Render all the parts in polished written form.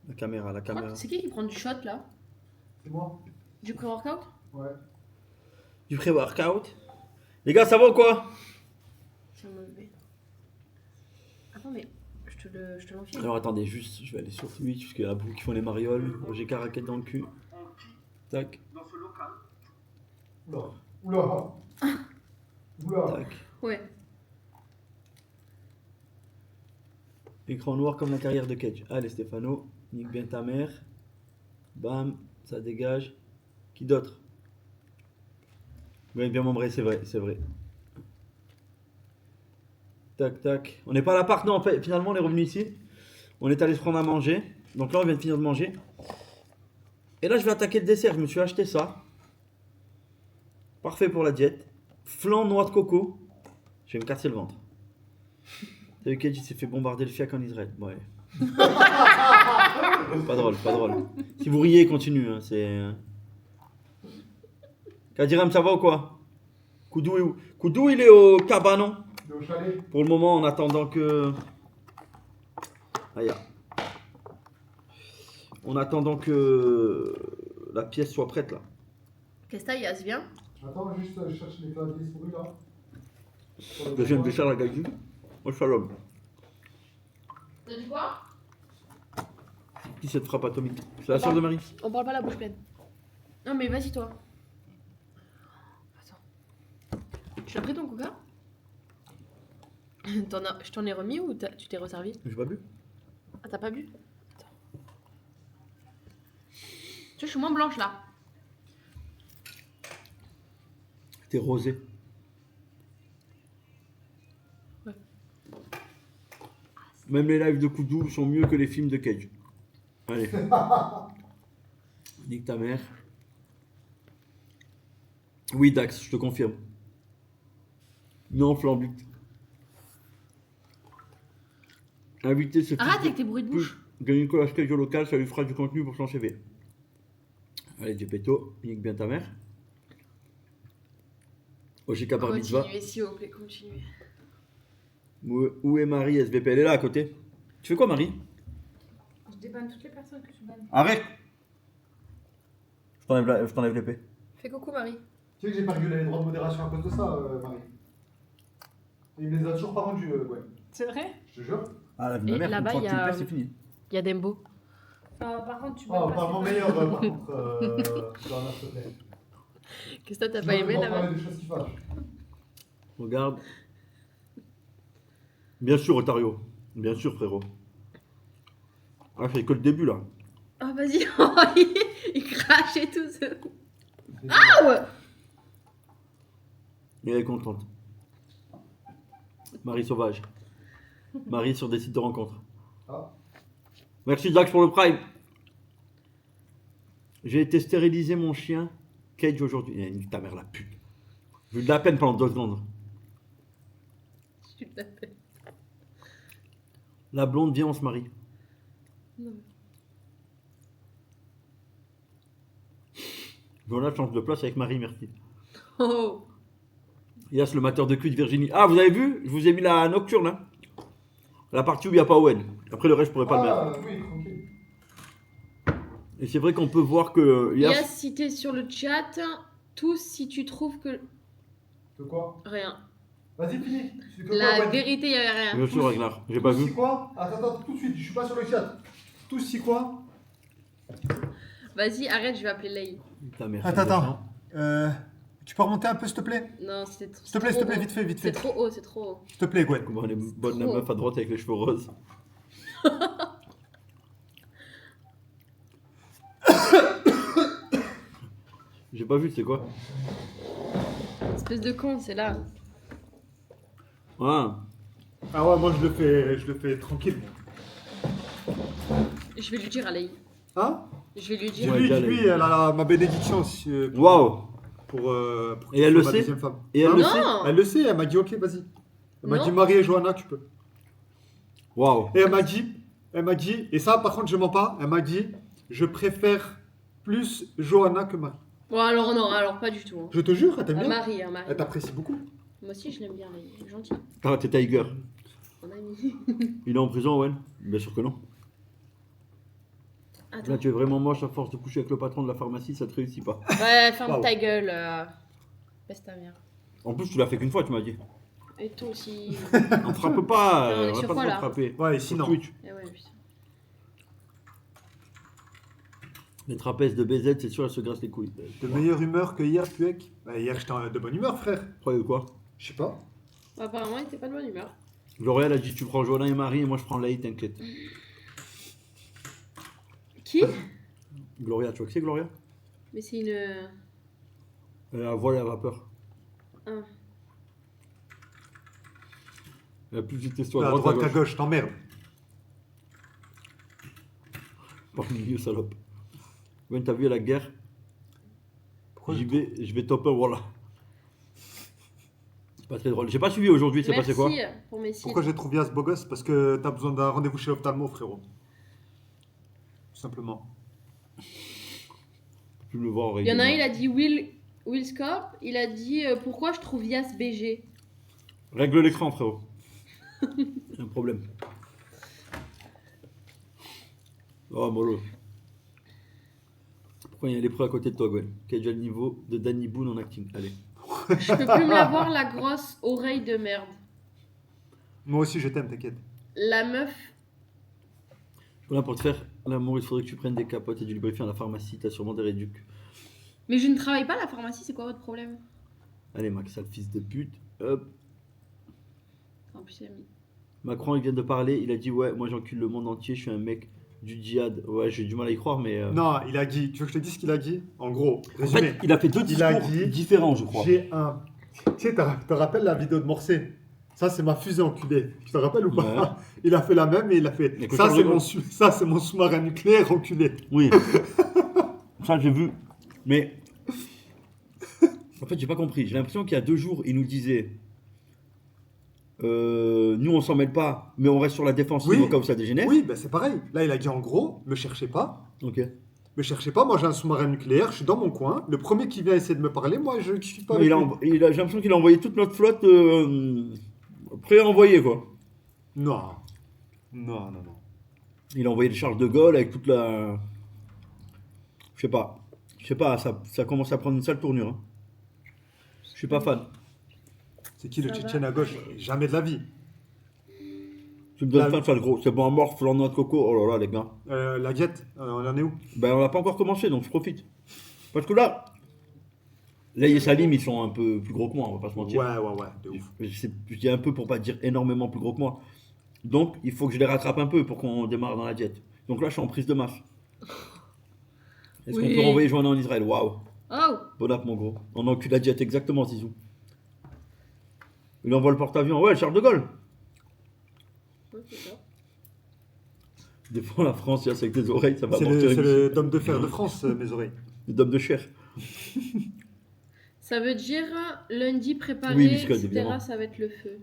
La caméra, la caméra. C'est qui prend du shot là? C'est moi. Du pré-workout? Ouais. Du pré-workout. Les gars, ça va ou quoi? C'est mauvais. Attends, mais je te l'enfile. Alors attendez, juste, je vais aller sur Twitch, parce qu'il y a beaucoup qui font les marioles. Roger Caraquette dans le cul. Tac, Oula. Oula. Oula. tac. Ouais. Écran noir comme la carrière de Cage. Allez Stéphano, nique bien ta mère. Bam, ça dégage. Qui d'autre? Ouais, bien membré, c'est vrai, c'est vrai. Tac, tac. On n'est pas à l'appart, non, finalement on est revenu ici. On est allé se prendre à manger. Donc là on vient de finir de manger. Et là je vais attaquer le dessert, je me suis acheté ça. Parfait pour la diète. Flan noix de coco. Je vais me casser le ventre. T'as vu Cage, il s'est fait bombarder le fiac en Israël. Ouais. Pas drôle, pas drôle. Si vous riez, continue. Hein, c'est. Kadiram, ça va ou quoi? Koudou est où? Koudou, il est au cabanon. Il est au chalet. Pour le moment, en attendant que. Aïe. En attendant que la pièce soit prête là. Qu'est-ce que t'as, Yas, viens? Attends, juste, je cherche les claviers souris là. Deuxième de Charles Agagui. Moi, shalom. T'as dit quoi? Qui cette frappe atomique? C'est la sœur de Marie. On parle pas la bouche pleine. Non, mais vas-y, toi. Attends. Tu l'as pris ton coca? Je t'en ai remis ou tu t'es resservi? J'ai pas bu. Ah, t'as pas bu? Attends. Tu vois, je suis moins blanche là. T'es rosé. Ouais. Même les lives de Koudou sont mieux que les films de Cage. Allez. Nique ta mère. Oui, Dax, je te confirme. Non, flambute. Inviter ce Arrête fils avec tes bruits de bouche. de Nicolas Cage au local, ça lui fera du contenu pour son CV. Allez, Gepetto, nique bien ta mère. Oshika par mitzvah. Continuez, s'il vous plaît, continuez. Où est Marie SVP? Elle est là à côté. Tu fais quoi, Marie? Je débanne toutes les personnes que tu bannes. Arrête! Je t'enlève l'épée. Fais coucou, Marie. Tu sais que j'ai perdu les droits de modération à cause de ça, Marie. Et il me les a toujours pas rendus, ouais. C'est vrai? Je te jure. Ah, la vie de Et ma mère, là-bas, une fois il y que tu le a- perds, c'est fini. Il y a Dembo. Par contre, tu Ah, bannes pas. parle-moi ces meilleur, personnes. par contre, Bernard, s'il te plaît. Qu'est-ce que t'as Je pas veux aimé en là-bas? parler des choses qui fâchent. Regarde. Bien sûr, Otario. Bien sûr, frérot. Ah, c'est que le début, là. Oh, vas-y, il crache et tout. Ah ouais. Et elle est contente. Marie sauvage. Marie sur des sites de rencontres. Ah. Merci, Dax, pour le prime. J'ai été stériliser mon chien, Cage, aujourd'hui. Eh, nique ta mère, la pute. J'ai eu de la peine pendant 2 secondes. Je t'appelle. La blonde, viens, on se marie. Non. Voilà, change de place avec Marie, merci. Oh. Yas, le mateur de cul de Virginie. Ah, vous avez vu? Je vous ai mis la nocturne, hein. La partie où il n'y a pas Owen. Après, le reste, je pourrais pas le mettre. Oui, tranquille. Et c'est vrai qu'on peut voir que Yas... Yas, si t'es sur le chat, tous si tu trouves que. De quoi? Rien. Vas-y, finis. C'est que quoi, La ouais. vérité, il y avait rien. Bien sûr, Ragnar. J'ai pas Tous vu. si quoi? Attends, tout de suite, je suis pas sur le chat. Tous si quoi? Vas-y, arrête, je vais appeler Lay. Ta mère. Attends. Tu peux remonter un peu, s'il te plaît? Non, c'était trop. S'il te plaît, vite fait. C'est trop haut, c'est trop haut. S'il te plaît, Gwen. Comment elle est bonne, la Trop. meuf à droite avec les cheveux roses. J'ai pas vu, c'est quoi? Espèce de con, c'est là. Ah, Ah ouais, moi je le fais tranquille. Je vais lui dire à Lay. Hein? Je vais lui J'ai dire. Ouais, lui, gars, lui, là, elle a ma bénédiction aussi, waouh! pour Et elle le ma sait? deuxième femme. Et elle Hein? le sait? Non. Elle le sait, elle m'a dit ok, vas-y. Elle m'a Non. dit Marie et Johanna, tu peux. Waouh! Et elle m'a dit, et ça par contre je mens pas, elle m'a dit, je préfère plus Johanna que Marie. Bon, alors non, alors pas du tout. Hein. Je te jure, elle t'aime bien. Marie, hein, Marie. Elle t'apprécie beaucoup. Moi aussi, je l'aime bien, Lay. Gentil. Ah, t'es Tiger. Mon ami. Il est en prison, Owen? Bien sûr que non. Attends. Là, tu es vraiment moche à force de coucher avec le patron de la pharmacie, ça te réussit pas. Ouais, ferme Waouh. ta gueule. Baisse ta mère. En plus, tu l'as fait qu'une fois, tu m'as dit. Et toi aussi. On frappe pas, Non, on est on sur n'a pas quoi, le droit de là frapper. Ouais, ici Sur non. Twitch. Eh ouais, putain. Les trapèzes de BZ, c'est sûr, elles se grassent les couilles. De meilleure humeur que hier, Puek. Bah, hier, j'étais de bonne humeur, frère. Croyez quoi? Je sais pas. Bah, apparemment, il était pas de bonne humeur. Gloria, elle a dit tu prends Joanna et Marie et moi je prends Laï, t'inquiète. Qui? Gloria, tu vois que c'est Gloria? Mais c'est une. Elle a voile et à vapeur. Ah. Elle a plus de testo À à droite droite qu'à qu'à gauche. gauche, t'emmerdes. Par le milieu, salope. Gwen, t'as vu à la guerre? Pourquoi Je vais top 1, voilà. C'est pas très drôle. J'ai pas suivi aujourd'hui, c'est passé quoi? Merci pour mes Pourquoi cils. j'ai trouvé ce beau gosse? Parce que t'as besoin d'un rendez-vous chez l'ophtalmo, frérot. Tout simplement. Tu le vois en Il y en a un, il règle. a dit Will Scorp. Il a dit pourquoi je trouve Yas BG. Règle l'écran, frérot. Il y a un problème. Oh, mollo. Pourquoi il y a les preux à côté de toi, Gwen? Quel est déjà le niveau de Danny Boone en acting? Allez. Je peux plus me la voir, la grosse oreille de merde. Moi aussi, je t'aime, t'inquiète. La meuf. Voilà, pour te faire l'amour, il faudrait que tu prennes des capotes et du lubrifiant à la pharmacie. T'as sûrement des réducs. Mais je ne travaille pas à la pharmacie, c'est quoi votre problème? Allez, Max, sale fils de pute. Hop. En plus, il a mis. Macron, il vient de parler. Il a dit ouais, moi j'encule le monde entier. Je suis un mec du djihad. Ouais, j'ai du mal à y croire, mais. Non, il a dit. Tu veux que je te dise ce qu'il a dit? En gros, En résumé. fait, il a fait deux Il a discours dit, différents, je crois. J'ai un. Tu sais, te rappelles la vidéo de Morcé? Ça, c'est ma fusée enculée. Tu te rappelles ou pas? Ouais. Il a fait la même et il a fait. Mais que Ça, ça c'est rigole. ça, c'est mon sous-marin nucléaire enculé. Oui. Ça, j'ai vu. Mais. En fait, j'ai pas compris. J'ai l'impression qu'il y a 2 jours, il nous disait. Nous, on s'en mêle pas, mais on reste sur la défensive Oui. au cas où ça dégénère. Oui, ben c'est pareil. Là, il a dit en gros, me cherchez pas. Ok. Me cherchez pas, moi j'ai un sous-marin nucléaire, je suis dans mon coin. Le premier qui vient essayer de me parler, moi je suis pas Mais avec lui. j'ai l'impression qu'il a envoyé toute notre flotte pré-envoyée, quoi. Non. Non, non, non. Il a envoyé le Charles de Gaulle avec toute la. Je sais pas. Ça commence à prendre une sale tournure. Hein. Je suis pas fan. C'est qui le Ça va. Tchétchène à gauche? Jamais de la vie. Tu me donnes La- faim, ça, gros. C'est bon, mort, flan de noix de coco. Oh là là, les gars. La diète, on en est où? Ben, on n'a pas encore commencé, donc je profite. Parce que là, Lay et Salim, ils sont un peu plus gros que moi, on va pas se mentir. Ouais, de ouf. Je dis un peu pour pas dire énormément plus gros que moi. Donc, il faut que je les rattrape un peu pour qu'on démarre dans la diète. Donc là, je suis en prise de masse. Est-ce Oui. qu'on peut renvoyer Joanna en Israël? Waouh. Oh! Bon app, mon gros. On encule la diète, exactement, Zizou. Il envoie le porte-avions. Ouais, le Charles de Gaulle. Ouais, c'est ça. Des fois, la France, il y a ça avec des oreilles, ça va C'est mortir le dôme de fer de France, mes oreilles. le dôme de chair. Ça veut dire lundi préparé, Oui, biscotte, etc. évidemment. Ça va être le feu.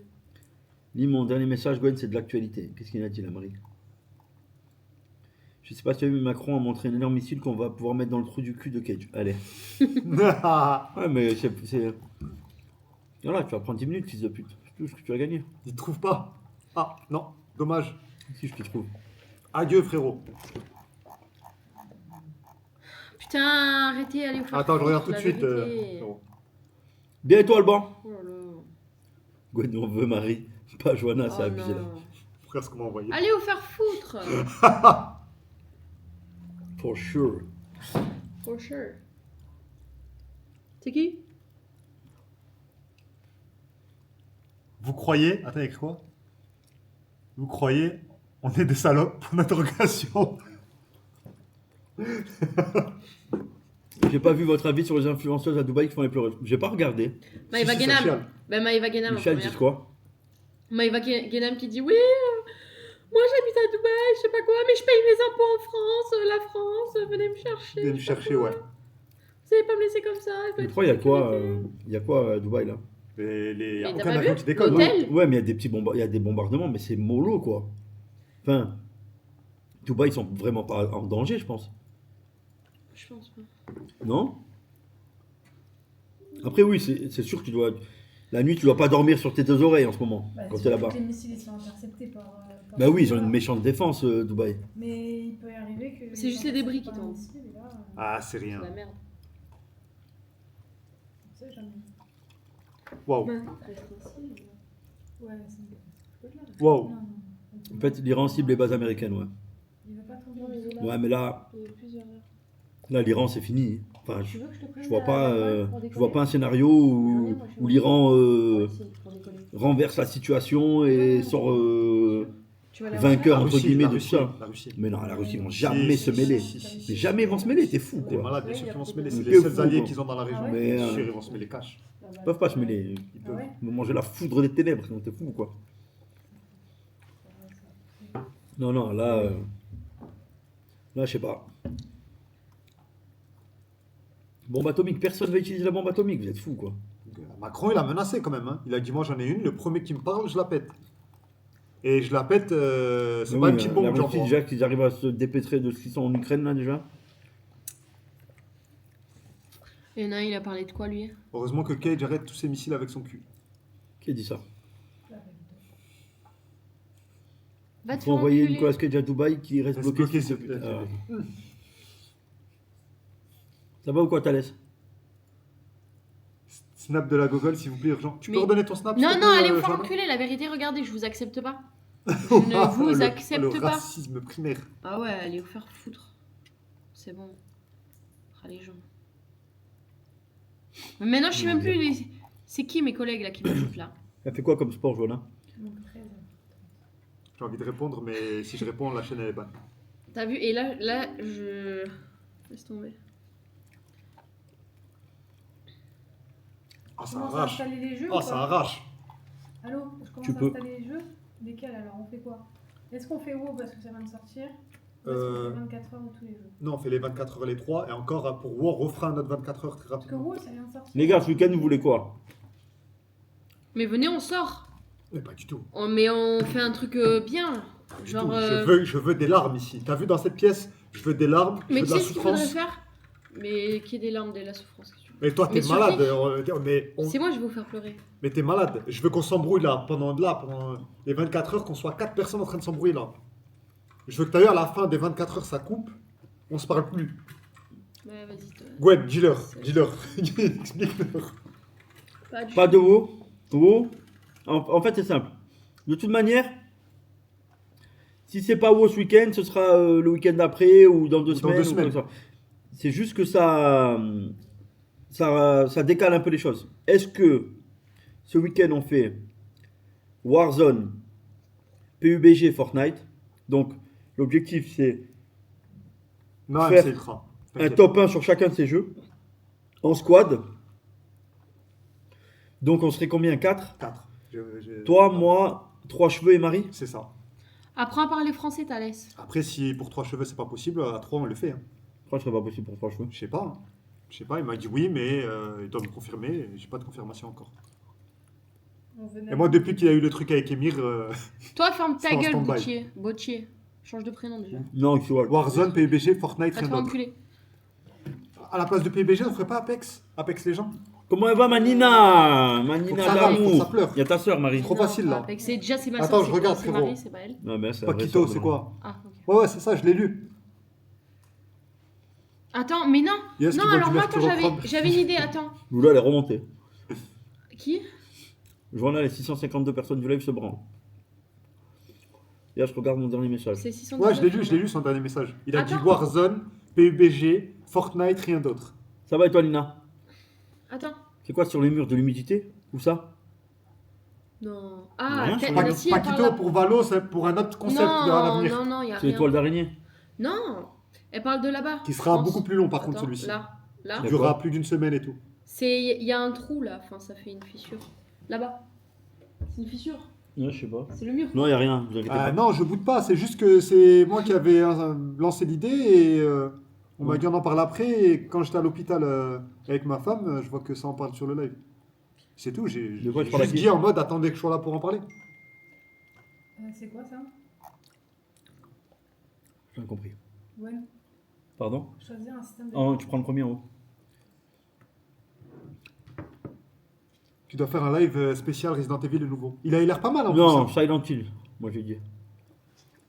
Lis mon dernier message, Gwen, c'est de l'actualité. Qu'est-ce qu'il a dit, la Marie? Je sais pas si tu as vu, Macron a montré un énorme missile qu'on va pouvoir mettre dans le trou du cul de Cage. Allez. Ouais, mais c'est. Voilà, tu vas prendre 10 minutes, fils de pute. C'est tout ce que tu vas gagner. Il trouve pas. Ah, non, dommage. Si je te trouve. Adieu, frérot. Putain, arrêtez, allez vous faire Attends, je regarde tout foutre, de la suite. vérité. Frérot. Bien et toi, Alban? Oh là là. Gwen, on veut Marie. Pas Joanna, c'est Oh abusé là. non. Frère, ce qu'on m'a envoyé. Allez vous faire foutre. For sure. For sure. C'est qui? Vous croyez. Attends, écrit quoi? Vous croyez. On est des salopes pour d'interrogation. J'ai pas vu votre avis sur les influenceuses à Dubaï qui font les pleurer. J'ai pas regardé. Maïva Si, ça Guénam. chiale. Ben Maïva Guénam en Michel première. dit quoi? Maïva Guénam qui dit oui, moi j'habite à Dubaï, je sais pas quoi, mais je paye mes impôts en France, la France, venez me chercher. Venez me je sais pas chercher, quoi. ouais. Vous allez pas me laisser comme ça. je dois Mais être pourquoi il y a quoi, sécurité. il y a quoi à Dubaï là? Il n'y a Mais t'as aucun pas avion vu qui décolle. L'hôtel Ouais, mais il y a des petits il y a des bombardements, mais c'est mollo quoi. Enfin, Dubaï, ils sont vraiment pas en danger, je pense. Je pense pas. Non? Après, oui, c'est sûr que tu dois. La nuit, tu dois pas dormir sur tes deux oreilles en ce moment, Bah, quand tu t'es vois là-bas. que les missiles ils sont interceptés par. Bah oui, ils ont une méchante défense, Dubaï. Mais il peut y arriver que. C'est juste les débris qui par un tombent. missile, et là, Ah, c'est C'est rien. la merde. on sait jamais. Waouh. Ouais. Ouais, c'est. Waouh. Non, En fait, l'Iran cible les bases américaines, ouais. Il va pas tomber. Non, mais là, Ouais, mais là, il y a plusieurs heures. là l'Iran, c'est fini. Enfin, Tu veux que je te prenne je vois la pas, balle pour je décoller vois pas un scénario J'en ai, où, moi, je suis où en l'Iran Ouais, si, pour décoller. renverse la situation et sort Tu vas aller vainqueur La entre Russie, guillemets la de tout Russie, ça. la Russie. Mais non, la Russie, ils vont jamais Si, se si, mêler. si, si, si. Mais jamais ils vont se mêler, t'es fou T'es quoi. malade, bien sûr qu'ils vont se mêler. C'est Que les fou, seuls alliés quoi. qu'ils ont dans la région. Ah ouais Mais Bien sûr, ils vont se mêler cash. ils peuvent pas se mêler. Ils Ah peuvent ouais manger la foudre des ténèbres, sinon t'es fou quoi. Non, non, là, là, je sais pas. Bombe atomique, personne va utiliser la bombe atomique, vous êtes fous quoi. Macron, il a menacé quand même. Hein. Il a dit, moi j'en ai une, le premier qui me parle, je la pète. Et je la pète, c'est Mais pas oui, une petite la bombe, Russie, genre. déjà qu'ils arrivent à se dépêtrer de ce qu'ils sont en Ukraine là déjà. Il y en a un, il a parlé de quoi lui? Heureusement que Cage arrête tous ses missiles avec son cul. Qui a dit ça? Va Il te faut faire envoyer enculer. Nicolas Cage à Dubaï qui reste Reste bloqué. bloqué, sur- c'est- Ah. Ça va ou quoi Thalès? Snap de la gogole, s'il vous plaît, urgent. Tu peux Mais- redonner ton snap s'il Non, te non, plaît, allez vous faire Jordan enculer, la vérité, regardez, je vous accepte pas. Je Ah, ne vous le accepte pas. racisme primaire. Ah ouais, allez vous faire foutre. C'est bon. Ah les gens. Mais maintenant, je sais même plus. C'est qui mes collègues là qui m'ajoutent là? Elle fait quoi comme sport, Joanna? Donc 13. J'ai envie de répondre, mais si je réponds, la chaîne elle est bonne. T'as vu? Et là, je. Laisse tomber. Ah, Je ça commence à arrache. installer les jeux Ah, ou ça pas arrache. Allô, je commence Tu à peux. installer les jeux. Lesquels alors? On fait quoi? Est-ce qu'on fait WoW parce que ça vient de sortir? Ou est-ce Euh, qu'on fait 24 heures de tous les jeux? Non, on fait les 24 heures les 3 et encore pour War, on refera un autre 24 heures très Parce que rapidement. WoW ça vient de sortir. Les gars, ce week-end, vous voulez quoi? Mais venez, on sort. Mais pas du tout. Mais on fait un truc bien. Pas du Genre. tout. Je veux des larmes ici. T'as vu dans cette pièce? Je veux des larmes, je Mais veux tu de la sais ce qu'il faudrait souffrance. faire? Mais qu'il y ait des larmes, de la souffrance. qu'est-ce que tu veux. Mais toi, t'es Mais sur malade. qui C'est moi, je vais vous faire pleurer. Mais t'es malade. Je veux qu'on s'embrouille là pendant les 24 heures, qu'on soit 4 personnes en train de s'embrouiller là. Je veux que t'ailles à la fin des 24 heures, ça coupe. On se parle plus. Ouais, vas-y. Gwen, dis-leur. Explique-leur. Pas de WoW. WoW. En fait, c'est simple. De toute manière, si c'est pas WoW ce week-end, ce sera le week-end d'après ou dans 2 Ou dans semaines. 2 ou comme semaines. ça. C'est juste que ça décale un peu les choses. Est-ce que ce week-end on fait Warzone, PUBG, Fortnite? Donc l'objectif c'est Non, Faire MC Ultra. un T'inquiète. top 1 sur chacun de ces jeux en squad. Donc on serait combien? 4? 4. Toi, moi, 3 cheveux et Marie? C'est ça. Apprends à parler français, Thalès. Après, si pour 3 cheveux c'est pas possible, à 3 on le fait. Hein. Je crois que ce serait pas possible pour 3 cheveux. Je sais pas. Hein. Je sais pas, il m'a dit oui, mais il doit me confirmer. J'ai pas de confirmation encore. On venait- Et moi, depuis qu'il y a eu le truc avec Emir, Toi, ferme ta C'est en gueule, stand-by. Boutier. Boutier. Change de prénom déjà. Non, tu vois. Warzone, PUBG, Fortnite, Va rien te faire d'autre. enculer. À la place de PUBG, on ferait pas Apex? Apex Legends? Comment elle va, Manina? Faut Manina que ça râle, faut que ça d'amour. pleure. Il y a ta soeur, Marie. Trop Non, facile, là. pas Apex. C'est déjà, c'est ma Attends, sœur, je regarde, c'est frérot. Marie, c'est pas elle. Non, mais c'est la vraie Paquito, sœur de c'est Marie. quoi? Ah, ok. Ouais, c'est ça, je l'ai lu. Attends, mais non. Yes, Non, qui vend alors du moi, attends, mercurochrome. j'avais une idée, attends. Oula, elle est remontée. Qui? Journal, les 652 personnes du live se branlent. Là, je regarde mon dernier message. C'est 600. Ouais, je l'ai lu son dernier message. Il a dit Attends. Warzone, PUBG, Fortnite, rien d'autre. Ça va et toi, Lina? Attends. C'est quoi sur les murs de l'humidité? Où ça? Non. Rien, Ah, je t'as- crois que si, elle parle Paquito là. pour Valo, c'est pour un autre concept à Non, l'avenir. non, non, y a C'est rien. l'étoile d'araignée. Non, elle parle de là-bas. Qui sera je pense. beaucoup plus long par contre Attends, celui-ci. Là, là. Il durera plus d'une semaine et tout. Il y a un trou là, enfin ça fait une fissure. Là-bas. C'est une fissure. Ouais, je sais pas. C'est le mur. Non, il a rien, vous inquiétez pas. Non, je boude pas, c'est juste que c'est moi qui avais lancé l'idée et on m'a Ouais. dit on en parle après. Et quand j'étais à l'hôpital avec ma femme, je vois que ça en parle sur le live. C'est tout, j'ai De quoi tu j'ai parles à juste qui? dit en mode attendez que je sois là pour en parler. C'est quoi ça? J'ai rien compris. Ouais, Pardon? choisir un système de. Oh, tu prends le premier en haut. Tu dois faire un live spécial Resident Evil le nouveau. Il a l'air pas mal en Non, plus. Hein. Silent Hill, moi j'ai dit.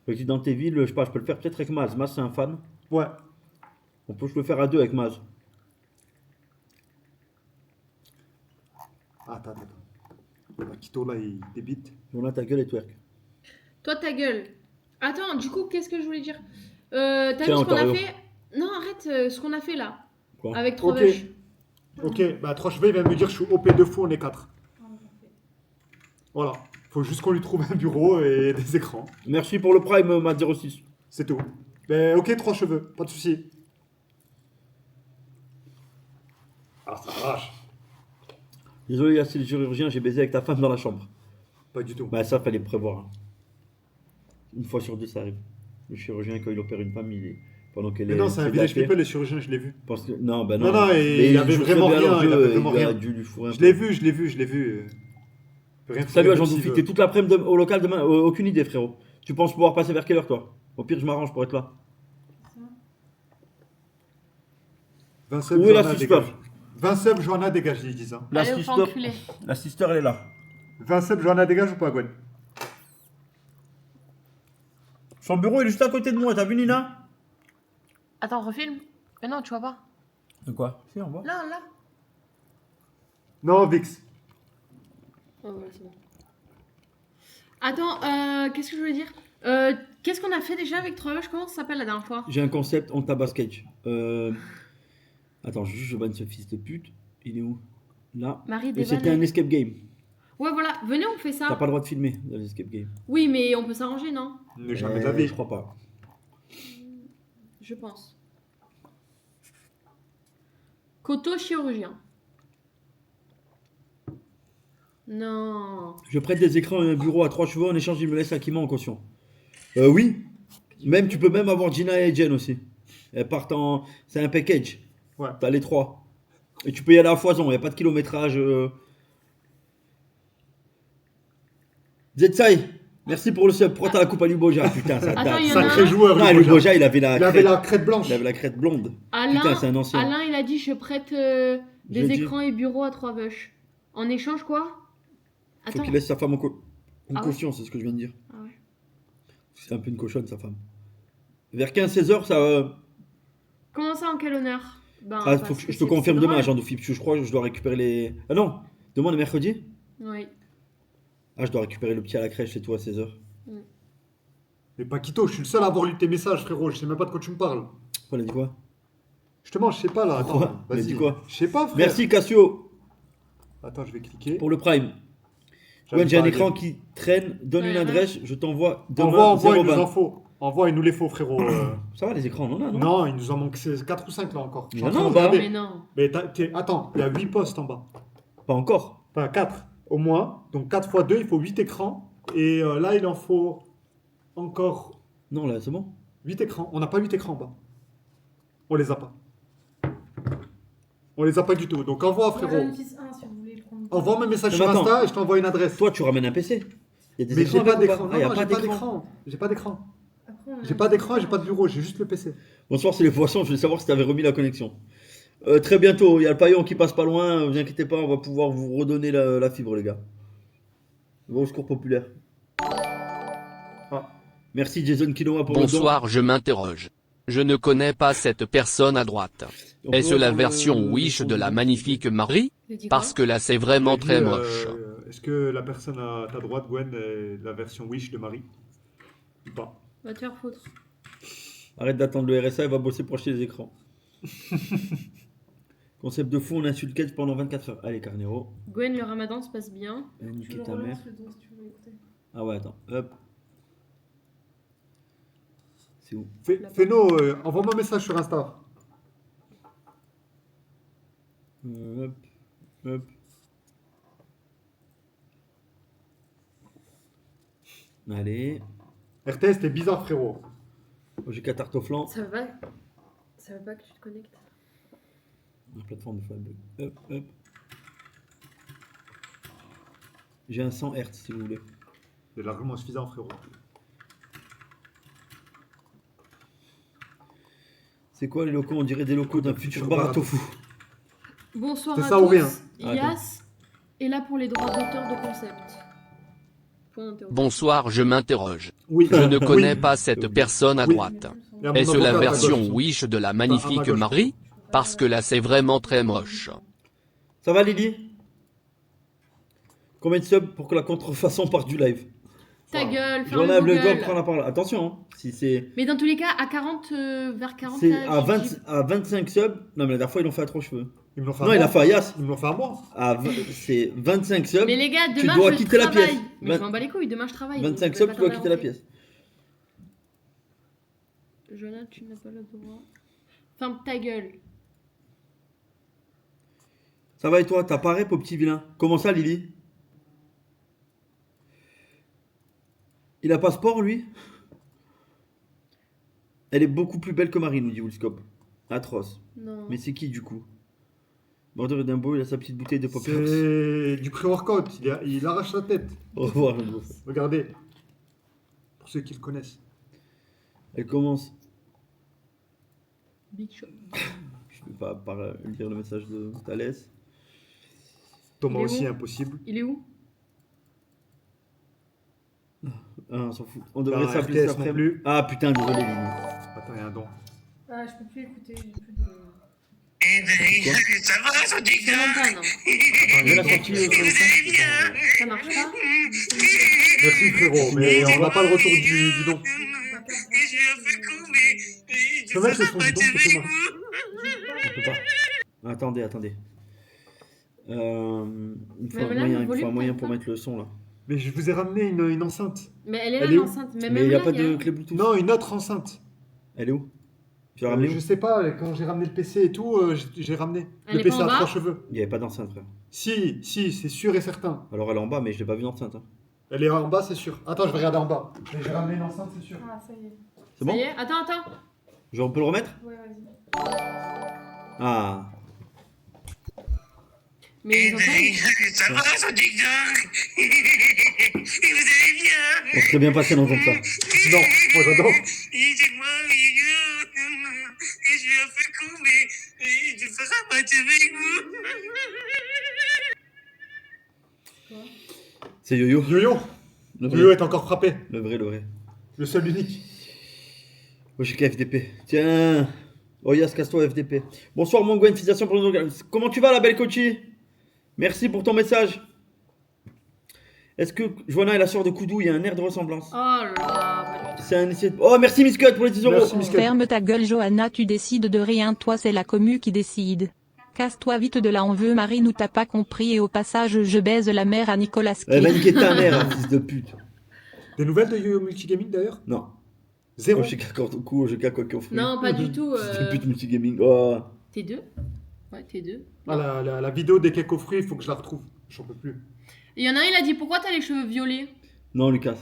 Resident Evil, je sais pas, je peux le faire peut-être avec Maz. Maz c'est un fan. Ouais. On peut le faire à deux avec Maz. Attends. Paquito là, il débite. On a ta gueule et twerk. Toi, ta gueule. Attends, du coup, qu'est-ce que je voulais dire T'as vu Tiens, ce qu'on a Ontario. fait Non, arrête, ce qu'on a fait là. Quoi? Avec 3 Ok. vaches. Ok, bah 3 cheveux, il vient de me dire je suis OP de fou, on est 4. Voilà. Faut juste qu'on lui trouve un bureau et des écrans. Merci pour le prime, Mat06. C'est tout. Mais ok, 3 cheveux, pas de soucis. Ah, ça arrache. Désolé, c'est le chirurgien, j'ai baisé avec ta femme dans la chambre. Pas du tout. Bah ça, fallait prévoir. Hein. Une fois sur deux, ça arrive. Le chirurgien, quand il opère une femme, il est... pendant qu'elle Mais est... non, c'est un village sédatée, people, les chirurgiens, je l'ai vu. parce que... Non, bah non. Non, et Mais il avait joue vraiment très bien rien, leur il jeu, avait vraiment il a rien. dû lui fourrer un Je peu. l'ai vu. Rien Salut à faire Jean Doufi, t'es toute l'après-midi au local demain. Aucune idée, frérot. Tu penses pouvoir passer vers quelle heure, toi? Au pire, je m'arrange pour être là. Vincent, Où est la Johanna, sister? dégage. Vincent, Johanna, dégage, ils disent. Hein. La Allez, on sister, fait enculer. la sister, elle est là. Vincent, Johanna, dégage ou pas, Gwen? Son bureau, il est juste à côté de moi. T'as vu, Nina? Attends, refilme. Mais non, tu vois pas. De quoi? Si, on voit. Là. Non, Vix. Oh, voilà, c'est bon. Attends, qu'est-ce que je voulais dire Qu'est-ce qu'on a fait déjà avec 3 vaches? Comment ça s'appelle la dernière fois? J'ai un concept, on tabasse Cage. Attends, juste je banne ce fils de pute. Il est où? Là. Marie Et c'était un Desvalais. escape game. Ouais, voilà, venez, on fait T'as ça. pas le droit de filmer dans l'escape game. Oui, mais on peut s'arranger, non? Ne jamais de la vie. Je crois pas. Je pense. Coto chirurgien. Non. Je prête des écrans et un bureau à 3 chevaux. En échange, il me laisse Akima en caution. Oui. Même, tu peux même avoir Gina et Jen aussi. Elles partent en... C'est un package. Ouais. T'as les 3. Et tu peux y aller à foison. Il n'y a pas de kilométrage. Zetsai, merci pour le sub. Pourquoi t'as la coupe à Luboja? Putain, ça Attends, date. il y en a Sacré un. joueur, Non, Luboja. Luboja, il avait la Il avait crête. la crête blanche. Il avait la crête blonde. Alain, Putain, c'est un ancien. Alain, il a dit je prête des J'ai dit. écrans et bureaux à 3 vaches. En échange, quoi? Faut Attends. qu'il laisse sa femme en, Ah ouais. caution, c'est ce que je viens de dire. Ah ouais. C'est un peu une cochonne, sa femme. Vers 15-16 heures, ça. Comment ça, en quel honneur? Ben, Ah, parce faut que que je te c'est confirme demain, normal. Jean Doufi, parce que je crois que je dois récupérer les. Ah non, demain le mercredi. Oui. Ah, je dois récupérer le petit à la crèche, c'est tout à 16 heures. Mais Paquito, je suis le seul à avoir lu tes messages, frérot. Je sais même pas de quoi tu me parles. On a dit quoi? Justement, je sais pas là. Attends, Quoi? Il a vas-y. dit quoi? Je sais pas, frère. Merci Cassio Attends, je vais cliquer. pour le Prime. J'arrive Ouais, j'ai pas un à écran lire. qui traîne, donne Ouais, une ouais. adresse, je t'envoie demain. Envoie, 0 il nous en balles. faut. Envoie, il nous les faut, frérot. Ça va, les écrans, on en a, non? Non, il nous en manque 4 ou 5 là encore. Je suis en Non, train de bah. regarder. Mais non. Mais attends, il y a 8 postes en bas. Pas encore. Enfin, 4 au moins. Donc 4 fois 2, il faut 8 écrans. Et là, il en faut encore Non, là, c'est bon. 8 écrans. On n'a pas 8 écrans en bas. On les a pas. On les a pas du tout. Donc envoie, Voilà, frérot. notice 1 si vous voulez le prendre. Envoie mes messages Mais sur attends. Insta et je t'envoie une adresse. Toi, tu ramènes un PC. Il y a des Mais écrans j'ai pas avec ou d'écran. Ah, il y a Non, pas j'ai pas d'écran. d'écran. J'ai pas d'écran. Après, on a J'ai pas d'écran, j'ai pas de bureau. J'ai juste le PC. Bonsoir, c'est les poissons. Je voulais savoir si tu avais remis la connexion. Très bientôt, il y a le paillon qui passe pas loin. Vous inquiétez pas, on va pouvoir vous redonner la fibre, les gars. Va au secours populaire. Ah. Merci Jason Quinoa pour Bonsoir, je m'interroge. Je ne connais pas cette personne à droite. le don. On peut Est-ce la avoir version le Wish son de la du- magnifique Marie? Il a dit quoi? Parce que là c'est vraiment Il a dit, très moche. Est-ce que la personne à ta droite, Gwen, est la version Wish de Marie Ou pas? Va te faire foutre. Arrête d'attendre le RSA, il va bosser pour acheter les écrans. Concept de fou, on insulte Cage pendant 24 heures. Allez, Carnero. Gwen, le ramadan se passe bien. Eh, Je niquer le ta mère. relance le dos si tu veux écouter. Ah ouais, attends. Hop. C'est où? Fais-nous, envoie-moi un message sur Insta. Hop. Hop. Allez. RTS, t'es bizarre, frérot. Oh, j'ai 4 tartes au flanc. Ça va pas. Ça va pas que tu te connectes. La plateforme de fois elle bug. Hop, hop. J'ai un 100 Hz si vous voulez. C'est largement suffisant, frérot. C'est quoi les locaux? On dirait des locaux d'un futur bar à tofu. Bonsoir C'est à ça tous. ou rien. Yas. Et là pour les droits d'auteur de concept. Point d'interrogation. Bonsoir, je m'interroge. Oui. Je ne Oui. connais pas cette personne à Oui. droite. Et à mon Est-ce la avocat, à version gauche. Wish de la À magnifique ma gauche. Marie? Parce que là, c'est vraiment très moche. Ça va, Lily? Combien de subs pour que la contrefaçon parte du live? Ta gueule, J'en ferme ai le Google. doigt prendre la parole. Attention, hein, si c'est. Mais dans tous les cas, à 40, vers 40, C'est là, à, 25 subs. Non, mais la dernière fois, ils l'ont fait à trop cheveux. Ils me l'ont fait Non, à il moi. a fait à Yas. Ils me l'ont fait à moi. C'est 25 subs. Mais les gars, Tu demain dois je quitter la travaille. pièce. Mais je m'en bats les couilles, demain je travaille. donc 25 je vais subs, pas tu dois tarder à quitter la rentrer. pièce. Jonah, tu n'as pas le droit. Ferme ta gueule. Ça va et toi? T'as pas rep au petit vilain? Comment ça, Lily? Il a pas sport, lui? Elle est beaucoup plus belle que Marie, nous dit Woolscope. Atroce. Non. Mais c'est qui, du coup? Border Dumbo, il a sa petite bouteille de poppers. C'est du pré-workout. Il arrache la tête. Au revoir, Dumbo. Regardez. Pour ceux qui le connaissent. Elle commence. Big shot. Je vais pas lire le message de Thalès. Thomas Il est aussi, où impossible. Il est où? Ah, on s'en fout. On devrait Bah, s'appeler RTS cet après. non plus. Ah putain, désolé, Lily. Attends, il y a un don. Ah, je peux plus écouter, j'ai plus de. Ça monte pas, non. Attends, il y a Mais un la don. sortie, Ça marche pas. Merci frérot, mais on n'a pas le retour du don. Tu peux mettre le son du don, s'il te plaît, Marie? on peut pas. Attendez. Il faut Mais un voilà, moyen, le il faut un volume, moyen t'as pour pas. mettre le son là. Mais je vous ai ramené une enceinte. Mais elle est là Elle est où? l'enceinte. Mais Mais même il n'y a là, pas il y a- de clé Bluetooth. Non, une autre enceinte. Elle est où? Tu l'as ramenée Je où? sais pas, quand j'ai ramené le PC et tout, j'ai ramené. Elle Le est PC pas en à bas 3 cheveux. Il n'y avait pas d'enceinte, frère. Si, c'est sûr et certain. Alors elle est en bas, mais je l'ai pas vue d'enceinte. Hein. Elle est en bas, c'est sûr. Attends, je vais regarder en bas. Mais j'ai ramené une enceinte, c'est sûr. Ah, ça y est. C'est Ça bon? y est. Attends. On peut le remettre? Ouais, vas-y. Ah. Mais ils entendent. Ça va, son ding-dong? Et vous allez bien? On serait bien passé d'entendre ça. Non, moi j'adore. C'est moi, et je suis un peu con, mais je ferai un match avec vous. C'est Yo-Yo. Yo-Yo. Le Yo-Yo vrai. est encore frappé. Le vrai. Le seul unique. Oshika FDP. Tiens. Oyas, casse-toi FDP. Bonsoir mon Gwen, félicitations pour nous. Comment tu vas la belle Kochi? Merci pour ton message. Est-ce que Joanna est la sœur de Koudou? Il y a un air de ressemblance. Oh là là. pas du tout. C'est un essai de... Oh merci Miss Cut pour les 10 euros. Merci, Miss Cut. Ferme ta gueule Johanna, tu décides de rien, toi c'est la commu qui décide. Casse-toi vite de là, on veut Marie, nous t'as pas compris, et au passage je baise la mère à Nicolas Elle va Cage. niquer ta mère, hein, fils de pute. Des nouvelles de Yo-Yo Multigaming d'ailleurs? Non. Zéro. Oshika Kortoku, Oshika Kokofru. Non, pas du tout. Fils de pute multigaming. Oh. T2. Ouais, T2. Ah, la vidéo des cakes au fruits, il faut que je la retrouve. J'en peux plus. Il y en a un, il a dit pourquoi t'as les cheveux violets? Non Lucas.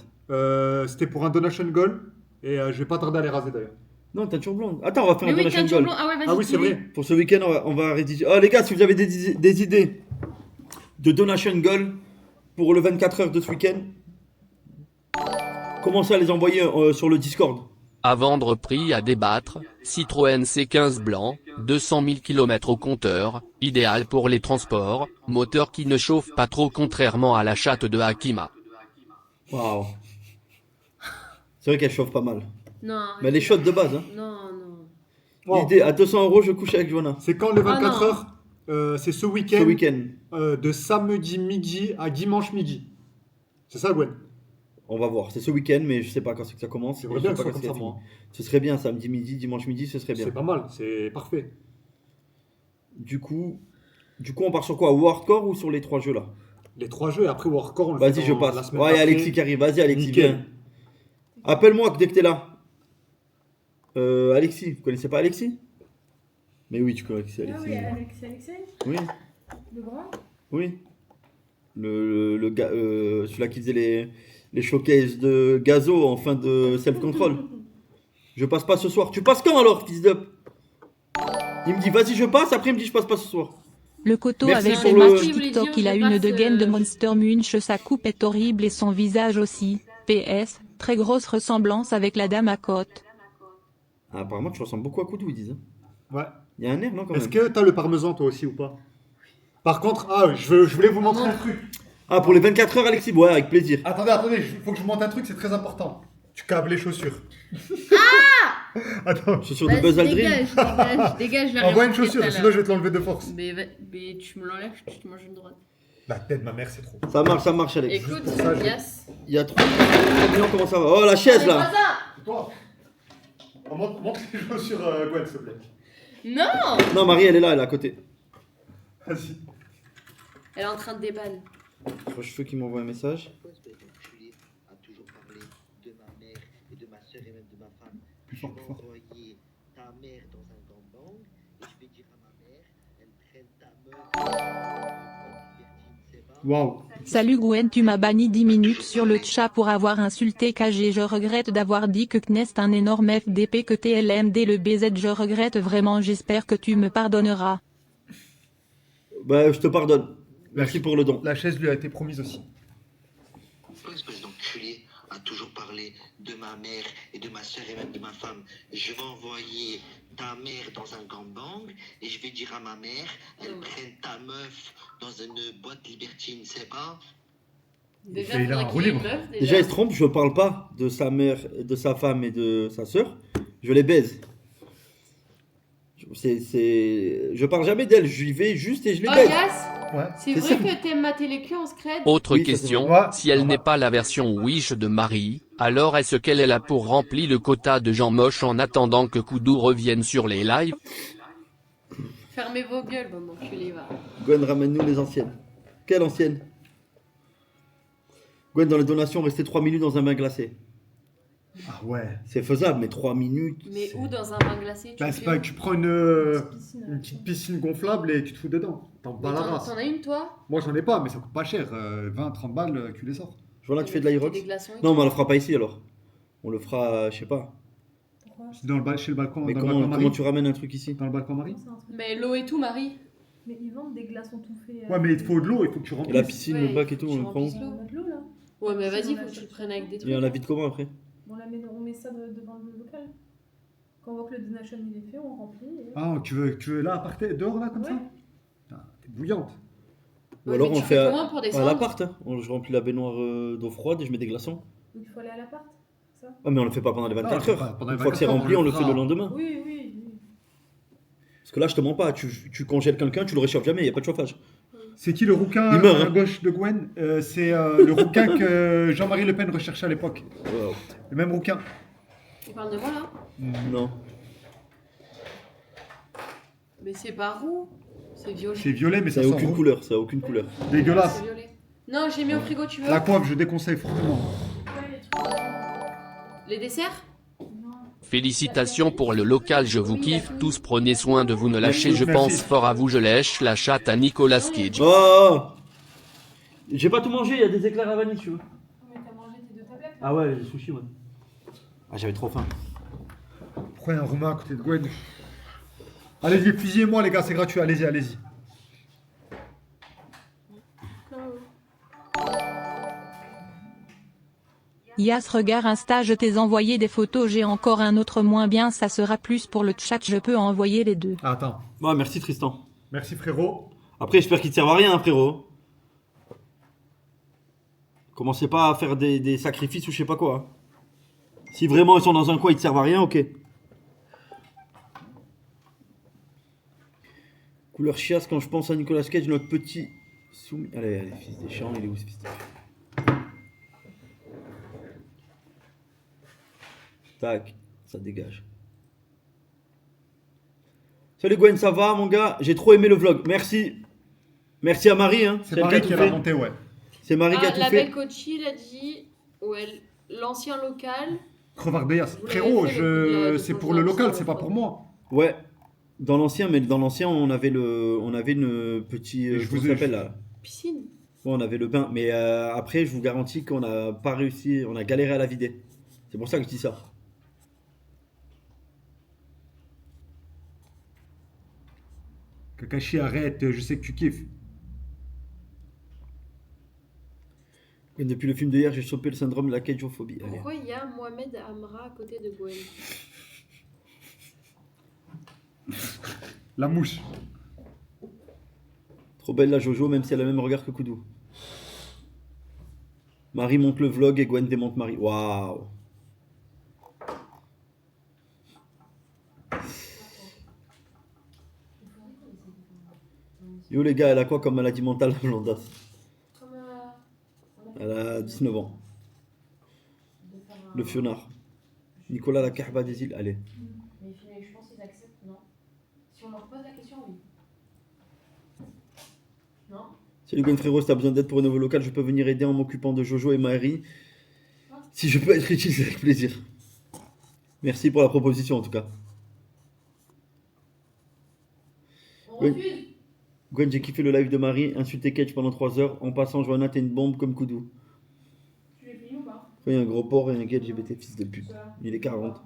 C'était pour un donation goal. Et je vais pas tarder à les raser d'ailleurs. Non, teinture blonde. Attends, on va faire Mais un oui, donation teinture goal. blonde. Ah ouais, vas-y. Ah oui, c'est dis-les. vrai. Pour ce week-end, on va rédiger. Oh les gars, si vous avez des idées de donation goal pour le 24 heures de ce week-end, commencez à les envoyer sur le Discord. À vendre prix à débattre, Citroën C15 blanc, 200 000 km au compteur, idéal pour les transports, moteur qui ne chauffe pas trop contrairement à la chatte de Hakima. Waouh. C'est vrai qu'elle chauffe pas mal. Non. Mais elle est chaude de base. Hein. Non. Wow. L'idée, à 200 euros, je couche avec Joanna. C'est quand le Ah 24 non. heures? C'est ce week-end. Ce week-end. De samedi midi à dimanche midi. C'est ça, Gwen? On va voir. C'est ce week-end, mais je sais pas quand c'est que ça commence. C'est vrai Je sais bien que pas ce soit quand comme c'est ça, fini. moi. Ce serait bien, samedi midi, dimanche midi, ce serait bien. C'est pas mal, c'est parfait. Du coup, on part sur quoi? Ou hardcore ou sur les 3 jeux là? Les 3 jeux et après Warcore, on le fait Vas-y, je dans la passe. semaine Ouais, il y a d'après. Alexis qui arrive. Vas-y, Alexis, Nickel. viens. Appelle-moi dès que t'es là. Alexis, vous connaissez pas Alexis? Mais oui, tu connais Alexis. Ah oui, Alexei, Oui, le grand. oui. Le gars, celui-là qui faisait les showcases de Gazo en fin de self-control. Je passe pas ce soir. Tu passes quand alors, fils d'up? Il me dit vas-y, je passe. Après, il me dit je passe pas ce soir. Le coteau Merci avec pour ses le- matchs Si vous voulez TikTok, dire, il a je une passe, de gaine de je- Monster Munch, sa coupe est horrible et son visage aussi. PS, très grosse ressemblance avec la dame à côte. Ah, apparemment, tu ressembles beaucoup à Koudou, ils disent. Hein. Ouais. Il y a un air, non, quand Est-ce même. que t'as le parmesan toi aussi ou pas? Par contre, je voulais vous montrer un truc. Ah, pour les 24 heures, Alexis? Ouais, avec plaisir. Attendez, faut que je vous montre un truc, c'est très important. Tu câbles les chaussures. Attends, Chaussures de Vas-y, Buzz Aldrin. dégage, je l'ai envoie une remarqué chaussure, tout à sinon je l'heure. vais te l'enlever de force. Mais tu me l'enlèves, je te mange une droite. La tête de ma mère, c'est trop. Ça marche, Alex. Écoute, pour ça, Yass. Il y a 3 millions, comment ça va? Oh, la chaise là! Toi, montre les chaussures, Gwen, s'il te plaît. Non! Non, Marie, elle est là, elle est à côté. Vas-y. Elle est en train de déballer. Cheveux qui m'envoie un message. Espèce d'enculé a toujours parlé de ma mère et de ma soeur et même de ma femme. Plus Je fort, vais plus fort. envoyer ta mère dans un gangbang et je vais dire à ma mère, elle traîne ta meuf. C'est pas. Waouh. Salut Gwen, tu m'as banni 10 minutes sur le chat pour avoir insulté KG. Je regrette d'avoir dit que Knest un énorme FDP, que TLMD le BZ. Je regrette vraiment, j'espère que tu me pardonneras. Bah, je te pardonne. Merci pour le don. La chaise lui a été promise aussi. Pourquoi espèce d'enculé a toujours parlé de ma mère et de ma soeur et même de ma femme. Je vais envoyer ta mère dans un gangbang et je vais dire à ma mère, elle prenne ta meuf dans une boîte libertine, c'est pas? Déjà, Il a un faudrait roue qu'il y ait libre. une meuf, Déjà, il se trompe, je parle pas de sa mère, de sa femme et de sa sœur. Je les baise. Je parle jamais d'elle, j'y vais juste et je les Oh, baise. Yass, Ouais. c'est C'est vrai ça. que t'aimes mater les culs en scred? Autre Oui, ça, c'est question, vrai. si elle n'est pas la version Wish de Marie, alors est-ce qu'elle est là pour remplir le quota de gens moches en attendant que Koudou revienne sur les lives? Fermez vos gueules, bon enculé, va. Gwen, ramène-nous les anciennes. Quelle ancienne? Gwen, dans les donations, rester 3 minutes dans un bain glacé. Ah ouais. C'est faisable, mais 3 minutes. Mais où dans un bain glacé tu Bah, fais c'est pas que tu prends une petite piscine gonflable et tu te fous dedans. T'en Mais bats la t'en race. as une, toi? Moi j'en ai pas, mais ça coûte pas cher. 20-30 balles, tu les sors. Je vois là, tu fais de l'aérox. Des glaçons et Non, tout. mais on le fera pas ici alors. On le fera, je sais pas. Pourquoi? C'est chez le balcon, Mais dans le balcon comment Marie. tu ramènes un truc ici? Dans le balcon Marie. C'est un truc. Mais l'eau et tout, Marie. Mais ils vendent des glaçons tout faits. Ouais, mais il te faut de l'eau, il faut que tu Et remplisses. la piscine, Ouais, le bac et tout, tu on le prend où? remplis. On a de l'eau là. Ouais, mais vas-y, On faut que achète. tu le prennes avec des trucs. Et on la vide comment après? On met ça devant le local. Quand on voit que le donation il est fait, on remplit. Et... Ah, tu veux là, à part dehors, là, comme Ouais. ça? Putain, t'es bouillante. Ou Ouais, alors mais on tu fait fais à comment pour descendre? l'appart. Hein. Je remplis la baignoire d'eau froide et je mets des glaçons. Donc il faut aller à l'appart, ça? Ah, mais on le fait pas pendant les 24 Non, heures. pas pendant les Une fois que c'est 24 heures, rempli, on on le le fait fera. le lendemain. Oui. Parce que là, je te mens pas. Tu congèles quelqu'un, tu le réchauffes jamais, il n'y a pas de chauffage. C'est qui le rouquin Il meurt, à hein. gauche de Gwen? C'est le rouquin que Jean-Marie Le Pen recherchait à l'époque. Wow. Le même rouquin. Tu parles de moi, là? Non. Mais c'est pas roux. C'est violet. C'est violet, mais Ça ça a sent aucune roux. couleur. Ça a aucune couleur. Dégueulasse. C'est violet. Non, j'ai mis au frigo, tu veux? La coiffe, je déconseille fortement. Ouais, les trucs. Les desserts? Non. Félicitations pour le local, je vous kiffe tous, prenez soin de vous, ne lâchez, je Merci. pense fort à vous, je lèche la chatte à Nicolas Cage. Oh J'ai pas tout mangé, il y a des éclairs à vanille, tu veux. Mais t'as mangé tes 2 tablettes là? Ah ouais, les sushis, ouais. Ah, j'avais trop faim. Pourquoi il y a un roumain à côté de Gwen? Allez-y, fusillez-moi les gars, c'est gratuit, allez-y. Yas, regarde Insta, je t'ai envoyé des photos, j'ai encore un autre moins bien, ça sera plus pour le chat, je peux envoyer les deux. Ah, attends, Ouais, merci Tristan. merci frérot. Après, j'espère qu'ils te servent à rien, hein, frérot. Commencez pas à faire des sacrifices ou je sais pas quoi. hein. Si vraiment ils sont dans un coin, ils te servent à rien, ok. Couleur chiasse quand je pense à Nicolas Cage, notre petit soumis. Allez, fils des champs, il est où ce fils de... Tac, ça dégage. Salut Gwen, ça va mon gars? J'ai trop aimé le vlog, merci. Merci à Marie, hein. C'est elle Marie a qui tout l'a fait. monté, ouais. C'est Marie qui a Ah, tout la fait. belle coachie, il a dit. Ouais, l'ancien local. Crevardéas. Vous l'avez Frérot, fait, le c'est coup de pour le conjoint, local, ça, c'est pas ouais. pour moi. Ouais, dans l'ancien, mais dans l'ancien, on avait une petite. Et je Comment vous ça ai- s'appelle là? Piscine. Ouais, on avait le bain, mais après, je vous garantis qu'on n'a pas réussi, on a galéré à la vider. C'est pour ça que je dis ça. Kakashi, arrête, je sais que tu kiffes. Et depuis le film de hier, j'ai chopé le syndrome de la cageophobie. Allez. Pourquoi il y a Mohamed Amra à côté de Gwen? La mouche. Trop belle la Jojo, même si elle a le même regard que Koudou. Marie monte le vlog et Gwen démonte Marie. Waouh. Yo les gars, elle a quoi comme maladie mentale, la Blondas? Elle a 19 ans. Le Fionnard. Nicolas la Carba des îles, allez. Mais je pense qu'ils acceptent, non? Si on leur pose la question, oui. Non? Salut Gwen frérot, si t'as besoin d'aide pour un nouveau local, je peux venir aider en m'occupant de Jojo et Marie. Si je peux être utile, c'est avec plaisir. Merci pour la proposition en tout cas. On Oui. refuse. Gwen, j'ai kiffé le live de Marie, insulter Ketch pendant 3 heures. En passant, Johanna, t'es une bombe comme Koudou. Tu l'as fini ou pas? Il y a un gros porc et un gay LGBT, fils de pute. Il est 40.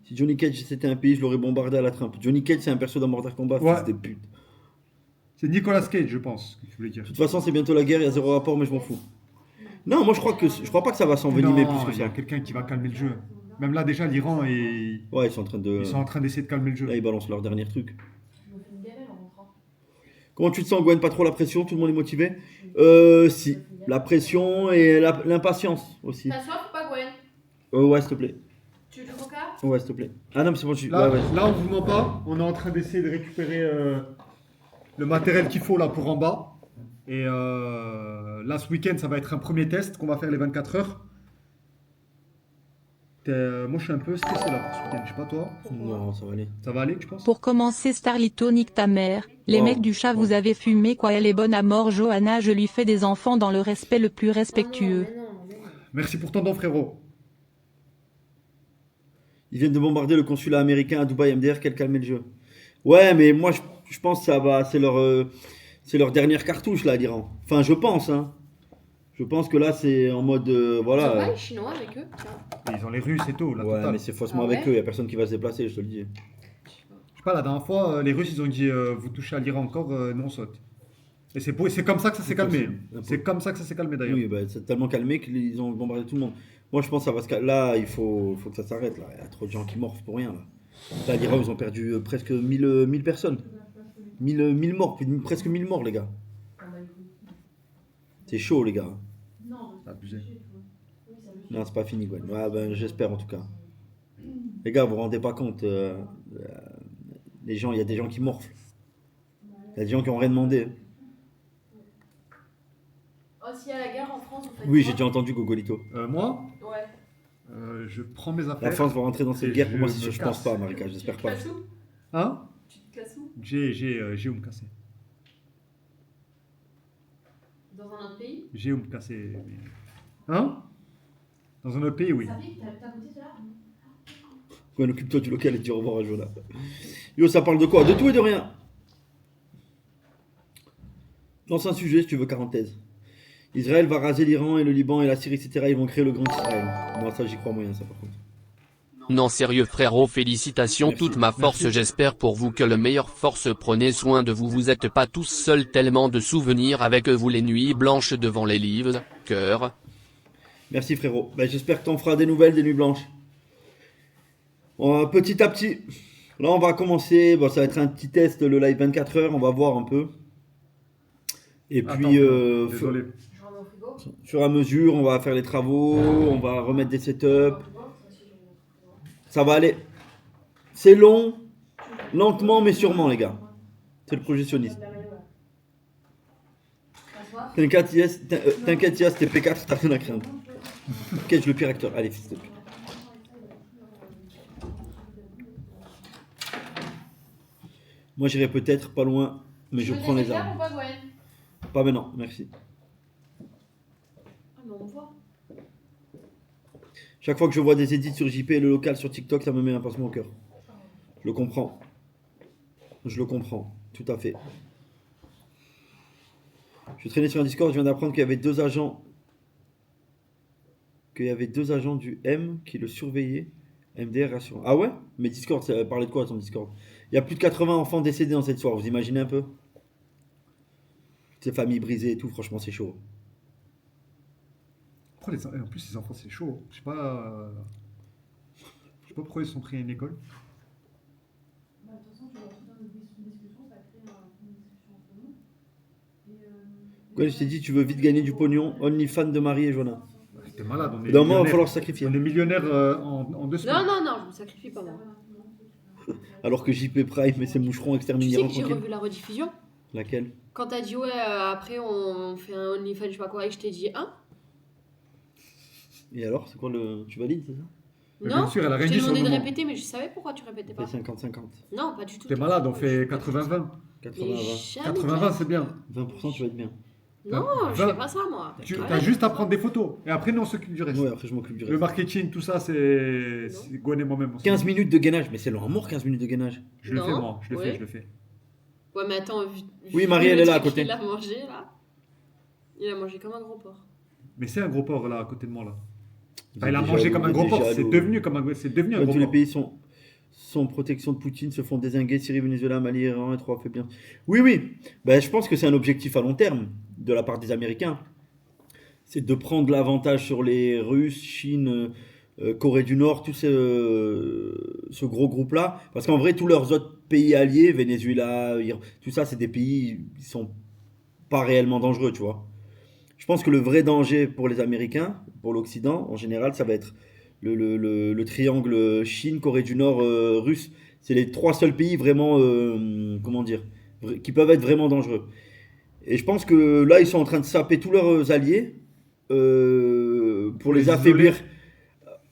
Si Johnny Cage c'était un pays, je l'aurais bombardé à la Trump. Johnny Cage, c'est un perso dans Mortal Kombat, Ouais. fils de pute. C'est Nicolas Cage, je pense, que tu voulais dire. De toute façon, c'est bientôt la guerre, il y a zéro rapport, mais je m'en fous. Non, moi je crois pas que ça va s'envenimer Non, plus que il y a ça. quelqu'un qui va calmer le jeu. Même là, déjà, l'Iran, Ouais, ils sont en train de. ils sont en train d'essayer de calmer le jeu. Là, ils balancent leur dernier truc. Je me fais une gamelle en rentrant. Comment tu te sens, Gwen? Pas trop la pression, tout le monde est motivé? Si. La pression et l'impatience aussi. T'as soif ou pas, Gwen? Ouais, s'il te plaît. Tu veux du coca? Ouais, s'il te plaît. Ah non, mais c'est bon, je suis. Là, Ouais, ouais. là, on vous ment pas. On est en train d'essayer de récupérer le matériel qu'il faut là pour en bas. Et là, ce week-end, ça va être un premier test qu'on va faire les 24 heures. Moi, je suis un peu stressé là pour ce week-end. Je sais pas toi. Non, ça va aller. Ça va aller, tu penses? Pour commencer, Starlito nique ta mère. Les Oh, mecs du chat, vous avez fumé quoi? Elle est bonne à mort. Johanna, je lui fais des enfants dans le respect le plus respectueux. Mais non, mais non. Merci pour ton don, frérot. Ils viennent de bombarder le consulat américain à Dubaï, MDR, quel calmer le jeu. Ouais, mais moi je pense que ça va, c'est leur dernière cartouche là, l'Iran. Enfin, je pense, hein. Je pense que là c'est en mode Ils ont voilà. pas les Chinois avec eux? Tiens. Ils ont les Russes et tout, la Ouais, totale. mais c'est faussement Ah avec ouais eux, y a personne qui va se déplacer, je te le dis. Je sais pas, la dernière fois, les Russes, ils ont dit vous touchez à l'Iran encore, nous on saute. Et c'est comme ça que ça s'est calmé. C'est comme ça que ça s'est calmé d'ailleurs. Oui, bah, c'est tellement calmé qu'ils ont bombardé tout le monde. Moi je pense que ça va se calmer. Là, il faut que ça s'arrête là. Il y a trop de gens qui morfent pour rien là. Là, l'Iran, ils ont perdu presque 1000 personnes. 1000 morts, presque 1000 morts les gars. C'est chaud les gars. C'est abusé. Non, c'est pas fini, Gwen. Ouais, ben, j'espère en tout cas. Les gars, vous vous rendez pas compte. Les gens, il y a des gens qui morflent. Il y a des gens qui ont rien demandé. Oh, s'il y a la guerre en France, vous faites Oui, quoi? j'ai déjà entendu Gogolito. Moi, Ouais. je prends mes La affaires. France va rentrer dans cette Et guerre. je Moi, c'est me sûr, je pense casse. pas, Marika. J'espère Tu te pas. casses où? Hein? Tu te casses où? J'ai où me casser. Dans un autre pays? J'ai où me casser. Hein? Dans un autre pays, oui. Ça pique, t'as goûté cela? Gwen, occupe-toi du local et dis au revoir à Jonah. Yo, ça parle de quoi? De tout et de rien. Lance un sujet si tu veux, parenthèse. Israël va raser l'Iran et le Liban et la Syrie, etc. Ils vont créer le grand Israël. Moi, ça, j'y crois moyen, ça, par contre. Non sérieux frérot, félicitations, Merci. toute ma force, j'espère pour vous que le meilleur force, prenez soin de vous, vous êtes pas tous seuls, tellement de souvenirs avec vous, les nuits blanches devant les livres, cœur. Merci, frérot. Ben, j'espère que t'en feras des nouvelles, des nuits blanches. Petit à petit. Là, on va commencer. Bon, ça va être un petit test, le live 24 heures. On va voir un peu. Et Attends, puis, désolé. Je remets au frigo. au fur et à mesure, on va faire les travaux. On va remettre des setups. Ça va aller. C'est long, lentement mais sûrement, les gars. C'est le projectionniste. T'inquiète, Yes, t'es P4, t'as rien à craindre. Quel le pire acteur. Allez, fils de pute. Moi, j'irai peut-être pas loin, mais je prends les armes. armes. Ou pas, Gwen? Pas maintenant, merci. Ah, mais on voit. Chaque fois que je vois des edits sur JP et le local sur TikTok, ça me met un pincement au cœur. Je le comprends. Je le comprends, tout à fait. Je traînais sur un Discord, je viens d'apprendre qu'il y avait deux agents. Qu'il y avait deux agents du M qui le surveillaient. MDR rassurant. Ah ouais? Mais Discord, ça parlait de quoi ton Discord? Il y a plus de 80 enfants décédés dans cette soirée, vous imaginez un peu? Ces familles brisées et tout, franchement, c'est chaud. Pourquoi en plus, les enfants, c'est chaud. Je sais pas pourquoi ils sont pris à une école. Bah, de toute façon, tu vois tout dans une discussion, ça crée une discussion entre nous. Gwen, je t'ai dit, tu veux vite gagner du pognon. OnlyFans de Marie et Joanna. T'es malade, on est D'un moment, il va millionnaire. falloir se sacrifier. On est millionnaire en 2 semaines. Non, non, non, je me sacrifie pas moi. Alors que JP Prime et ses moucherons Tu exterminieront sais que j'ai tranquille. revu la rediffusion. Laquelle? Quand t'as dit ouais, après on fait un OnlyFans, je sais pas quoi, et je t'ai dit Et alors, c'est quoi le. Tu valides, c'est ça? Mais non. bien sûr, elle a rien Je dit t'ai sur le demandé de moment. répéter, mais je savais pourquoi tu répétais On pas. fait 50-50. Non, pas du tout. T'es malade, on fait 80-20. 80-20. 80-20, c'est bien. 20%, tu vas être bien. Non, je fais pas ça moi. Tu Arrête. as juste à prendre des photos. Et après, nous, on s'occupe du reste. Ouais, après, je m'occupe du Le reste. marketing, tout ça, c'est Gwen et moi-même. on s'en 15 occupe. minutes de gainage, mais c'est long à mort 15 minutes de gainage. Je le Non, fais, moi. Je le ouais. fais, je le fais. Ouais, mais attends. Oui, Marie, elle est là, à côté. Il a mangé là. Il a mangé comme un gros porc. Mais c'est un gros porc, là, à côté de moi, là. Vous Enfin, êtes il a déjà mangé allô, comme un vous gros êtes porc. déjà C'est allô. devenu comme un, c'est devenu un Comme gros tous les porc. pays sont protection de Poutine, se font désinguer, Syrie, Venezuela, Mali, Iran et 3 fait bien. Oui, oui. Ben, je pense que c'est un objectif à long terme de la part des Américains. C'est de prendre l'avantage sur les Russes, Chine, Corée du Nord, tout ce gros groupe-là. Parce qu'en vrai, tous leurs autres pays alliés, Venezuela, Iran, tout ça, c'est des pays qui sont pas réellement dangereux, tu vois. Je pense que le vrai danger pour les Américains, pour l'Occident, en général, ça va être le triangle Chine, Corée du Nord, Russe. C'est les 3 seuls pays vraiment, comment dire, qui peuvent être vraiment dangereux. Et je pense que là, ils sont en train de saper tous leurs alliés pour les affaiblir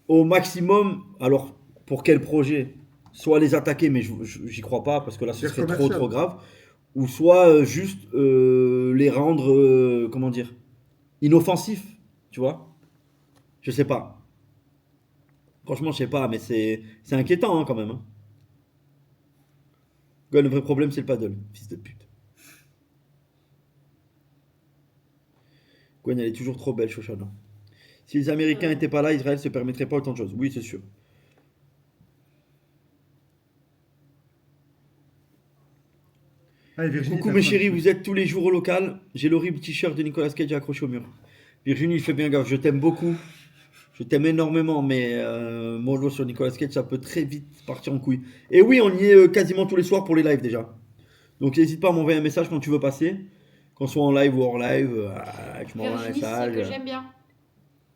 au maximum. Alors, pour quel projet? Soit les attaquer, mais j'y crois pas, parce que là, ce Guerre serait trop, commerciale. trop grave. Ou soit juste les rendre, comment dire, inoffensifs, tu vois? Je sais pas. Franchement, je sais pas, mais c'est inquiétant hein, quand même. Hein. Gars, le vrai problème, c'est le paddle, fils de pute. Gwen, elle est toujours trop belle, Shoshana. Si les Américains n'étaient pas là, Israël se permettrait pas autant de choses. Oui, c'est sûr. Allez, Virginie, Coucou t'as mes faim. chéris, vous êtes tous les jours au local. J'ai l'horrible t-shirt de Nicolas Cage accroché au mur. Virginie, fais bien gaffe, je t'aime beaucoup. Je t'aime énormément, mais mollo sur Nicolas Cage, ça peut très vite partir en couille. Et oui, on y est quasiment tous les soirs pour les lives déjà. Donc n'hésite pas à m'envoyer un message quand tu veux passer. Qu'on soit en live ou hors live, tu m'envoies un Virginie, c'est celle message. que j'aime bien.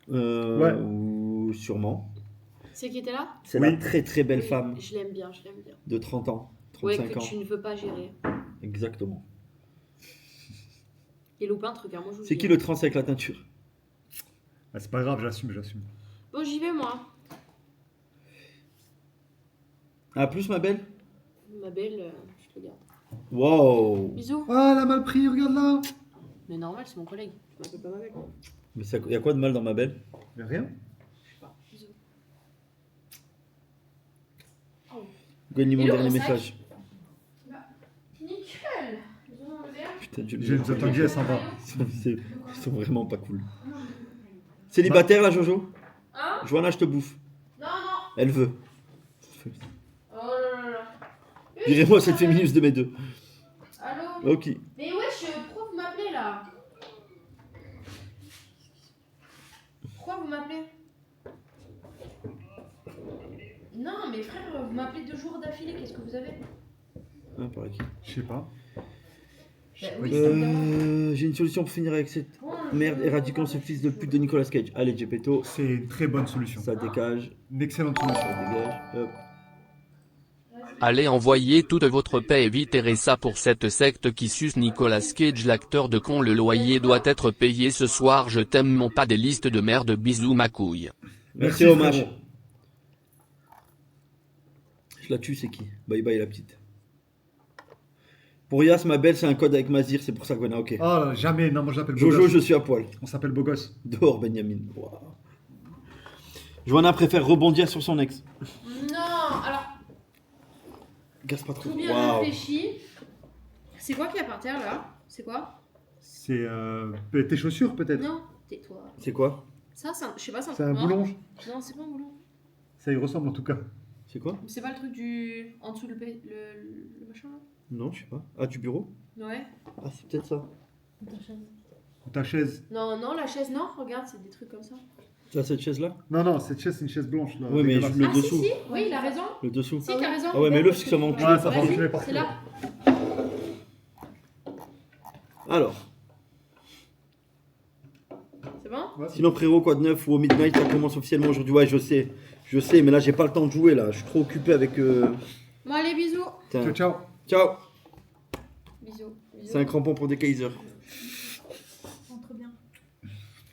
Ouais. Ou sûrement. C'est qui était là? C'est Oui. la très très belle Oui, femme Je l'aime bien, je l'aime bien. de 30 ans, Ouais, 35 que ans. tu ne veux pas gérer. Exactement. Et loupe un truc, hein, moi je vous C'est dis, qui hein. le trans avec la teinture? Ah, c'est pas grave, j'assume, j'assume. Bon, j'y vais moi. À plus ma belle. Ma belle, je te garde. Wow. Bisous. Ah, elle a mal pris, regarde là. Mais normal, c'est mon collègue. Je m'appelle pas ma belle. Mais il y a quoi de mal dans ma belle? Mais rien. Je sais pas. Bisous. Gagne mon Hello, dernier mon sac. message. Nickel. Putain, Dieu, J'ai une attendue, elle s'en va. Ils sont vraiment pas cool. Célibataire là, Jojo? Hein? Joanna, je te bouffe. Non, non. Elle veut. Oh là là là. Virez-moi cette féministe de mes deux. Allô? Ok. Mais wesh, pourquoi vous m'appelez là? Pourquoi vous m'appelez? Non, mais frère, vous m'appelez 2 jours d'affilée, qu'est-ce que vous avez? Ah, par aquí. Je sais pas. Bah oui, ça me dérange. J'ai une solution pour finir avec cette Oh, merde. Éradiquons ce fils de pute de Nicolas Cage. Allez, Gepetto. C'est une très bonne solution. Ça dégage. Une excellente solution. Ça dégage. Hop. Allez envoyer toute votre paix et vitez ça pour cette secte qui suce Nicolas Cage l'acteur de con. Le loyer doit être payé ce soir. Je t'aime mon pas des listes de merde. Bisous ma couille. Merci, hommage. frérot. Je la tue, c'est qui? Bye bye la petite. Pour Yas, ma belle, c'est un code avec Mazir, c'est pour ça qu'on a ok. Oh, jamais. Non, moi je l'appelle beau Jojo, gosse. je suis à poil. On s'appelle beau gosse. Dehors, Benjamin. Wow. Joanna préfère rebondir sur son ex. Non, alors, Casse pas trop. tout bien Waouh. réfléchi. C'est quoi qu'il y a par terre là? C'est quoi? C'est tes chaussures peut-être. Non, tais-toi. C'est quoi? Ça, je sais pas, c'est un C'est truc un noir. boulonge. Non, c'est pas un boulon. Ça y ressemble en tout cas. C'est quoi? C'est pas le truc du. En dessous le machin là? Non, je sais pas. Ah, du bureau? Ouais. Ah, c'est peut-être ça. Ta chaise. Non, non, la chaise, non, regarde, c'est des trucs comme ça. Ça, cette chaise-là? Non, non, cette chaise c'est une chaise blanche là. Oui, mais dégueulasse. le Ah, dessous. si, si, oui, il a raison. Le dessous. Si, t'as raison. Ah ouais, mais le, c'est sûrement Ouais, ça va Vas-y, enculer par c'est terre. là. Alors. C'est bon? Ouais, Sinon, frérot, quoi de neuf ou au midnight, ça commence officiellement aujourd'hui. Ouais, je sais, mais là, j'ai pas le temps de jouer là. Je suis trop occupé avec. Bon, allez, bisous. Putain. ciao, ciao. Ciao. Bisous. Bisous. C'est un crampon pour des Kaiser. Rentre bien.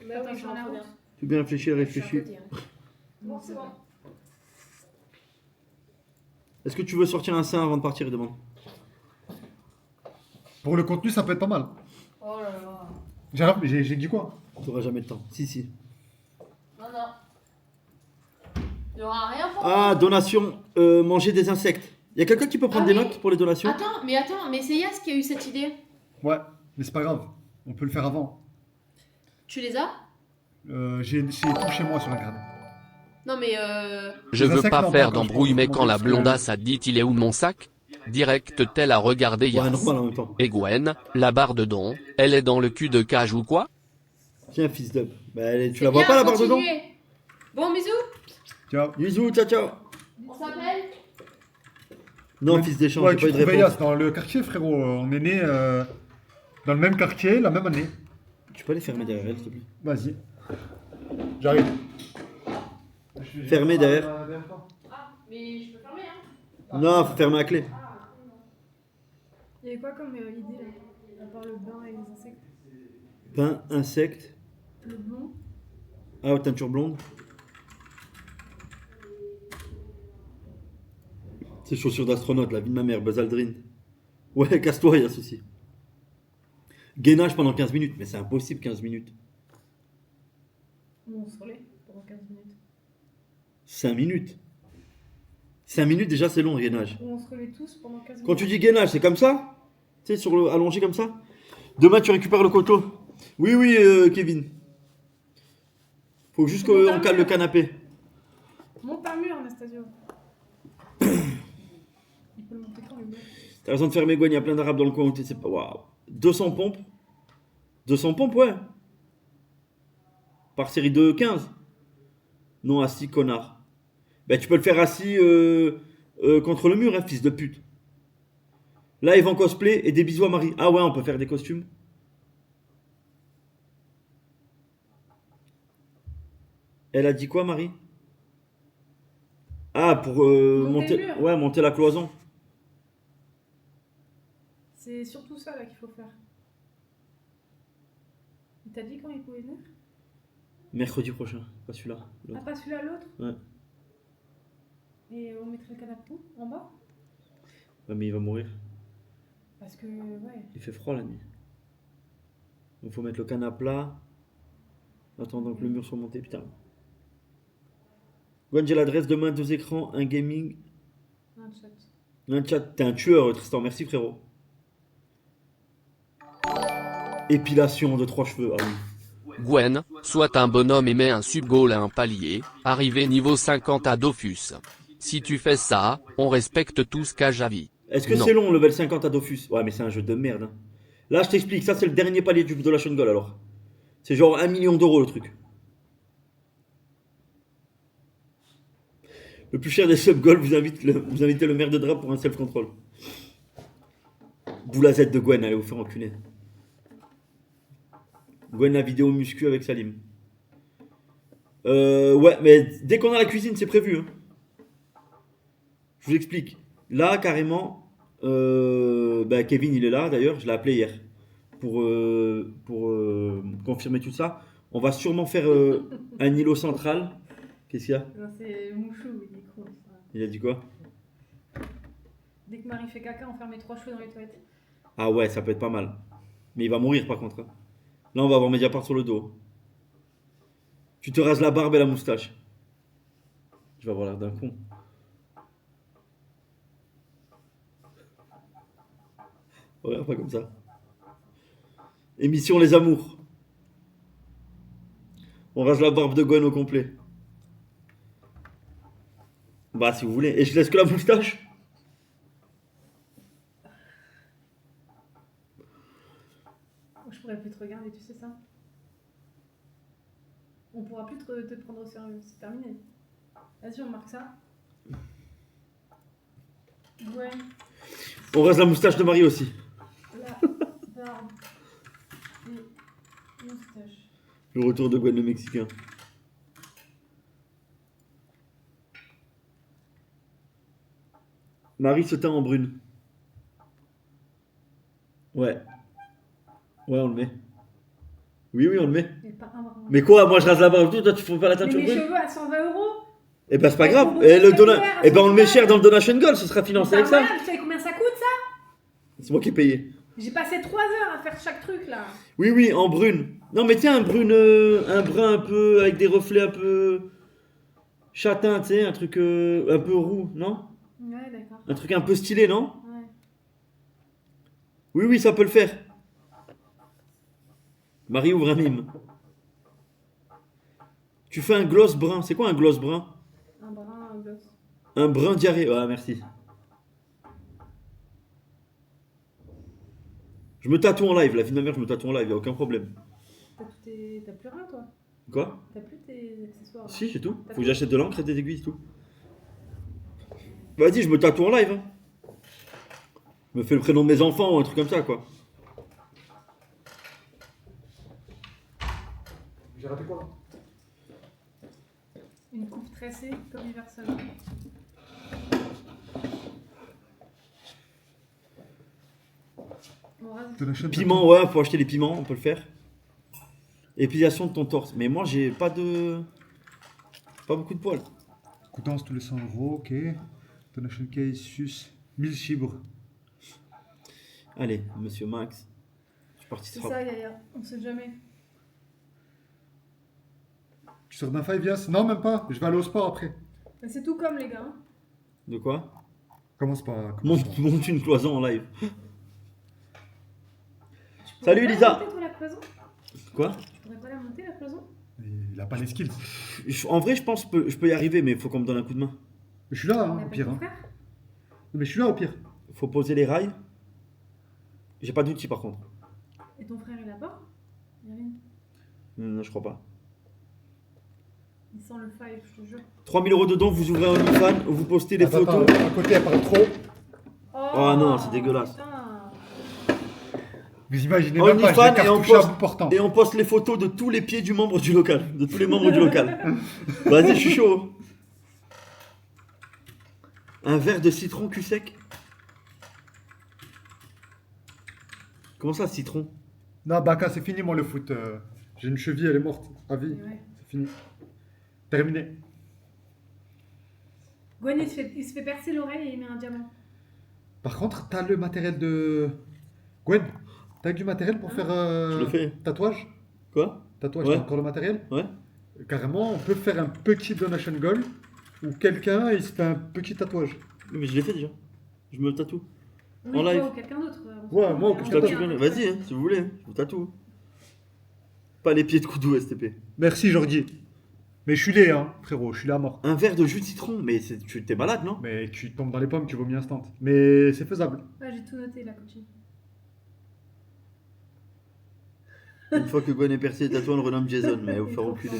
Bah oui, je rentre bien. Tu bien réfléchi, Je suis à réfléchis. côté, hein. Bon, c'est bon. Est-ce que tu veux sortir un sein avant de partir, il demande. Pour le contenu, ça peut être pas mal. Oh là là. J'ai dit quoi? T'auras jamais le temps. Si. Non, non. Il n'y aura rien pour Ah, donation, manger des insectes. Il y a quelqu'un qui peut prendre Ah des oui. notes pour les donations? Attends, mais c'est Yas qui a eu cette idée. Ouais, mais c'est pas grave. On peut le faire avant. Tu les as? J'ai tout chez moi sur la garde. Non, mais Je Les veux insectes, pas non, faire pas quand d'embrouille, je mais prends quand la parce que- blondasse a dit il est où mon sac? Direct tel a regardé Ouais, Yas. normal en même temps. Et Gwen, la barre de don, elle est dans le cul de cage ou quoi? Tiens, fils d'up. Bah, tu c'est la vois bien, pas la barre dedans? continuez. Bon, bisous. Ciao. Bisous, ciao. On s'appelle? Non, Ouais. fils d'échange, Ouais, j'ai tu pas eu de trouvais réponse. Yas dans le quartier, frérot. On est né dans le même quartier, la même année. Tu peux aller fermer derrière elle, s'il te plaît? Vas-y. J'arrive. Fermé derrière. Ah, mais je peux fermer, hein. Non, faut fermer à clé. Il y avait quoi comme idée là? À part le bain et les insectes. Pain, insecte. Le blond. Ah, teinture blonde. C'est chaussures d'astronaute, la vie de ma mère, Buzz Aldrin. Ouais, casse-toi, il y a ceci. Gainage pendant 15 minutes, mais c'est impossible 15 minutes. On se relaie pendant 15 minutes. 5 minutes. 5 minutes déjà c'est long, gainage. Ou on se relaie tous pendant 15 minutes. Quand tu dis gainage, c'est comme ça? Tu sais, sur le allongé comme ça? Demain tu récupères le coteau. Oui, Kevin. Faut juste qu'on cale le canapé. Monte un mur, Anastasio. Il peut le monter quand le mur. T'as raison de fermer Gwen, il y a plein d'arabes dans le coin. C'est pas. Waouh. 200 pompes. 200 pompes, ouais. Par série de 15. Non, assis, connard. Ben, tu peux le faire assis contre le mur, hein, fils de pute. Là, ils vont cosplay et des bisous à Marie. Ah ouais, on peut faire des costumes. Elle a dit quoi, Marie? Ah, pour Monter le monter, mur. ouais, monter la cloison. C'est surtout ça là qu'il faut faire. Il t'a dit quand il pouvait venir? Mercredi prochain, pas celui-là. Ah, l'autre. pas celui-là, l'autre? Ouais. Et on mettrait le canapé en bas? Ouais, mais il va mourir. Parce que, ouais. Il fait froid la nuit. Donc faut mettre le canapé là. Attendant que le mur soit monté, putain. Gwen, j'ai l'adresse demain, 2 écrans, un gaming, Un chat. un chat. T'es un tueur, Tristan, merci frérot. Épilation de 3 cheveux, ah oui. Gwen, soit un bonhomme et mets un sub-goal à un palier, arrivé niveau 50 à Dofus. Si tu fais ça, on respecte tout ce qu'a Javi. Est-ce que Non. c'est long, level 50 à Dofus? Ouais, mais c'est un jeu de merde. Hein. Là, je t'explique, ça c'est le dernier palier de la Goal alors. C'est genre 1 million d'euros le truc. Le plus cher des sub-goals vous invitez le maire de Drap pour un self-control. Boula Z de Gwen, allez vous faire enculer. Gwen la vidéo muscu avec Salim. Ouais, mais dès qu'on a la cuisine, c'est prévu. Hein. Je vous explique. Là, carrément, Kevin, il est là d'ailleurs, je l'ai appelé hier pour confirmer tout ça. On va sûrement faire un îlot central. Qu'est-ce qu'il y a? Non, c'est Mouchou, il est cool. Ça. Il a dit quoi? Dès que Marie fait caca, on ferme les 3 cheveux dans les toilettes. Ah ouais, ça peut être pas mal. Mais il va mourir par contre. Hein. Là, on va avoir Mediapart sur le dos. Tu te rases la barbe et la moustache. Je vais avoir l'air d'un con. Regarde pas comme ça. Émission Les Amours. On rase la barbe de Gwen au complet. Bah, si vous voulez. Et je laisse que la moustache. Je pourrais plus te regarder, tu sais ça? On pourra plus te prendre au sérieux, c'est terminé. Vas-y, on marque ça. Ouais, On rase la moustache de Marie aussi. la barbe et moustache. Le retour de Gwen le Mexicain. Marie se teint en brune. Ouais. Ouais, on le met. Oui, on le met. Mais pas un brin. Mais quoi, moi je rase la barbe, toi tu fais pas la Mais teinture mes brune? cheveux à 120 euros. Eh ben c'est pas Elles grave. font beaucoup Et le de dona... spectaculaires, Eh ben on le met 120. cher dans le donation goal, ce sera financé avec ça. Voilà, vous savez combien ça coûte ça? C'est moi qui ai payé. J'ai passé 3 heures à faire chaque truc là. Oui, en brune. Non mais tiens, un brune, un brun un peu, avec des reflets un peu châtain, tu sais, un truc un peu roux, non? Ouais, d'accord. Un truc un peu stylé, non? Ouais. Oui, ça peut le faire. Marie ouvre un mime. Tu fais un gloss brun. C'est quoi un gloss brun? Un brin, un gloss. Un brun diarrhée. Ah, merci. Je me tatoue en live. La vie de ma mère, je me tatoue en live. Y a aucun problème. T'as plus rien toi? Quoi? T'as plus tes accessoires là. Si, j'ai tout. T'as Faut que plus- j'achète de l'encre et des aiguilles, c'est tout. Vas-y, je me tatoue en live. Hein. Je me fais le prénom de mes enfants ou un truc comme ça, quoi. J'ai raté quoi là? Une coupe tressée comme Iverson. On rase. Donation Piment, ouais, faut acheter les piments, on peut le faire. Épilation de ton torse. Mais moi, j'ai pas de. Pas beaucoup de poils. Coutance tous les 100 euros, ok. Donation case, sus, 1000 chibres. Allez, monsieur Max. Je suis parti C'est trop. ça, Yaya. On sait jamais. Tu sors d'un 5 yes? Non, même pas. Je vais aller au sport après. Mais c'est tout comme les gars. Hein. De quoi? Commence pas. Monte une cloison en live. Tu pourrais Salut, pas la Lisa. monter, toi, la cloison? Quoi? Tu pourrais pas la monter la cloison? Il a pas les skills. En vrai, je pense que je peux y arriver, mais il faut qu'on me donne un coup de main. Mais je suis là, On hein, au appelle pire. ton Hein. frère? Non, mais je suis là au pire. Faut poser les rails. J'ai pas d'outil par contre. Et ton frère il a pas? Il a rien. Non, je crois pas. Il sent le five, je te jure. 3000 € de dons, vous ouvrez un OnlyFans, vous postez des Attends, photos. attends, à côté, elle parle trop. Oh non, c'est dégueulasse. Putain. Vous imaginez même pas, OnlyFans j'ai et on cartouché à poste, bout portant. et on poste les photos de tous les pieds du membre du local. De tous les membres du local. Vas-y, je suis chaud. Un verre de citron cul sec. Comment ça, citron? Non, Baka, c'est fini, moi, le foot. J'ai une cheville, elle est morte. À vie. Ouais. C'est fini. Terminé. Gwen il se fait percer l'oreille et il met un diamant. Par contre, t'as le matériel de. Gwen, t'as du matériel pour faire. Je le fais. Tatouage? Quoi? Tatouage, Ouais. t'as encore le matériel? Ouais. Carrément, on peut faire un petit donation goal où quelqu'un il se fait un petit tatouage. Oui, mais je l'ai fait déjà. Je me tatoue. Oui, En toi live. ou quelqu'un d'autre. Ouais, moi ou Je quelqu'un tatoue d'autre. bien. Vas-y, hein, si vous voulez. Hein, je vous tatoue. Pas les pieds de Koudou STP. Merci Jordi. Mais je suis laid, hein, frérot, je suis là à mort. Un verre de jus de citron. Mais tu t'es malade, non? Mais tu tombes dans les pommes, tu vomis instant. Mais c'est faisable. Ouais, j'ai tout noté la coaching. Une fois que Gwen est percé, les tatouages, on le renomme Jason. Mais vous faire reculer.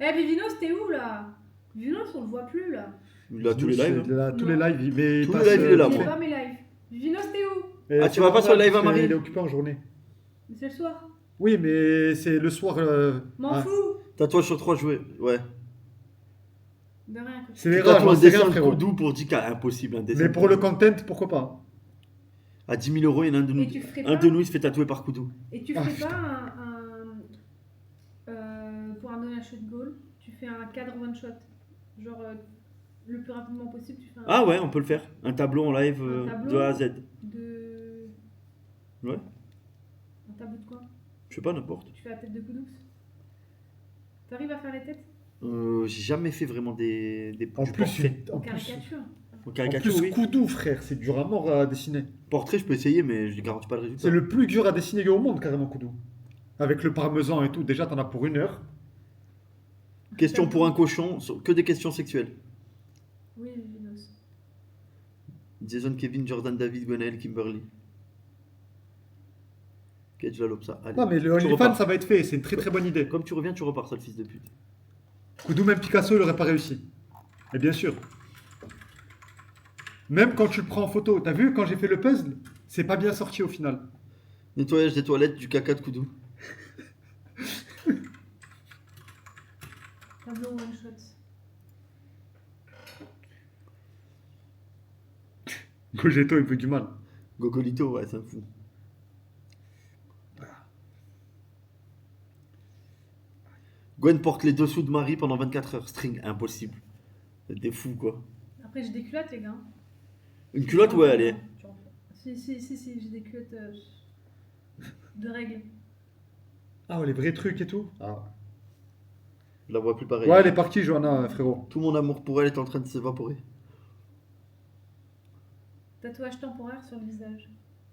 Eh, Vivinos, t'es où là? Vivinos, on le voit plus là. Il a tous les lives. Il est là, tous les Non. lives, mais Tous il les passe, lives, il est là, Il moi. est pas mes lives. Vivinos, t'es où? Et Ah, tu vas pas sur le live à Marie? Il est occupé en journée. Mais c'est le soir. Oui, mais c'est le soir. M'en ah, fous. Tatouage sur 3 jouets. Ouais. De rien, coach. C'est les Tu rares, tatoues un j'en sais rien, dessin de frérot. Koudou pour 10K. Impossible, un dessin. Mais de pour le Koudou. content, pourquoi pas? À 10 000 €, il y en a un de nous. Et tu ferais Un pas- de nous, il se fait tatouer par Koudou. Et tu Ah, ferais putain. pas pour un donation goal, tu fais un cadre one shot. Genre le plus rapidement possible, tu fais un Ah ouais, on peut le faire. Un tableau en live Un tableau. de A à Z. de. Ouais. Un tableau de quoi? Je sais pas, n'importe. Tu fais la tête de Koudoux. T'arrives à faire les têtes? J'ai jamais fait vraiment des En du plus, portrait. en En plus, caricature. En en caricature, plus oui. Koudou, frère, c'est dur à mort à dessiner. Portrait, je peux essayer, mais je ne garantis pas le résultat. C'est le plus dur à dessiner au monde, carrément, Koudou. Avec le parmesan et tout, déjà t'en as pour 1 heure. Question pour un cochon, que des questions sexuelles. Oui, Vivinos. Jason, Kevin, Jordan, David, Gwenaël, Kimberly. Kedge la Lopsa. Allez. Non, mais le Tu OnlyFans, repars. ça va être fait, c'est une très très bonne idée. Comme tu reviens, tu repars, sale fils de pute. Koudou, même Picasso, il aurait pas réussi. Et bien sûr. Même quand tu le prends en photo, t'as vu, quand j'ai fait le puzzle, c'est pas bien sorti au final. Nettoyage des toilettes, du caca de Koudou. Tableau one shot. Gogito, il veut du mal. Gogolito, ouais, ça me fout. Gwen porte les dessous de Marie pendant 24 heures. String, impossible. T'es fou, quoi. Après, j'ai des culottes, les gars. Une culotte, ouais, allez. Si, j'ai des culottes de règles. Ah, ouais, les vrais trucs et tout. Ah. Je la vois plus pareil. Ouais, elle est partie, Johanna, frérot. Tout mon amour pour elle est en train de s'évaporer. Tatouage temporaire sur le visage.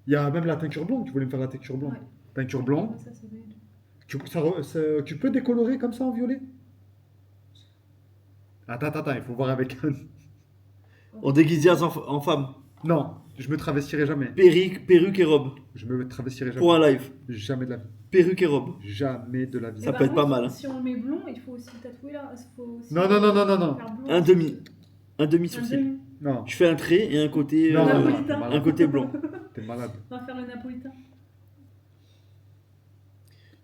Il y a même la teinture blonde. Tu voulais me faire la teinture blonde. Ouais. Teinture blonde. Ça, c'est nul. Tu peux décolorer comme ça en violet? Attends, il faut voir avec un. On déguise Yaz en femme. Non, je me travestirai jamais. Perruque et robe. Je me travestirai jamais. Pour un live. Jamais de la vie. Perruque et robe. Jamais de la vie. Ça Et peut par être pas contre, mal, hein. Si on le met blond, il faut aussi le tatouer là. Faut aussi Non. faire blond. Un demi. Un demi Un sourcil. demi. Non. Je fais un trait et un côté. Non, non, Napolitain. t'es un malade. côté blanc. T'es malade. On va faire le napolitain.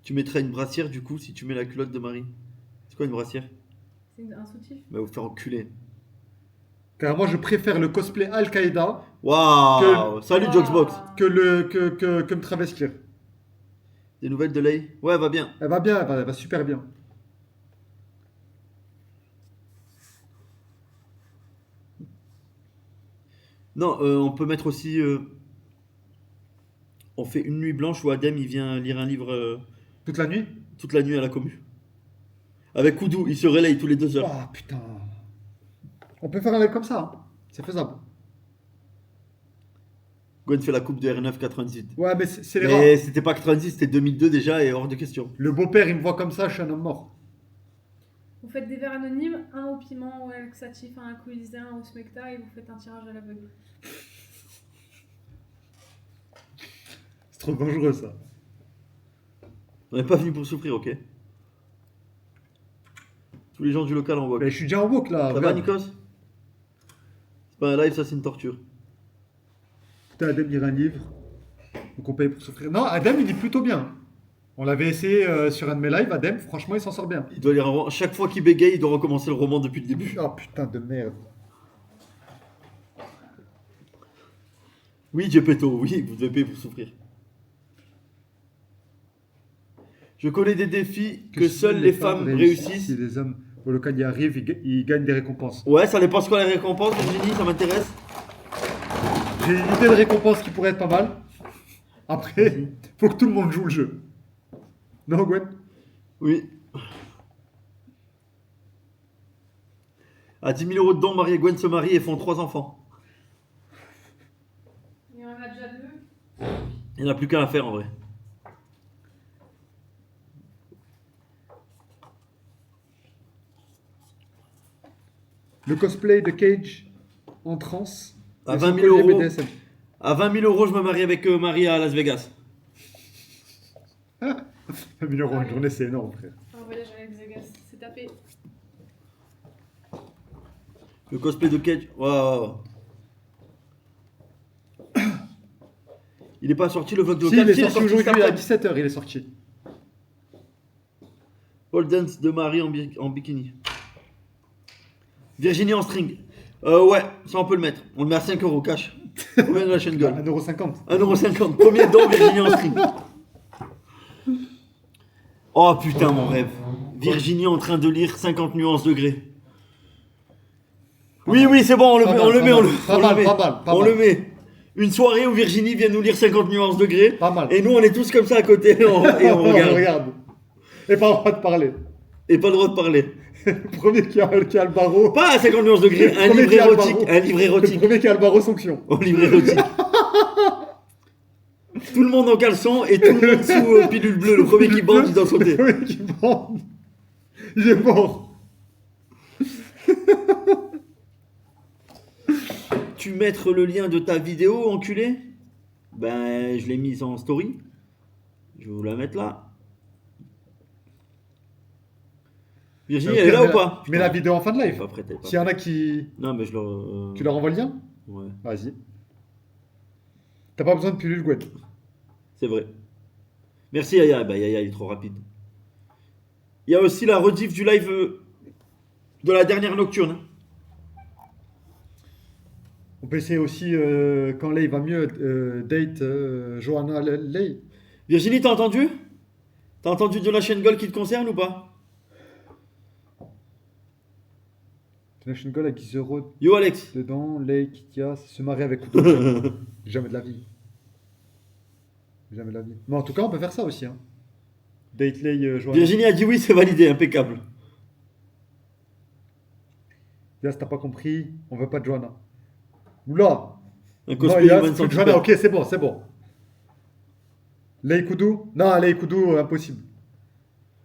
Tu mettrais une brassière du coup si tu mets la culotte de Marie. C'est quoi une brassière? C'est un soutif. Bah vous faire enculer. Car moi, je préfère le cosplay Al-Qaïda Waouh. Salut Waouh. Joxbox. que me travestir. Des nouvelles de Lay? Ouais, va bien. Elle va bien, elle va super bien. Non, on peut mettre aussi. On fait une nuit blanche où Adem il vient lire un livre Toute la nuit? toute la nuit à la commu. Avec Koudou, il se relaye tous les 2 heures. Oh putain. On peut faire un live comme ça, hein. C'est faisable. Gwen fait la coupe de R9 98. Ouais, mais c'est les Mais rares. c'était pas 96, c'était 2002 déjà et hors de question. Le beau-père, il me voit comme ça, je suis un homme mort. Vous faites des verres anonymes, un au piment, un au laxatif, un alcoolisé, un au smecta et vous faites un tirage à l'aveugle. C'est trop dangereux, ça. On n'est pas venu pour souffrir, ok? Tous les gens du local en voient. Mais je suis déjà en woke, là. Ça va, regarde. Nikos? C'est pas un live, ça c'est une torture. Putain, Adem lire un livre. Donc on paye pour souffrir. Non, Adem, il est plutôt bien. On l'avait essayé sur un de mes lives. Adem, franchement, il s'en sort bien. Il doit lire un roman. Chaque fois qu'il bégaye, il doit recommencer le roman depuis le début. Oh putain de merde. Oui, Gepetto, oui, vous devez payer pour souffrir. Je connais des défis que seules les femmes réussissent. Si les hommes au local y arrivent, ils gagnent des récompenses. Ouais, ça dépend ce qu'on les récompenses, Virginie, ça m'intéresse. J'ai une idée de récompense qui pourrait être pas mal. Après, faut que tout le monde joue le jeu. Non, Gwen? Oui. À 10 000 euros de dons, Marie et Gwen se marient et font 3 enfants. Il y en a déjà 2. Il n'y en a plus qu'à la faire en vrai. Le cosplay de Cage en transe. À et 20 son 000 collier euros. BDSM. À 20 000 euros, je me marie avec Marie à Las Vegas. 20 000 euros une journée, c'est énorme, frère. Un voyage avec Vegas, c'est tapé. Le cosplay de Cage. Waouh. Il est pas sorti le vlog de Si, local. il est Si, sorti aujourd'hui à cet après-midi. 17h, il est sorti. Pole dance de Marie en bikini. Virginie en string. Ouais, ça on peut le mettre. On le met à 5 euros cash. Combien de la chaîne gueule? 1,50€. 1,50€. Premier don, Virginie en string. Oh putain, mon rêve. Virginie en train de lire 50 nuances de gré. Oui, oui, c'est bon, on le met, on le met, on le met. Une soirée où Virginie vient nous lire 50 nuances de gré. Pas mal. Et nous, on est tous comme ça à côté et on regarde. Et pas le droit de parler. Et pas le droit de parler. Le premier qui a le barreau. Pas à 50 nuances de gré, un Premier livre qui a le érotique. barreau. Un livre Le érotique. premier qui a le barreau sanction. Au livre érotique. Tout le monde en caleçon et tout le monde sous pilule bleue. Le premier qui bande, il doit sauter. Le premier qui bande. Il est mort. Tu mettre le lien de ta vidéo, enculé? Ben, je l'ai mise en story. Je vais vous la mettre là. Virginie, elle est là ou pas? Mets la vidéo en fin de Elle est live. pas prête, elle est pas S'il y en a qui. prête. Non, mais je leur. Tu leur envoies le lien? Ouais, Vas-y. T'as pas besoin de pilule, Gwen. c'est vrai. Merci Yaya. Bah, Yaya, il est trop rapide. Il y a aussi la rediff du live de la dernière nocturne. On peut essayer aussi, quand Lay va mieux, date Johanna Lay. Virginie, t'as entendu? T'as entendu de la chaîne Gold qui te concerne ou pas? Nation Goal avec 10 euros Yo Alex. dedans, Lay, Kitia, se marier avec Kudo. Jamais de la vie. Jamais de la vie. Mais en tout cas, on peut faire ça aussi. Hein. Date Lay, Johanna. Virginie a dit oui, c'est validé, impeccable. Là, si t'as pas compris, on veut pas de Johanna. Oula! Un Non, cosplay Yas, Human faut de Johanna, Centipede. ok, c'est bon, c'est bon. Lay Kudo? Non, Lay Kudo, impossible.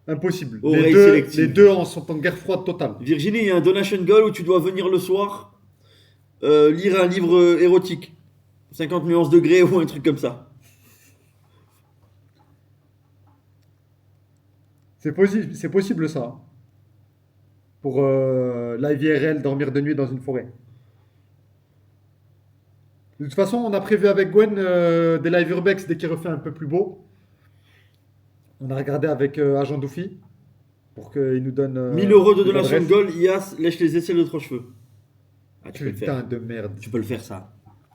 Impossible. Oreille sélective. Les deux sont en guerre froide totale. Virginie, il y a un donation goal où tu dois venir le soir lire un livre érotique. 50 nuances degrés ou un truc comme ça. C'est possible ça. Pour live IRL, dormir de nuit dans une forêt. De toute façon, on a prévu avec Gwen des live urbex dès qu'il refait un peu plus beau. On a regardé avec Agent Doufi pour qu'il nous donne 1000 euros de des donation adresses. goal, IAS lèche les aisselles de trois cheveux. Ah, tu peux le Putain faire. de merde. Tu peux le faire ça.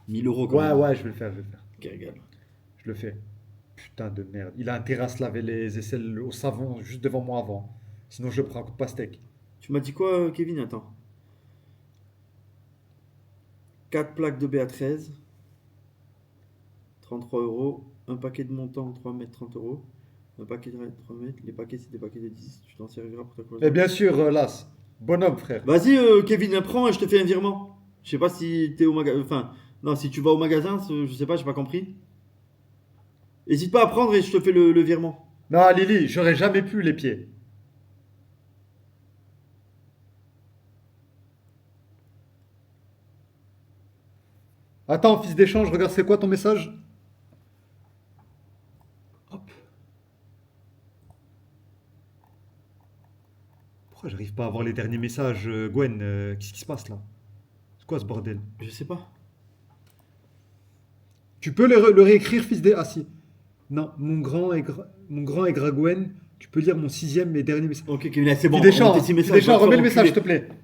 1000 euros quand Ouais, même. ouais, je vais le faire, je vais le faire. Quel régal. Je le fais. Putain de merde. Il a intérêt à se laver les aisselles au savon juste devant moi avant. Sinon, je prends un coup de pastèque. Tu m'as dit quoi, Kevin? Attends. 4 plaques de BA13. 33 euros. Un paquet de montant 3 mètres, 30 euros. Un paquet de 3 mètres. Les paquets, c'est des paquets de 10. Tu t'en serviras pour ta Et colocation. bien sûr, Las. Bonhomme, frère. Vas-y, Kevin, prends et je te fais un virement. Je sais pas si t'es au magasin. Enfin, non, si tu vas au magasin, je sais pas, j'ai pas compris. Hésite pas à prendre et je te fais le virement. Non, Lily, j'aurais jamais pu les pieds. Attends, fils d'échange, regarde, c'est quoi ton message? Hop. Pourquoi j'arrive pas à voir les derniers messages, Gwen? Qu'est-ce qui se passe là? C'est quoi ce bordel? Je sais pas. Tu peux le réécrire, fils des... Ah si. Non, mon grand et gras Gwen, tu peux lire mon 6e et dernier message. Ok, Kevin, c'est bon. Fils d'échange, remontez 6 Fils messages, d'échange, va te remets le faire message, s'il te enculer. plaît.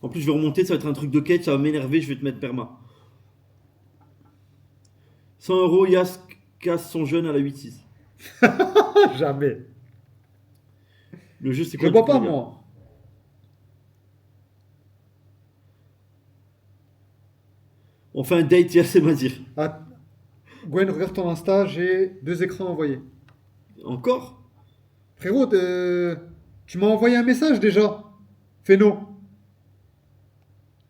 En plus, je vais remonter, ça va être un truc de quête, ça va m'énerver, je vais te mettre perma. 100 euros, Yas casse son jeune à la 8-6. Jamais. Le jeu, c'est Je quoi le bois tu pas, peux dire moi. On fait un date, Yas et Mazir. Ah, Gwen, regarde ton Insta, j'ai 2 écrans envoyés. Encore? Frérot, tu m'as envoyé un message déjà. Féno.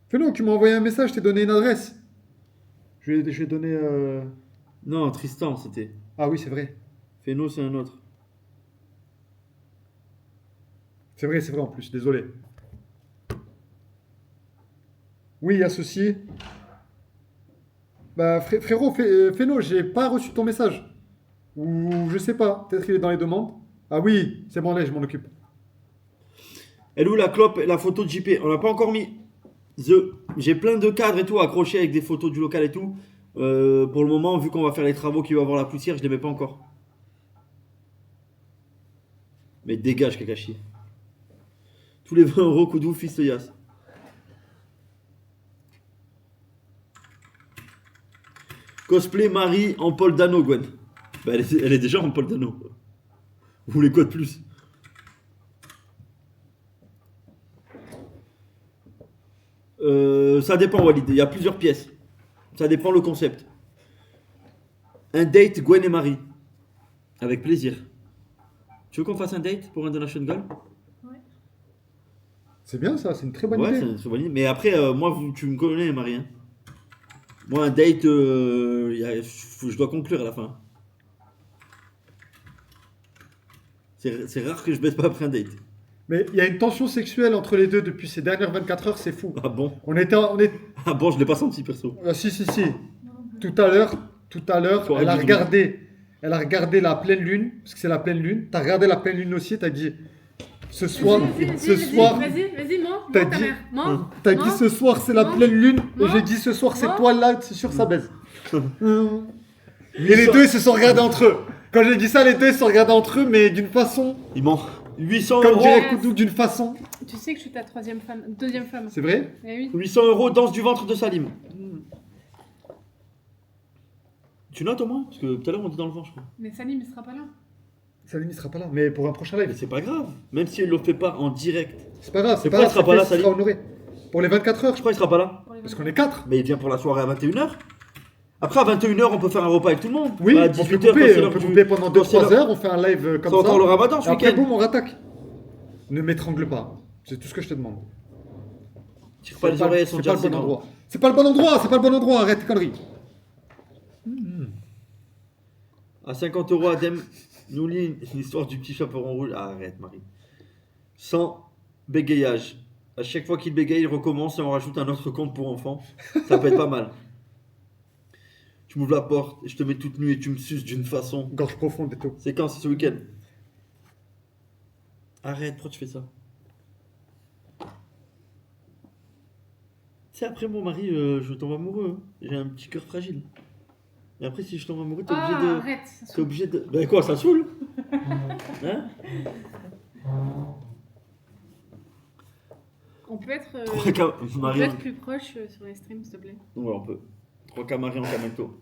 Féno, tu m'as envoyé un message, je t'ai donné une adresse. Je vais donner... Non, Tristan, c'était. Ah oui, c'est vrai. Féno, c'est un autre. C'est vrai en plus, désolé. Oui, associé. Bah, frérot, Féno, j'ai pas reçu ton message. Ou je sais pas, peut-être qu'il est dans les demandes. Ah oui, c'est bon, là, je m'en occupe. Elle est où la clope et la photo de JP? On l'a pas encore mis. J'ai plein de cadres et tout accrochés avec des photos du local et tout. Pour le moment, vu qu'on va faire les travaux, qu'il va y avoir la poussière, je les mets pas encore. Mais dégage, Kakashi. Tous les 20 euros, Koudou, fils de Yas. Cosplay Marie en Paul Dano, Gwen. Bah, elle est déjà en Paul Dano. Vous voulez quoi de plus? Ça dépend, Walid. Il y a plusieurs pièces. Ça dépend le concept. Un date Gwen et Marie. Avec plaisir. Tu veux qu'on fasse un date pour un donation goal? C'est bien ça, c'est une très bonne Ouais, idée. c'est une très bonne idée. Mais après, moi, tu me connais, Marie. Hein. Moi, un date, je dois conclure à la fin. C'est rare que je baisse pas après un date. Mais il y a une tension sexuelle entre les deux depuis ces dernières 24 heures, c'est fou. Ah bon? On est... Ah bon, je l'ai pas senti, perso. Ah, si. Tout à l'heure, T'aurais elle a dit regardé la pleine lune, parce que c'est la pleine lune. T'as regardé la pleine lune aussi, t'as dit ce soir, Vas-y, mens, T'as ta dit- mère. Mens. t'as dit ce soir c'est la Non. pleine lune, et Non. j'ai dit ce soir c'est Non. toi là, c'est sûr ça baise. Et les deux ils se sont regardés entre eux. Quand j'ai dit ça, les deux ils se sont regardés entre eux, mais d'une façon. Il ment. 800 Comme euros. dirait Koudou d'une façon. Tu sais que je suis ta deuxième femme. C'est vrai? Eh oui. 800 euros, danse du ventre de Salim. Tu notes au moins? Parce que tout à l'heure on dit dans le vent, je crois. Mais Salim, il sera pas là. Salim, il sera pas là. Mais pour un prochain Mais live. c'est pas grave. Même si elle le fait pas en direct. C'est pas grave, c'est Mais pas pourquoi grave. il sera pas là, il sera honoré. Pour les 24 heures, Je crois qu'il sera pas là. Pour les parce 24. qu'on est 4. Mais il vient pour la soirée à 21h. Après à 21h on peut faire un repas avec tout le monde. Oui, À on peut 18h, couper, pendant quand c'est 2-3 l'heure. heures, on fait un live comme C'est encore ça. le ramadan ce Et après, week-end. boum, on rattaque. Ne m'étrangle pas. C'est tout ce que je te demande. Tire pas les oreilles, elles sont C'est déjà pas le assez bon grandes. endroit. C'est pas le bon endroit, c'est pas le bon endroit, arrête tes conneries. À 50 euros, Adem nous lit l'histoire du petit chaperon rouge. Ah, arrête, Marie. Sans bégayage. À chaque fois qu'il bégaye, il recommence et on rajoute un autre compte pour enfants. Ça peut être pas mal. Tu m'ouvres la porte et je te mets toute nue et tu me suces d'une façon. Gorge profonde et tout. C'est quand? C'est ce week-end. Arrête, pourquoi tu fais ça? Tu sais, après mon mari, je tombe amoureux. Hein. J'ai un petit cœur fragile. Et après, si je tombe amoureux, t'es obligé Ah, de. arrête. Ça T'es saoule. obligé de. Ben quoi, ça saoule? Hein? On peut être, Trois cas- on peut Marie. être plus proche sur les streams, s'il te plaît. Ouais, on peut. 3 Camari en Camento.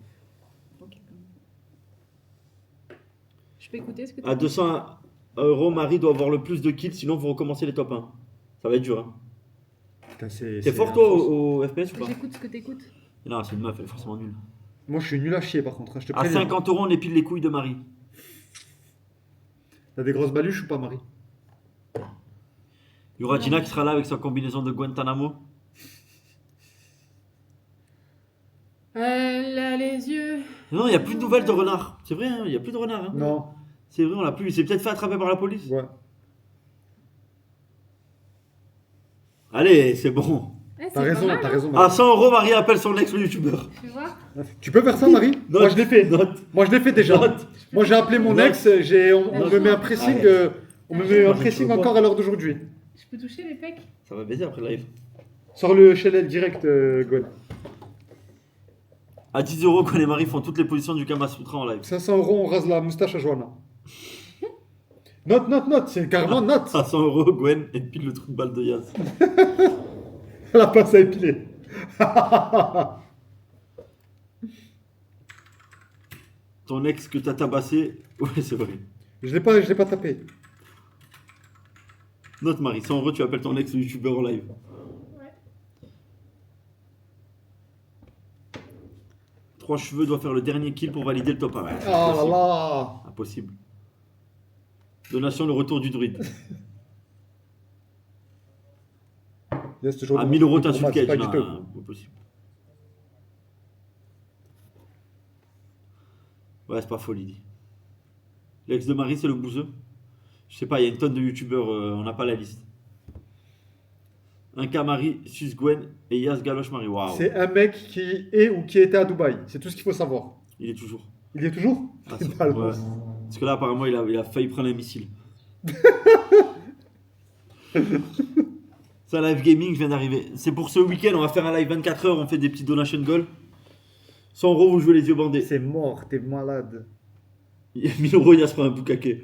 Je peux écouter ce que tu À 200 euros, Marie doit avoir le plus de kills, sinon vous recommencez les top 1. Ça va être dur. Hein. Putain, T'es fort toi au FPS ou pas? J'écoute ce que t'écoutes. Non, c'est une meuf, elle est forcément nulle. Moi, je suis nul à chier par contre, hein, je te À préviens. 50 euros, on épile les couilles de Marie. T'as des grosses baluches ou pas, Marie? Il y aura Gina qui sera là avec sa combinaison de Guantanamo. Elle a les yeux. Non, il n'y a plus de nouvelles de renard. C'est vrai, hein, il n'y a plus de renard. Hein. Non. C'est vrai, on l'a plus. Il s'est peut-être fait attraper par la police. Ouais. Allez, c'est bon. Eh, c'est T'as pas raison, mal, t'as hein. raison. À Marie. 100 euros, Marie appelle son ex le youtubeur. Tu vois. Tu peux faire ça, Marie? Moi, je l'ai fait. Note. Moi, je l'ai fait déjà. Note. Moi, j'ai appelé mon Note. ex, on me met un pressing, Arrête. on me met un Moi, je pressing peux pas. encore à l'heure d'aujourd'hui. Je peux toucher les pecs. Ça va baiser après le live. Sors le Shellel direct, Gwen. À 10 euros, quand les maris font toutes les positions du Kama Sutra en live. 500 euros, on rase la moustache à Johanna. Note, c'est carrément note. À 100 euros, Gwen épile le trou de balle de Yaz. La passe à épiler. Ton ex que t'as tabassé. Ouais, c'est vrai. Je l'ai pas tapé. Note Marie, 100 euros, tu appelles ton ex le youtubeur en live. Ouais. 3 cheveux doit faire le dernier kill pour valider le top 1. Ouais, Oh là impossible. là. Impossible. Donation, le retour du druide. Yes, toujours À bon. 1000 euros, Pour moi, t'insultes c'est pas Kedge. du tout. Non, impossible. Ouais, c'est pas faux, Lydie. L'ex de Marie, c'est le bouseux. Je sais pas, il y a une tonne de youtubeurs, on n'a pas la liste. Un cas Marie, Sus Gwen et Yas Galoche Marie. Waouh. C'est un mec qui est ou qui était à Dubaï. C'est tout ce qu'il faut savoir. Il est toujours. Il y est toujours? Ah, C'est c'est- pas le ouais. bon. Parce que là, apparemment, il a failli prendre un missile. C'est un live gaming, je viens d'arriver. C'est pour ce week-end, on va faire un live 24 heures, on fait des petits donation goals. 100 euros, vous jouez les yeux bandés. C'est mort, t'es malade. 1000 euros, il y a se prend un boucaquet.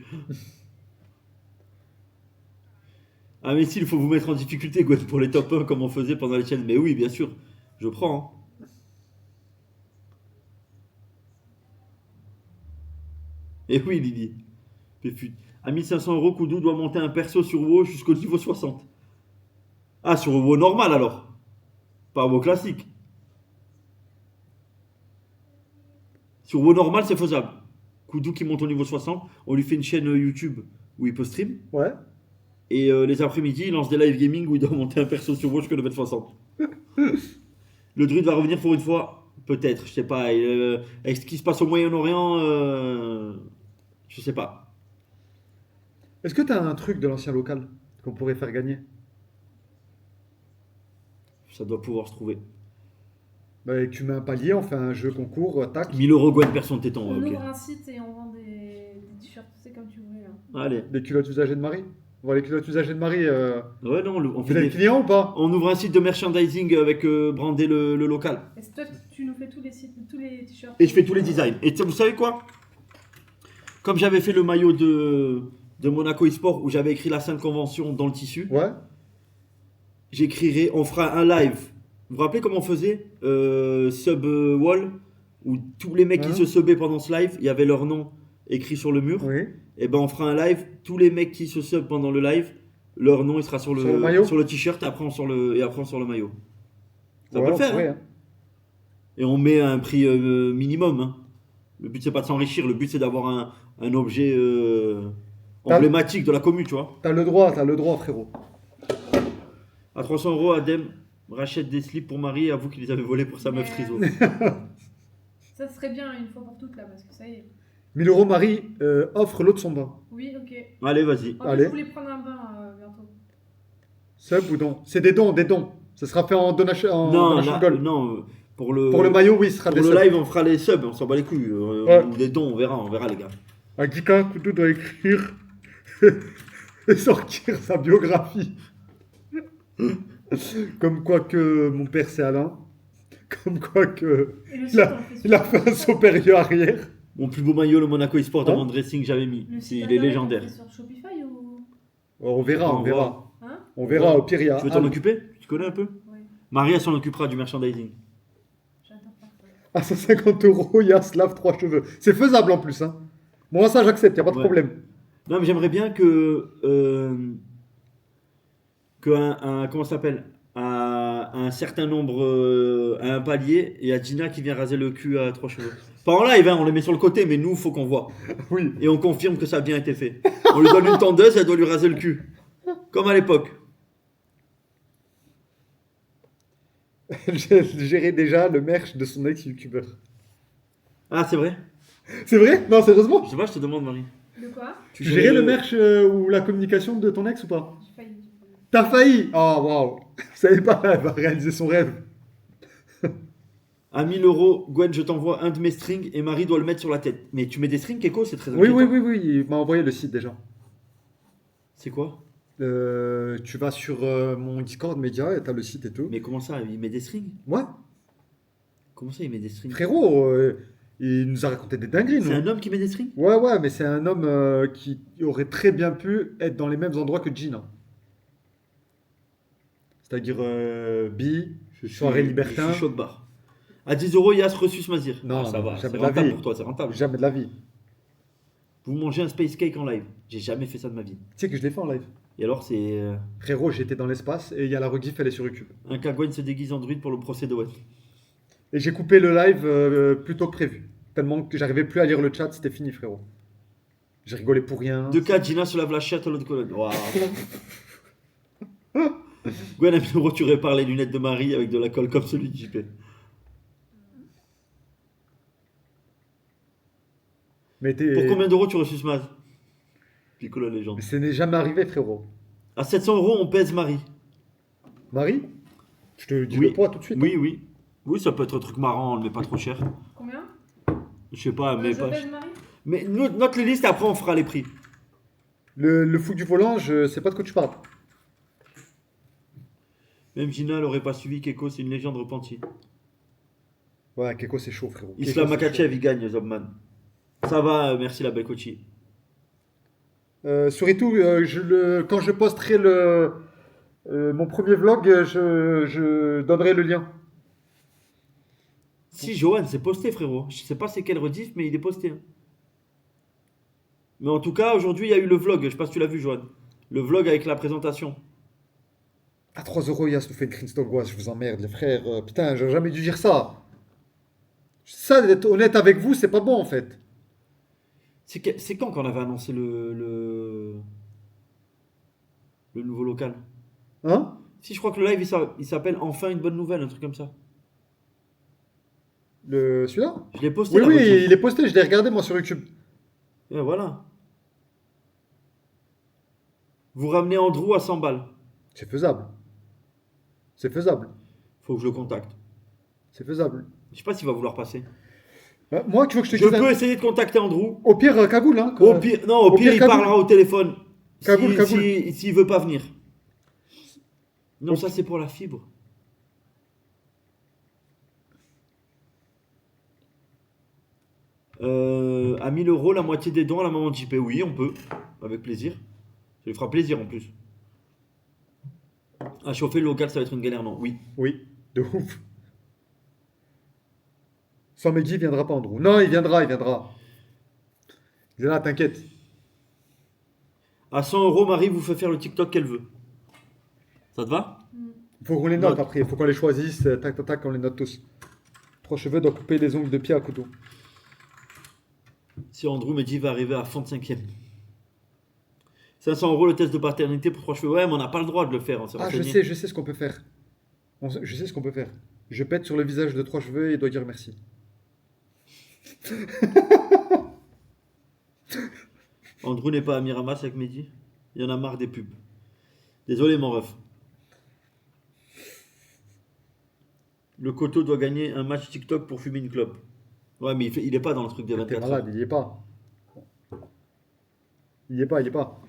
Ah, mais si, il faut vous mettre en difficulté, Gwen, pour les top 1 comme on faisait pendant les chaînes. Mais oui, bien sûr, je prends. Hein. Et oui, Lydie. Péfut. À 1500 euros, Koudou doit monter un perso sur WoW jusqu'au niveau 60. Ah, sur WoW normal alors. Pas WoW classique. Sur WoW normal, c'est faisable. Koudou qui monte au niveau 60, on lui fait une chaîne YouTube où il peut stream. Ouais. Et les après-midi, il lance des live gaming où il doit monter un perso sur WoW jusqu'au level 60. Le druide va revenir pour une fois. Peut-être, je sais pas. Avec ce qui se passe au Moyen-Orient, je sais pas. Est-ce que t'as un truc de l'ancien local qu'on pourrait faire gagner? Ça doit pouvoir se trouver. Bah, tu mets un palier, on fait un jeu concours, attaque. 1000 euros, Gwen perd son téton. On Ok. ouvre un site et on vend des t-shirts, tu sais, comme tu voulais. Là. Allez. Les culottes usagées de Marie. Bon, les culottes usagées de Marie, Ouais, non, on vous fait avez des... des clients ou pas? On ouvre un site de merchandising avec brandé le local. Et c'est toi, tu nous fais tous les sites, tous les t-shirts. Et je fais tous les designs. Et vous savez quoi? Comme j'avais fait le maillot de Monaco eSport où j'avais écrit la sainte convention dans le tissu, Ouais. j'écrirai, on fera un live. Vous vous rappelez comment on faisait sub wall où tous les mecs qui Ouais. se subaient pendant ce live, il y avait leur nom écrit sur le mur. Oui. Et ben on fera un live, tous les mecs qui se sub pendant le live, leur nom il sera sur Sur le maillot. sur le t-shirt et après on sort le maillot. Ça Ouais, peut le faire. ouais, Hein. Et on met un prix minimum. Hein. Le but c'est pas de s'enrichir, le but c'est d'avoir un objet emblématique de la commune, tu vois. T'as le droit, frérot. À 300 euros, Adem rachète des slips pour Marie et avoue qu'il les avait volés pour sa meuf Triso. Ça serait bien une fois pour toutes là, parce que ça y est. 1000 euros, Marie, offre l'autre son bain. Oui, ok. Allez, vas-y. En plus, Allez. je voulais prendre un bain bientôt. Sub ou don? C'est des dons, des dons. Ça sera fait en donation, Non, donation là, gold. non, pour le Maillot, oui, ce sera pour des le subs. live, on fera les subs, on s'en bat les couilles. Ouais. Ou des dons, on verra les gars. Agika Couteau doit écrire et sortir sa biographie. Comme quoi que mon père c'est Alain. Comme quoi que Et le il site, a, on le fait sur- il a fait un saut périlleux arrière. Mon plus beau maillot, le Monaco eSport de Hein mon dressing que j'avais mis. Le C'est- site il est internet, légendaire. on le fait sur Shopify ou. On verra, on On verra. Hein On verra, au pire, il y a. Tu veux t'en occuper? Tu connais un peu? Oui, Marie, elle s'en occupera du merchandising. j'adore faire ça. À 150 euros, il y a Slav 3 cheveux. C'est faisable en plus. Hein. Moi, ça, j'accepte, il n'y a pas de Ouais. problème. Non, mais j'aimerais bien comment ça s'appelle? Un certain nombre, à un palier, et à Gina qui vient raser le cul à 3 cheveux. Pas en live, hein, on les met sur le côté, mais nous, faut qu'on voit. Oui. Et on confirme que ça a bien été fait. On lui donne une tondeuse, elle doit lui raser le cul. Comme à l'époque. J'ai géré déjà le merch de son ex-youtubeur. Ah, c'est vrai? C'est vrai? Non, sérieusement? Je sais pas, je te demande, Marie. De quoi? Tu Tu gérais le merch ou la communication de ton ex ou pas? J'ai failli. T'as failli! Oh, waouh! Vous savez pas, elle va réaliser son rêve. À 1000 euros, Gwen, je t'envoie un de mes strings et Marie doit le mettre sur la tête. Mais tu mets des strings, Keko, c'est très Oui, inquiétant. oui, il m'a envoyé le site déjà. C'est quoi? Tu vas sur mon Discord média et t'as le site et tout. Mais comment ça? Il met des strings? Ouais, Comment ça, il met des strings? frérot, il nous a raconté des dingueries, C'est non? un homme qui met des strings? Ouais, mais c'est un homme qui aurait très bien pu être dans les mêmes endroits que Gina. C'est-à-dire bi, soirée libertin. Je suis chaud de barre. À 10 euros, Yas reçu ce Mazir. Non, Ah, ça non, va. jamais C'est de la rentable vie. pour toi, c'est rentable. Jamais de la vie. Vous mangez un space cake en live. J'ai jamais fait ça de ma vie. Tu sais que je l'ai fait en live. Et alors, c'est Frérot, j'étais dans l'espace et il y a la rediff, elle est sur YouTube. un cas Gwen se déguise en druide pour le procès de West. Et j'ai coupé le live plus tôt que prévu. Tellement que j'arrivais plus à lire le chat, c'était fini, frérot. J'ai rigolé pour rien. Deux cas, Gina se lave la chatte à l'autre colonne. Waouh. Gwen, à 1000 euros, tu répares les lunettes de Marie avec de la colle comme celui de JP. Mais Pour combien d'euros tu reçus ce Maz? Pico la légende. Mais ce n'est jamais arrivé, frérot. À 700 euros, on pèse Marie. Marie? Je te dis Oui. le poids tout de suite. Oui, oui. Oui, ça peut être un truc marrant, on le met pas trop cher. Combien? Je sais pas, mais Je pas. pèse Marie? Mais note les listes, après on fera les prix. Le fou du volant, je sais pas de quoi tu parles. Même Gina, elle aurait pas suivi Keko, c'est une légende repentie. Ouais, Keko, c'est chaud, frérot. Islam Keko, c'est Makachev, il gagne, Zobman. Ça va, merci la belle coachie. chaud. Sur et tout, quand je posterai mon premier vlog, je donnerai le lien. Si, Johan, c'est posté, frérot. Je sais pas c'est quel rediff, mais il est posté. Hein. Mais en tout cas, aujourd'hui, il y a eu le vlog. Je sais pas si tu l'as vu, Johan. Le vlog avec la présentation. À 3 euros, Yas nous fait une cringe d'angoisse, je vous emmerde, les frères. Putain, j'aurais jamais dû dire ça. Ça, d'être honnête avec vous, c'est pas bon en fait. C'est quand qu'on avait annoncé le nouveau local? Hein? Si, je crois que le live, il s'appelle Enfin une bonne nouvelle, un truc comme ça. Celui-là? Je l'ai posté. Oui, la oui, rediff. il est posté, je l'ai regardé moi sur YouTube. Et voilà. Vous ramenez Andrew à 100 balles. C'est faisable. C'est faisable. Faut que je le contacte. C'est faisable. Je sais pas s'il va vouloir passer. Moi, tu veux que je te Je dise peux essayer de contacter Andrew. Au pire, Cagoule, hein. Au pire, non, au pire, il Cagoule. parlera au téléphone. Cagoule, Cagoule. S'il veut pas venir. Non, ça c'est pour la fibre. À 1000 euros, la moitié des dons à la maman de JP. Oui, on peut. avec plaisir. Ça lui fera plaisir en plus. À chauffer le local, ça va être une galère, non? Oui. Oui, de ouf. Sans Mehdi, il viendra pas, Andrew. Non, il viendra, il viendra. Il viendra, t'inquiète. À 100 €, Marie vous fait faire le TikTok qu'elle veut. Ça te va? Il faut qu'on les note Note. après, il faut qu'on les choisisse, tac, tac, tac, on les note tous. 3 cheveux doit couper les ongles de pied à couteau. Si Andrew Mehdi va arriver à fond de 5ème. 500 € le test de paternité pour 3 cheveux. Ouais, mais on n'a pas le droit de le faire. On s'est Ah, renseigné. je sais ce qu'on peut faire. Je sais ce qu'on peut faire. Je pète sur le visage de 3 cheveux et il doit dire merci. Andrew n'est pas à Miramas avec Mehdi. Il y en a marre des pubs. Désolé, mon ref. Le Coteau doit gagner un match TikTok pour fumer une clope. Ouais, mais il est pas dans le truc des T'es 24 malade, heures. il y est pas. Il y est pas, il y est pas.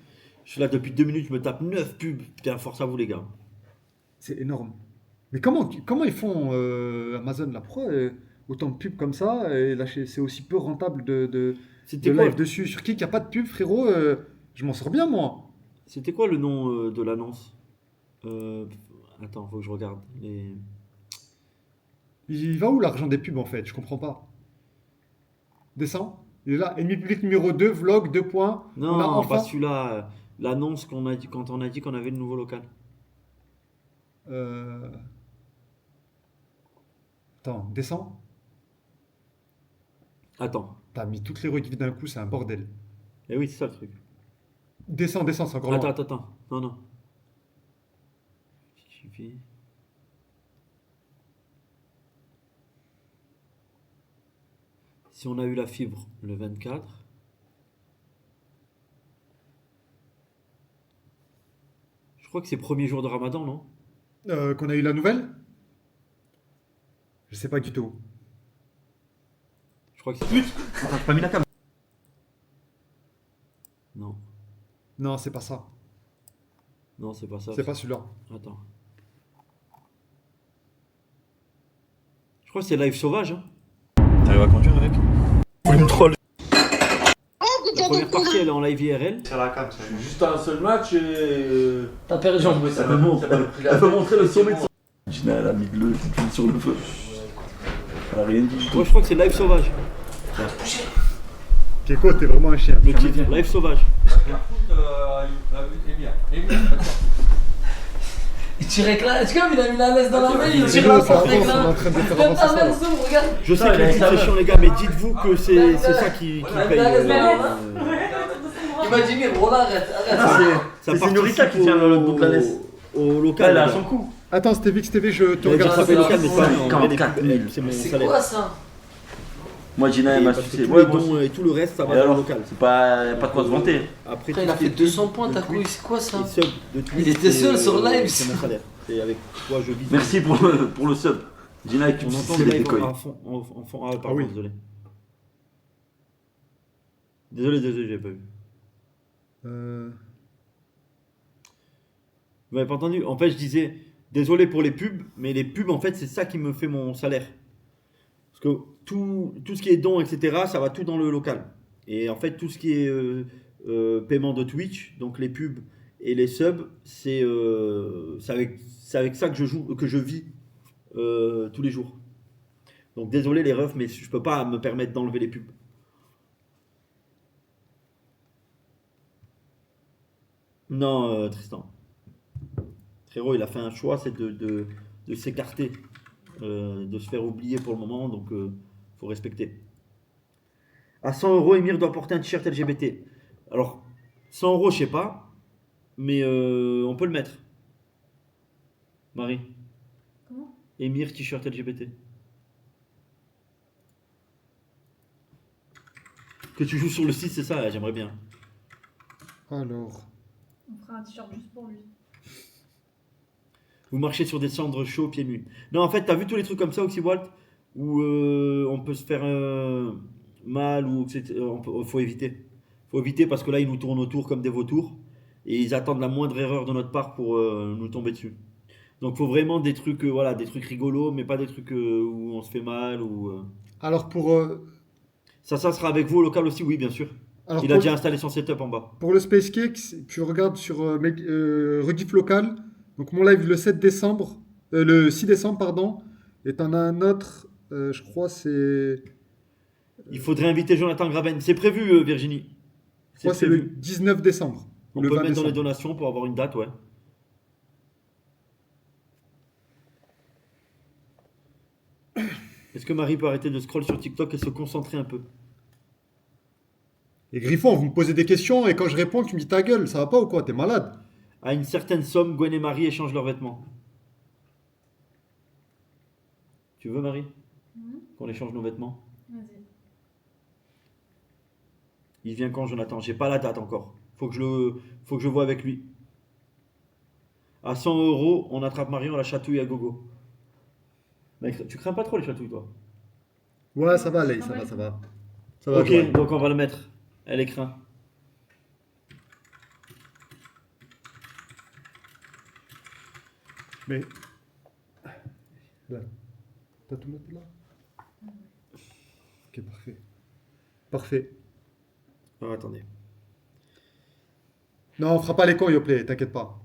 Je suis là depuis 2 minutes, je me tape 9 pubs. Putain, force à vous, les gars. C'est énorme. Mais comment ils font Amazon là? Pourquoi autant de pubs comme ça et là, c'est aussi peu rentable de C'était quoi, live dessus? Sur Kik, il n'y a pas de pub, frérot. Je m'en sors bien, moi. c'était quoi le nom de l'annonce? Attends, faut que je regarde. Il va où l'argent des pubs en fait? Je comprends pas. Descends. Il est là. Ennemi public numéro 2, vlog, 2 points. Non, On a enfin. pas celui-là. L'annonce qu'on a dit quand on a dit qu'on avait le nouveau local. Attends, descends. Attends. T'as mis toutes les rues de vie d'un coup, c'est un bordel. Eh oui, c'est ça le truc. Descends, c'est encore loin. Attends. Non. Suffit. Si on a eu la fibre le 24. Je crois que c'est premier jour de Ramadan, non? Qu'on a eu la nouvelle? Je sais pas du tout. Je crois que c'est. T'as pas mis la cam? Non. Non, c'est pas ça. Non, c'est pas ça. C'est pas celui-là. Attends. Je crois que c'est Live Sauvage. Hein. T'arrives à conduire avec? Une troll. La première partie, elle est en live IRL. Sur la cam, ça. Juste un seul match et. T'as perdu. Elle veut montrer le sommet de son. Gina, elle a mis de l'eau sur le feu. Elle a rien dit. Moi, je crois que c'est Live Sauvage. Keko, t'es vraiment un chien. Le titre, Live Sauvage. Il tire éclat. Est-ce qu'il a mis la laisse dans la main? Il tire Keko, la ça porte avance, on est éclat. en train de faire Même avancer ta ça. main là. zoom, regarde. Je sais que les titres c'est chiant, les gars, mais dites-vous que c'est ça qui paye. Il m'a dit, mais Roland, arrête. Ça C'est Señorita qui tient le bout de la laisse. Au local. Elle a les son gars. coup. Attends, Stevix TV, je te J'ai regarde ça. attrapé le local, mais c'est pas en vrai, 44 000. c'est mon C'est salaire. quoi ça? Moi, Gina, elle Et m'a parce que sucé. tous Ouais, les moi dons aussi. et tout le reste, ça Et va dans le alors, local. c'est pas de quoi se vanter. Après, Après, il tout a ce qui fait est 200 points, de t'as Twitch, couille. C'est quoi ça? et sub de Twitch, Il était seul c'est- sur live. C'est mon salaire. Et avec toi, je vis. Merci pour le sub. Gina, avec On tu entend c'est le des live décoils. à fond. Ah, pardon, Ah oui. désolé. Désolé, j'ai pas vu. Vous m'avez pas entendu? En fait, je disais, désolé pour les pubs, mais les pubs, en fait, c'est ça qui me fait mon salaire. Parce que tout ce qui est dons, etc., ça va tout dans le local. Et en fait, tout ce qui est paiement de Twitch, donc les pubs et les subs, c'est avec ça que je vis tous les jours. Donc désolé les refs, mais je peux pas me permettre d'enlever les pubs. Non, Tristan. Frérot, il a fait un choix, c'est de s'écarter, de se faire oublier pour le moment, donc faut respecter. À 100 €, Emir doit porter un t-shirt LGBT. Alors, 100 €, je sais pas, mais on peut le mettre. Marie. Comment? Emir, t-shirt LGBT. Que tu joues sur le site, c'est ça, j'aimerais bien. Alors. On fera un t-shirt juste pour lui. Vous marchez sur des cendres chauds, pieds nus. Non, en fait, t'as vu tous les trucs comme ça, Oxywalt, où on peut se faire mal, ou etc. Faut éviter. Faut éviter parce que là, ils nous tournent autour comme des vautours. Et ils attendent la moindre erreur de notre part pour nous tomber dessus. Donc, faut vraiment des trucs, voilà, des trucs rigolos, mais pas des trucs où on se fait mal. Ou, Alors pour. Ça sera avec vous au local aussi, oui, bien sûr. Alors, Il a pour, déjà installé son setup en bas. pour le Space Cake, tu regardes sur Rediff local. Donc, mon live le 7 décembre, le 6 décembre, pardon. Et t'en as un autre, je crois, c'est. Il faudrait inviter Jonathan Graben. C'est prévu, Virginie. Je crois que c'est le 19 décembre. On ou le peut 20 le mettre dans les décembre. donations pour avoir une date, ouais. Est-ce que Marie peut arrêter de scroll sur TikTok et se concentrer un peu? Et Griffon, vous me posez des questions et quand je réponds, tu me dis ta gueule, ça va pas ou quoi? T'es malade? À une certaine somme, Gwen et Marie échangent leurs vêtements. Tu veux, Marie, qu'on échange nos vêtements? Vas-y. Il vient quand, Jonathan? J'ai pas la date encore. Faut que je vois avec lui. À 100 euros, on attrape Marie, on la chatouille à gogo. Mec, tu crains pas trop les chatouilles, toi? Ouais, ça va, Lay, ça va, ça va. Ça va, Ok, Joël. donc on va le mettre. Elle est craint. Mais. Là. T'as tout noté là? Ok, parfait. Parfait. Alors, attendez. Non, on fera pas les cons, Yoplait, t'inquiète pas.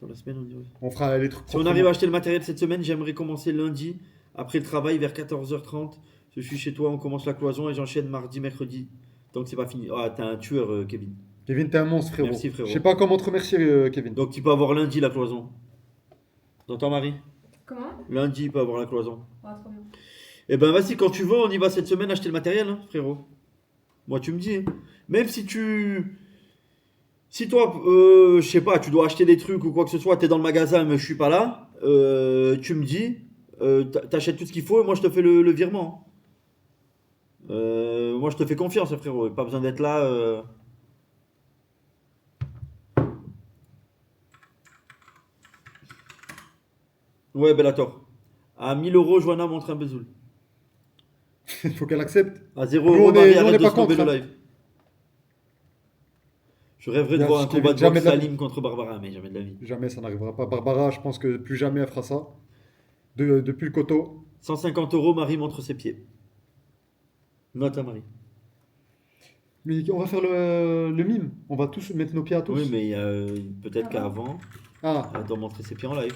Dans la semaine, on dit oui. On fera les trucs. Si on arrive à acheter le matériel cette semaine, j'aimerais commencer lundi, après le travail, vers 14h30. Je suis chez toi, on commence la cloison et j'enchaîne mardi, mercredi. Donc c'est pas fini. Ah, t'es un tueur, Kevin. Kevin, t'es un monstre, frérot. Merci, frérot. Je sais pas comment te remercier, Kevin. Donc tu peux avoir lundi la cloison. T'entends, Marie? Comment? Lundi, il peut avoir la cloison. Ah, trop bien. Eh ben vas-y, quand tu veux, on y va cette semaine acheter le matériel, hein, frérot. Moi, tu me dis. Hein. Même si tu... Si toi, je sais pas, tu dois acheter des trucs ou quoi que ce soit, t'es dans le magasin mais je suis pas là, tu me dis, t'achètes tout ce qu'il faut et moi je te fais le virement. Moi je te fais confiance, hein, frérot, pas besoin d'être là. Ouais, Bellator. À 1000 euros, Joanna montre un besoul. Il faut qu'elle accepte. À 0 Nous, euros, on est- Marie, nous, on arrête est de pas snobber contre, le hein. live. Je rêverais de Bien, voir je un t'ai combat vu de jamais boxe de la- Salim contre Barbara, mais jamais de la vie. Jamais ça n'arrivera pas. Barbara, je pense que plus jamais elle fera ça. Depuis le coteau. 150 euros, Marie montre ses pieds. Note à Marie. Mais on va faire le mime. On va tous mettre nos pieds à tous. Oui, mais peut-être qu'avant, Ah, elle doit montrer ses pieds en live.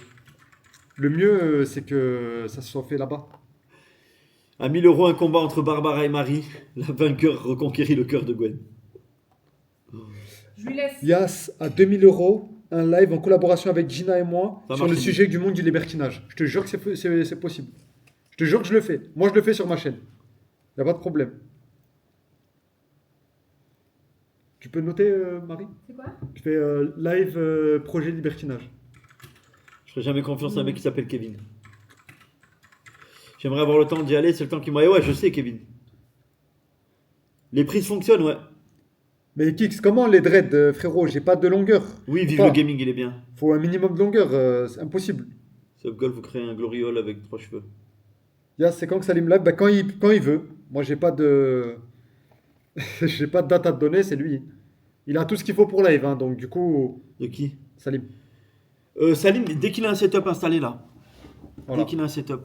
le mieux, c'est que ça se soit fait là-bas. À 1000 euros, un combat entre Barbara et Marie. La vainqueur reconquérit le cœur de Gwen. Je lui laisse. Yas, à 2000 euros, un live en collaboration avec Gina et moi Ça sur marche, le Gina. sujet du monde du libertinage. Je te jure que c'est possible. Je te jure que je le fais. Moi, je le fais sur ma chaîne. Y a pas de problème. Tu peux noter, Marie? C'est quoi? Je fais live projet libertinage. Je ferai jamais confiance à un mec qui s'appelle Kevin. J'aimerais avoir le temps d'y aller, c'est le temps qui m'a... Et ouais, je sais, Kevin. Les prises fonctionnent, ouais. Mais Kix, comment les dreads, frérot? J'ai pas de longueur. Oui, Faut vive pas. le gaming, il est bien. Faut un minimum de longueur, c'est impossible. Subgolf, vous créez un gloriole avec 3 cheveux. Yas, c'est quand que Salim live? Bah, quand il veut. Moi, j'ai pas de... j'ai pas de date à te donner, c'est lui. Il a tout ce qu'il faut pour live, hein, donc du coup... De qui? Salim. Salim, dès qu'il a un setup installé là, Voilà. dès qu'il a un setup,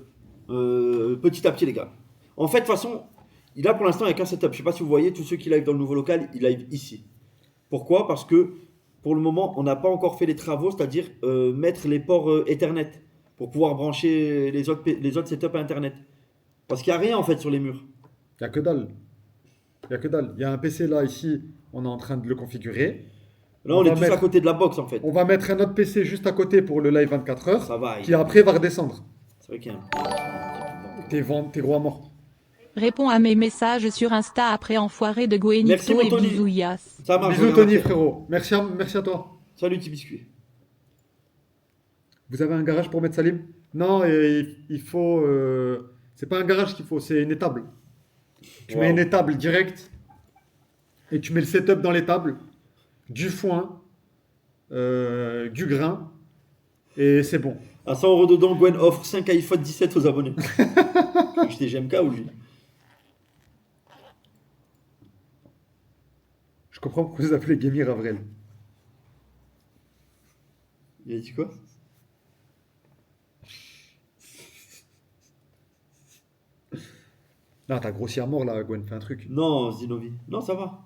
petit à petit les gars. En fait, de toute façon, il a pour l'instant avec un setup. Je sais pas si vous voyez, tous ceux qui live dans le nouveau local, ils live ici. Pourquoi? Parce que pour le moment, on n'a pas encore fait les travaux, c'est-à-dire mettre les ports Ethernet pour pouvoir brancher les autres setups à Internet. Parce qu'il n'y a rien en fait sur les murs. Il y a que dalle. Il y a que dalle. Il y a un PC là, ici, on est en train de le configurer. Là, on va est tous mettre- à côté de la box en fait. On va mettre un autre PC juste à côté pour le live 24 heures, Ça va. qui après va redescendre. C'est vrai qu'il y a un... T'es gros à mort. Réponds à mes messages sur Insta après enfoiré de Merci, Goenito mon et Tony. bisous Yas. Ça marche. Bisous on Tony, verra. frérot. Merci à toi. Salut petit biscuit. Vous avez un garage pour mettre Salim? Non, il faut... c'est pas un garage qu'il faut, c'est une étable. Tu mets Wow. une étable directe et tu mets le setup dans l'étable, du foin, du grain, et c'est bon. À 100 euros dedans, Gwen offre 5 iPhone 17 aux abonnés. J'étais GMK ou lui? Je comprends pourquoi vous appelez Gamir Avril. Il a dit quoi? Là, t'as grossi à mort là, Gwen, fais un truc. Non, Zinovi. Non, ça va.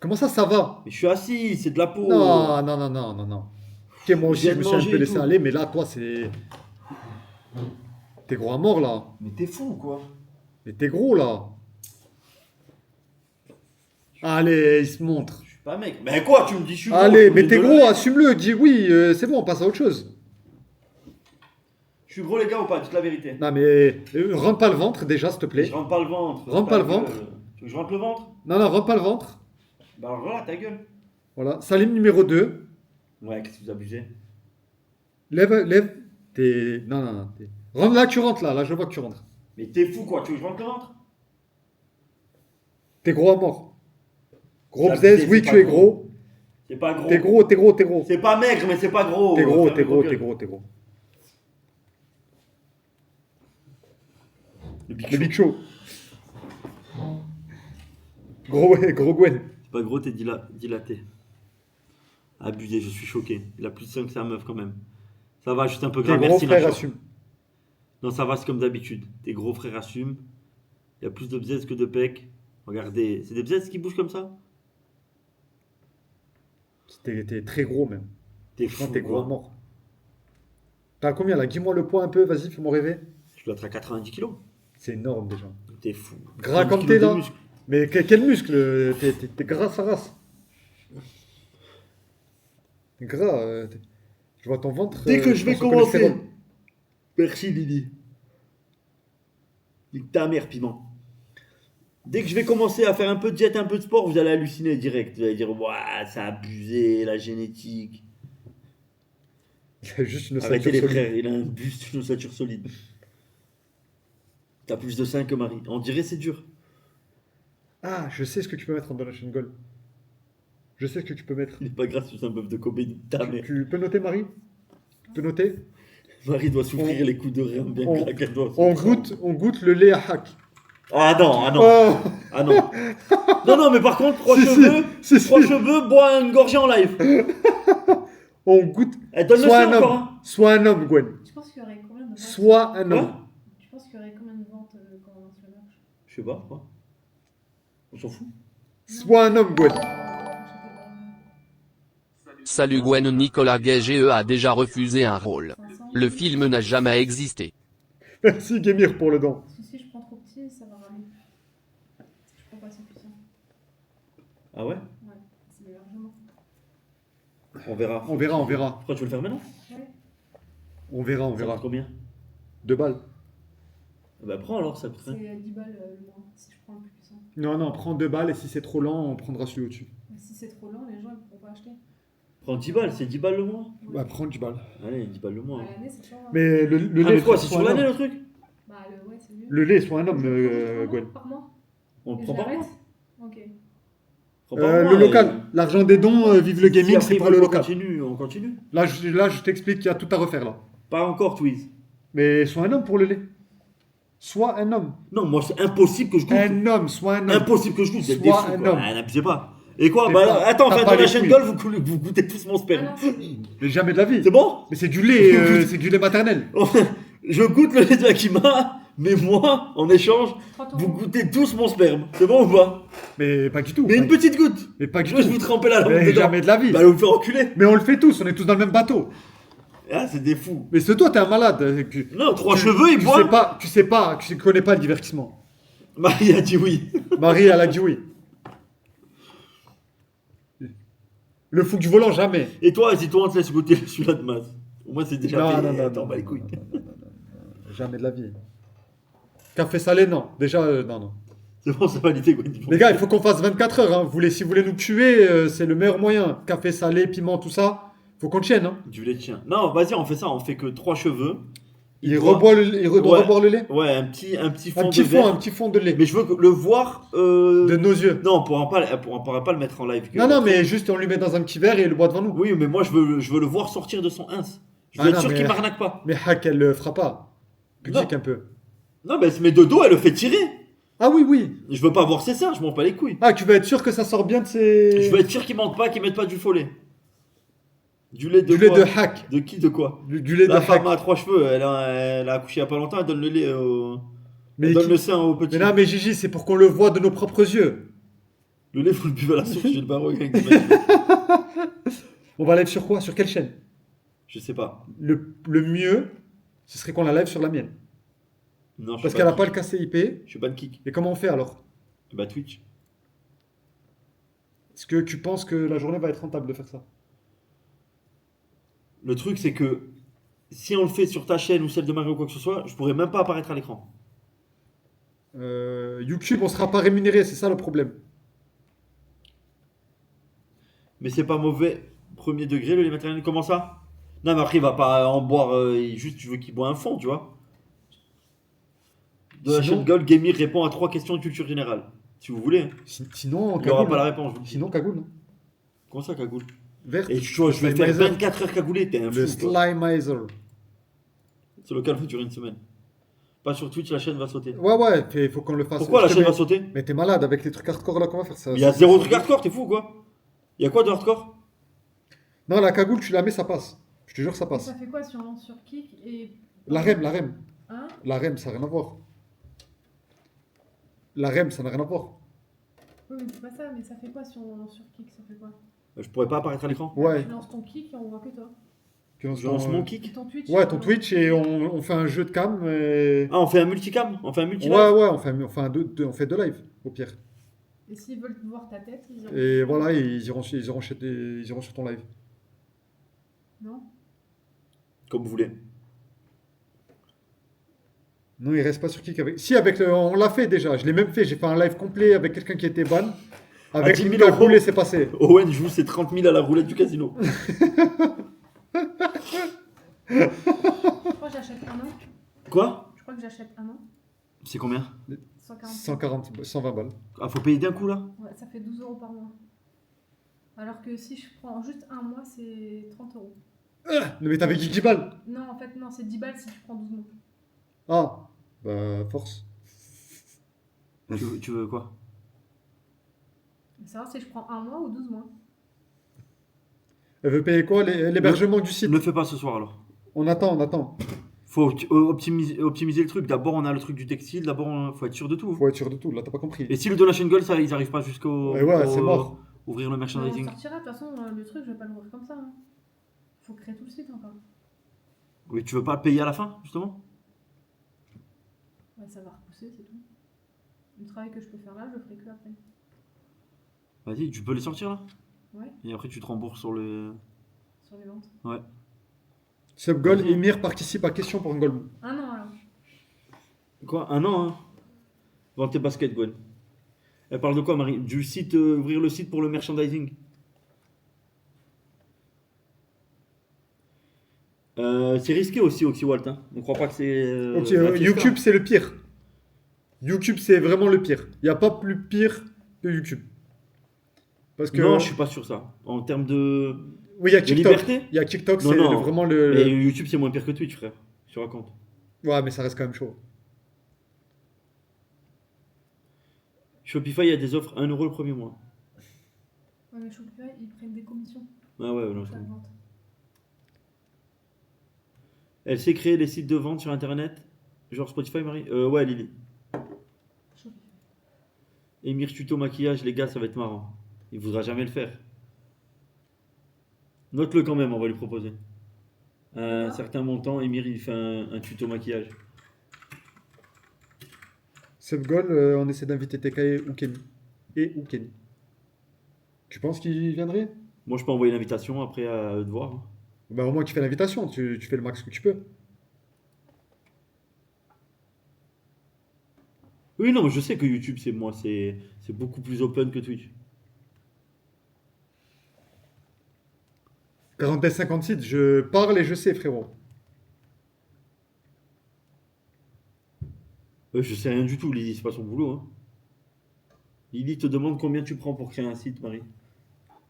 Comment ça va? Mais je suis assis, c'est de la peau. Non, non, non, non, non, non. Ok, moi aussi, J'ai je me suis un mangé peu et laissé tout. aller, mais là, toi, c'est. T'es gros à mort, là. Mais t'es fou ou quoi? Mais t'es gros, là. Allez, il se montre. Je suis pas mec. Mais quoi, tu me dis je suis gros, Allez, je me mais dis t'es de gros, lever. assume-le. Dis oui, c'est bon, on passe à autre chose. Je suis gros les gars ou pas? Dites la vérité. Non, mais rentre pas le ventre, déjà, s'il te plaît. Je rentre pas le ventre. Rentre pas le Ta gueule. ventre. Tu veux que je rentre le ventre? Non, non, rentre pas le ventre. Bah alors voilà, ta gueule. Voilà. Salim numéro 2. Ouais, qu'est-ce que vous abusez? Lève, lève. T'es. Non, non, non. Rentre là, tu rentres là. Là, je vois que tu rentres. Mais t'es fou quoi, tu veux que je rentre le ventre? T'es gros à mort. Gros Ça, bzez, c'est oui, pas tu es gros. gros. C'est pas gros. T'es gros, t'es gros, t'es gros. C'est pas maigre, mais c'est pas gros. T'es gros, Fermez t'es vos gros, gueules. t'es gros, t'es gros. Le Big Le Show. Big Show. Gros, ouais, gros Gwen. C'est pas gros, t'es dilaté. Abusé, je suis choqué. Il a plus de 5 que sa meuf quand même. Ça va, juste un peu T'es grave. gros, Merci, frère, Nacho. assume. Non, ça va, c'est comme d'habitude. T'es gros, frère, assume. Il y a plus de bzez que de pec. Regardez, c'est des bzez qui bougent comme ça? T'es très gros, même. T'es Franchement, fou, t'es gros quoi. à mort. T'as combien là? Dis-moi le poids un peu, vas-y, fais-moi rêver. Je dois être à 90 kilos. C'est énorme déjà. T'es fou. Gras 90 comme kilos t'es de là. muscle. Mais quel muscle? T'es gras, sa race. T'es gras. Je vois ton ventre. Dès que je vais pense au commencer. cholestérol. Merci Lily. Nique ta mère, piment. Dès que je vais commencer à faire un peu de diète, un peu de sport, vous allez halluciner direct. Vous allez dire, ouah, ça a abusé, la génétique. Il a juste une Arrêtez ossature les solide. frères, il a un buste, une ossature solide. T'as plus de seins que Marie. On dirait c'est dur. Ah, je sais ce que tu peux mettre en donation goal. Je sais ce que tu peux mettre. Il est pas grave, c'est un bœuf de Kobe, nique ta mère. Tu peux noter, Marie? Tu peux noter? Marie doit souffrir les coups de rein bien on- claqués, elle doit On souffrir. goûte le lait à hack. Ah non, ah non. Oh. Ah non. Non, non, mais par contre, trois Si, cheveux, si, si. trois cheveux, bois une gorgée en live. On goûte. Elle donne le Soit sein un encore. homme. Hein. Soit un homme, Gwen. Tu penses qu'il y aurait combien de ventes Soit un homme. Quoi? Tu penses qu'il y aurait combien de ventes quand sur le marché Je sais pas, quoi. On s'en fout. Soit un homme, Gwen. Salut Gwen. Nicolas Gage a déjà refusé un rôle. 500. Le film n'a jamais existé. Merci, Gemir, pour le don. Parce que si je prends trop petit, ça va ramer. Si je prends pas assez puissant. Ah ouais? Ouais, c'est largement. On verra. On verra, on verra. Pourquoi tu veux le faire maintenant? Ouais. On verra, on Ça verra. coûte combien? 2 balles. Bah prends alors, ça coûte C'est rien. 10 balles le moins, si je prends le plus puissant. Non, non, prends 2 balles et si c'est trop lent, on prendra celui au-dessus. Mais si c'est trop lent, les gens ils pourront pas acheter. Prends 10 balles, c'est 10 balles le mois. Bah, prends 10 balles. Allez, 10 balles le mois. À l'année, c'est toujours. Mais le Ah, lait, mais quoi, soit c'est sur un l'année homme. le truc? Bah, ouais, c'est mieux. Le lait, soit un homme, Je le prends Gwen. par mois. On le Et prend je par l'arrête. mois. Ok. Prends par mois, Le et- local. L'argent des dons, vive le Si gaming, après, c'est pour on le local. continue, on continue. Là, je t'explique qu'il y a tout à refaire là. Pas encore, Twiz. Mais sois un homme pour le lait. Sois un homme. Non, moi, c'est impossible que je goûte. Un homme, sois un homme. Impossible que je goûte, vous êtes des Sois fous, un quoi. homme. Ah, n'abusez pas. Et quoi? Mais Bah, pas- attends, t'as fin pas de la les chaîne couilles. Gold, vous goûtez tous mon Ah sperme. non, c'est. Mais jamais de la vie. C'est bon? Mais c'est du lait, c'est du lait maternel. Je goûte le lait de Akima, mais moi, en échange, 30 vous euros. goûtez tous mon sperme. C'est bon ou pas? Mais pas du tout. Mais Pas une du- petite goutte. Mais pas du Je vais tout. vous tremper la langue Mais dedans. jamais de la vie. Bah, allez vous faire enculer. Mais on le fait tous, on est tous dans le même bateau. Ah, c'est des fous. Mais c'est toi, t'es un malade. Non, trois cheveux, il tu boit. sais pas, tu connais pas le divertissement. Marie a dit oui. Marie, elle a dit oui. Le fou du volant, jamais. Et toi, si toi, on te laisse goûter celui-là de masse. Moi, c'est déjà Non, fait. non, non, Attends, non, bah les non, couilles. Jamais de la vie. Café salé, non. Déjà, non, non. C'est bon, c'est validé, quoi. Les gars, il faut qu'on fasse 24 heures. Hein. Si vous voulez nous tuer, c'est le meilleur moyen. Café salé, piment, tout ça. Faut qu'on tienne. Hein. Du lait de chien. Non, vas-y, on fait ça. On fait que 3 cheveux. Il doit- reboit il doit Ouais. reboire le lait. Ouais, un petit fond Un de petit verre. fond de lait. Mais je veux le voir. De nos yeux. Non, on pourra pas le mettre en live. Non, non, mais juste on lui met dans un petit verre et il le boit devant nous. Oui, mais moi, je veux le voir sortir de son ins. Je veux Ah être non, sûr mais- qu'il m'arnaque pas. Mais Hack, elle le fera pas. Public un peu. Non, mais elle se met de dos, elle le fait tirer. Ah oui, oui. Je veux pas voir ses seins, je m'en bats les couilles. Ah, tu veux être sûr que ça sort bien de ses. Je veux être sûr qu'ils mentent pas, qu'ils mettent pas du faux lait. Du lait de Du lait quoi de Hack. De qui, de quoi? Du lait de La Hack. femme a 3 cheveux, elle a accouché il y a pas longtemps, elle donne le lait au... Mais elle donne qui- le sein au petit. Mais non, mais Gigi, c'est pour qu'on le voit de nos propres yeux. Le lait, faut le buvez à la source, j'ai le barreau avec des machines. On va live sur quoi? Sur quelle chaîne? Je sais pas. Le mieux, ce serait qu'on la live sur la mienne. Non, je Parce suis qu'elle pas n'a pas de le kick. KCIP. Je suis pas de kick. Et comment on fait alors? Bah, Twitch. Est-ce que tu penses que la journée va être rentable de faire ça? Le truc, c'est que si on le fait sur ta chaîne ou celle de Mario ou quoi que ce soit, je pourrais même pas apparaître à l'écran. YouTube, on sera pas rémunéré, c'est ça le problème. Mais c'est pas mauvais. Premier degré, le lait maternel, comment ça? Non, mais après, il va pas en boire. Juste, tu veux qu'il boit un fond, tu vois. De la Sinon- chaîne Gold, Gamir répond à 3 questions de culture générale. Si vous voulez. Sinon, Il n'aura cagoule, pas la hein. réponse. je vous le dis. Sinon, cagoule. Hein. Comment ça, cagoule? Verte. Et tu vois, je vais faire Slimeism. 24 heures cagoulé, t'es un Le fou. quoi. Slimeism. Ce local va durer une semaine. Pas sur Twitch, la chaîne va sauter. Ouais, il faut qu'on le fasse. Pourquoi Je la te chaîne mets- va sauter? Mais t'es malade avec les trucs hardcore là qu'on va faire ça. Il y a zéro truc hardcore, t'es fou ou quoi? Il y a quoi de hardcore? Non, la cagoule, tu la mets, ça passe. Je te jure, ça passe. Ça fait quoi si on lance sur Kik et. La REM. Hein? La REM, ça n'a rien à voir. La REM, ça n'a rien à voir. Oui, mais c'est pas ça, mais ça fait quoi si on lance sur Kik? Ça fait quoi? Je pourrais pas apparaître à l'écran. Ouais. Tu lances ton Kik et on voit que toi. Tu lances Je lance ton, mon euh, kick. Ton Twitch. Ouais, ton Twitch et on fait un jeu de cam. Et... Ah, on fait un multicam? On fait un multi Ouais, on fait on fait deux lives, au pire. Et s'ils veulent voir ta tête, ils iront. Et voilà, ils iront sur ton live. Non? Comme vous voulez. Non, il reste pas sur Kik avec. Si, on l'a fait déjà. Je l'ai même fait. J'ai fait un live complet avec quelqu'un qui était ban. Avec 10 000 une cagoule euros. et c'est passé. Owen joue ses 30 000 à la roulette du casino. Je crois que j'achète un an. Quoi? Je crois que j'achète un an. C'est combien? 140. 120 balles. Ah, faut payer d'un coup là? Ouais, ça fait 12 euros par mois. Alors que si je prends juste un mois, c'est 30 euros. Non, mais t'avais 10 balles. Non, en fait, non, c'est 10 balles si tu prends 12 mois. Ah, bah, force. Tu veux quoi? Savoir si je prends un mois ou 12 mois. Elle veut payer quoi? L'hébergement du site. Ne le fais pas ce soir alors. On attend. Faut optimiser le truc. D'abord, on a le truc du textile. D'abord, faut être sûr de tout. Faut être sûr de tout. Là, t'as pas compris. Et si le donation goal, ça, ils arrivent pas jusqu'au. Ouais, c'est mort. Ouvrir le Mais on merchandising. sortira, de toute façon, le truc, je vais pas l'ouvrir comme ça. Hein. Faut créer tout le site encore. Oui, tu veux pas le payer à la fin, justement? Ouais, ça va repousser, c'est tout. Le travail que je peux faire là, je le ferai que après. Vas-y, tu peux les sortir là? Ouais, Et après, tu te rembourses sur le. sur les ventes. Ouais. Subgoal, Vas-y. Emir participe à question pour un goal. Un an alors. Quoi? Un an, hein? Vends tes baskets, Gwen. Elle parle de quoi, Marie? Du site, ouvrir le site pour le merchandising. C'est risqué aussi, Oxywalt. Hein. On croit pas que c'est. Ok, la fiesta. YouTube, c'est le pire. YouTube, c'est vraiment le pire. Il n'y a pas plus pire que YouTube. Parce que. Non, je suis pas sûr ça. En termes de. Oui, il y a de TikTok. liberté? Il y a TikTok, Non, c'est non. vraiment Mais YouTube, c'est moins pire que Twitch, frère. Je te raconte. Ouais, mais ça reste quand même chaud. Shopify, il y a des offres 1 euro le premier mois. Ouais, mais Shopify, ils prennent des commissions. Ah ouais, non, je sur la comprends. vente. Elle sait créer des sites de vente sur internet. Genre Spotify, Marie? Ouais, Lily. Shopify. Emir tuto maquillage, les gars, ça va être marrant. Il voudra jamais le faire. Note-le quand même, on va lui proposer. Un certain montant, Emir, il fait un tuto maquillage. Subgoal, on essaie d'inviter TK ou Kenny. Ou Kenny. Tu penses qu'il viendrait? Moi, je peux envoyer l'invitation, après à eux de voir. Bah, au moins, tu fais l'invitation. Tu fais le max que tu peux. Oui, non, mais je sais que YouTube, c'est beaucoup plus open que Twitch. 40-56, je parle et je sais, frérot. Je sais rien du tout, Lily, c'est pas son boulot. Hein. Lily te demande combien tu prends pour créer un site, Marie.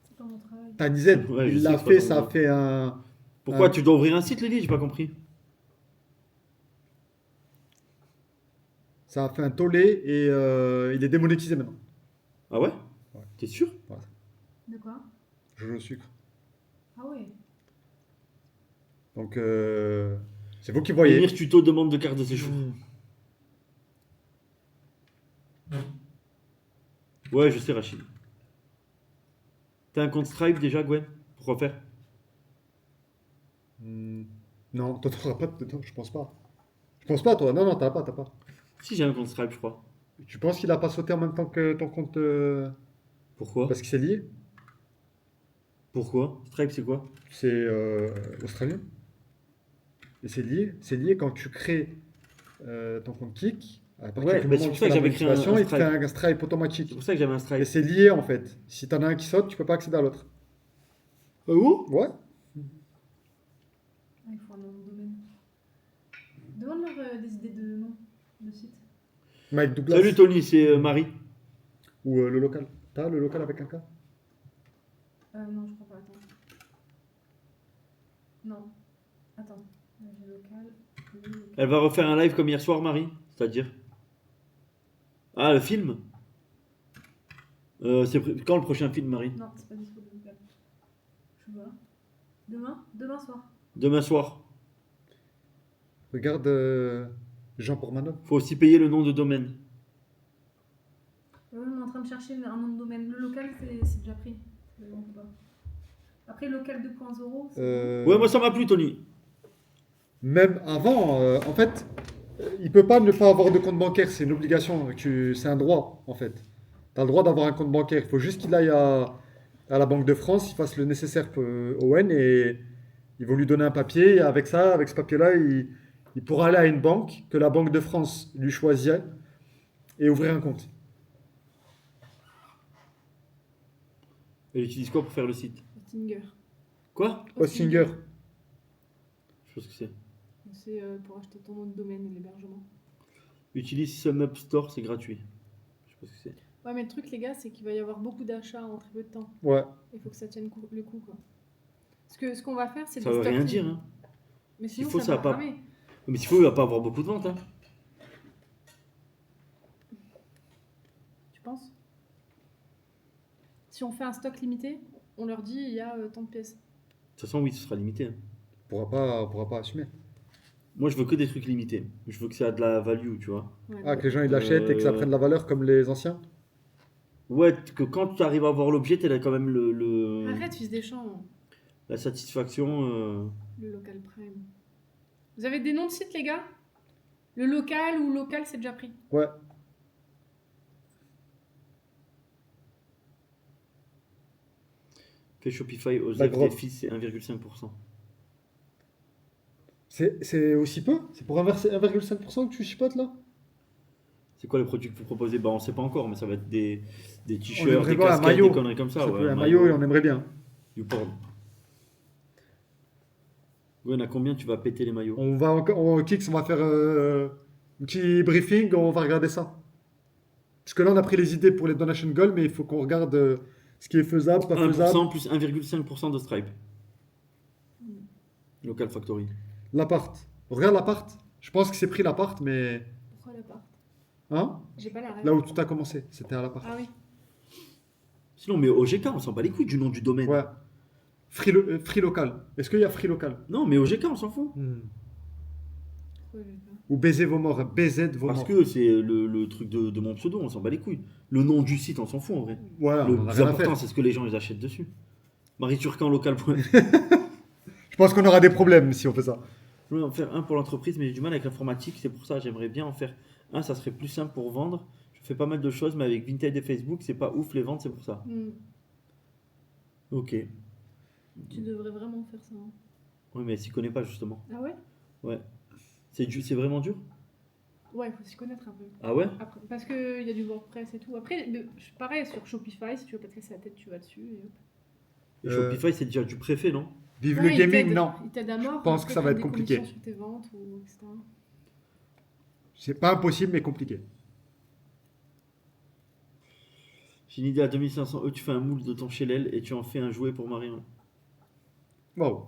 C'est pas mon travail. Tanized, Ouais, je il sais l'a que c'est fait, pas ça a ton fait un. Pourquoi tu dois ouvrir un site, Lily? J'ai pas compris. Ça a fait un tollé et il est démonétisé maintenant. Ah ouais? Ouais. T'es sûr? De quoi? Je joue au sucre. Ah ouais. Donc, c'est vous qui voyez. Emir tuto demande de carte de séjour. Ouais, je sais, Rachid. T'as un compte Stripe déjà, Gwen? Pour refaire? Non, toi, t'auras pas de... Je pense pas. Je pense pas, toi. Non, non, t'as pas. Si, j'ai un compte Stripe, je crois. Tu penses qu'il a pas sauté en même temps que ton compte Pourquoi? parce que c'est lié? Pourquoi? Stripe, c'est quoi? C'est australien. Et c'est lié quand tu crées ton compte Kik. À partir Ouais, du mais moment c'est où pour tu ça fais que la j'avais créé un modification, il te Stripe. crée un Stripe automatique. C'est pour ça que j'avais un Stripe. Et c'est lié en fait. Si t'en as un qui saute, tu peux pas accéder à l'autre. Où? Ouais. Ah, il faut un nom de domaine. Demande-leur des idées de nom de site. Mike Douglas. Salut Tony, c'est Marie. Ou le local. T'as le local avec un K? Non, je crois pas. Attends. Non. Attends. J'ai local. Elle va refaire un live comme hier soir, Marie? C'est-à-dire? Ah, le film? Quand le prochain film, Marie? Non, c'est pas disponible. Je vois. Demain soir. Demain soir. Regarde Jean Pormanov. Faut aussi payer le nom de domaine. Ouais, on est en train de chercher un nom de domaine. Le local, c'est déjà pris. On peut pas. Après, local 2.0. Ouais, moi ça m'a plu, Tony. Même avant, en fait, il peut pas ne pas avoir de compte bancaire. C'est une obligation. C'est un droit, en fait. Tu as le droit d'avoir un compte bancaire. Il faut juste qu'il aille à la Banque de France, il fasse le nécessaire pour Owen et ils vont lui donner un papier. Et avec ça, avec ce papier-là, il pourra aller à une banque que la Banque de France lui choisit et ouvrir un compte. Elle utilise quoi pour faire le site? Stinger. Quoi? Hostinger. Je sais ce que c'est. C'est pour acheter ton nom de domaine et l'hébergement. Utilise SumUp Store, c'est gratuit. Je sais pas ce que c'est. Ouais, mais le truc, les gars, c'est qu'il va y avoir beaucoup d'achats en très peu de temps. Ouais. Il faut que ça tienne le coup, quoi. Ce qu'on va faire, c'est Ça des veut stocks rien libres. dire, hein. Mais sinon, faut, ça ça va va pas- ramer. Mais s'il faut, il va pas avoir beaucoup de ventes, hein. Tu penses? Si on fait un stock limité, on leur dit il y a tant de pièces. De toute façon, oui, ce sera limité, hein. On pourra pas assumer. Moi, je veux que des trucs limités. Je veux que ça a de la value, tu vois. Ouais, Ah, que les gens ils l'achètent et que ça prenne de la valeur comme les anciens. Ouais, que quand tu arrives à voir l'objet, t'as quand même Arrête, fils des champs. la satisfaction. Le local prime. Vous avez des noms de sites, les gars? Le local ou local, c'est déjà pris. Ouais. Fait Shopify aux Bah, gros. FTFI, c'est 1,5%. C'est aussi peu? C'est pour 1,5% que tu chipotes là? C'est quoi les produits que vous proposez? Bah, on sait pas encore, mais ça va être des On t-shirts, aimerait des bien un casquettes, maillot. des conneries comme ça. Ça Ouais, peut, un maillot, et on aimerait bien. YouPorn. Ouais, à combien tu vas péter les maillots? On va en Kicks, on va faire un petit briefing, on va regarder ça. Parce que là, on a pris les idées pour les donation goals, mais il faut qu'on regarde ce qui est faisable, pas 1% faisable. plus 1,5% de Stripe. Local Factory. L'appart. Regarde l'appart. Je pense que c'est pris l'appart, mais. Pourquoi l'appart? Hein? J'ai pas la règle. Là où tout a commencé, c'était à l'appart. Ah oui. Sinon, mais OGK, on s'en bat les couilles du nom du domaine. Ouais. Free local. Est-ce qu'il y a free local? Non, mais OGK, on s'en fout. Pourquoi j'ai pas? Ou baiser vos morts, BZ vos Parce morts. que c'est le truc de mon pseudo, on s'en bat les couilles. Le nom du site, on s'en fout en vrai. Ouais, Le on a plus rien à important, faire. c'est ce que les gens ils achètent dessus. Marie Turcan local. Je pense qu'on aura des problèmes si on fait ça. Je voulais en faire un pour l'entreprise, mais j'ai du mal avec l'informatique, c'est pour ça j'aimerais bien en faire un, ça serait plus simple pour vendre. Je fais pas mal de choses, mais avec Vinted et Facebook, c'est pas ouf les ventes, c'est pour ça. Ok. Tu devrais vraiment faire ça. Hein. Oui, mais elle s'y connaît pas justement. Ah ouais? Ouais. C'est vraiment dur? Ouais, il faut s'y connaître un peu. Ah ouais? Après, parce qu'il y a du WordPress et tout. Après, pareil, sur Shopify, si tu veux pas te casser la tête, tu vas dessus. Et hop. Et Shopify, c'est déjà du préfet, non? Vive Ouais, le il gaming, t'aide- non. Il t'aide à mort. Je pense après, que ça va t'as être des compliqué. commissions sur tes ventes, ou etc. C'est pas impossible, mais compliqué. J'ai une idée à 2500 €, tu fais un moule de ton Shellel et tu en fais un jouet pour Marion. Wow.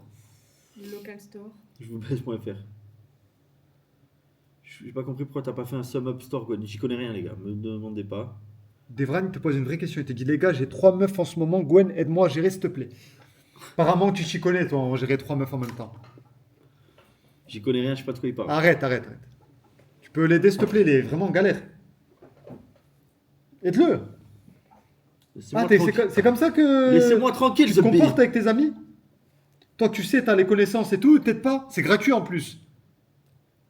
Le local store. Je vous baisse.fr. J'ai pas compris pourquoi t'as pas fait un sum up store, Gwen. J'y connais rien, les gars. Me demandez pas. Devran te pose une vraie question. Il te dit, les gars, j'ai 3 meufs en ce moment. Gwen, aide-moi à gérer, s'il te plaît. Apparemment, tu t'y connais, toi, en gérer 3 meufs en même temps. J'y connais rien, je sais pas de quoi il parle. Arrête. Tu peux l'aider, s'il te plaît, il est vraiment en galère. Aide-le. Laissez-moi Ah, tranquille. c'est comme ça que Laissez-moi tranquille, tu ce te comportes pays. avec tes amis? Toi, tu sais, t'as les connaissances et tout, peut-être pas. C'est gratuit en plus.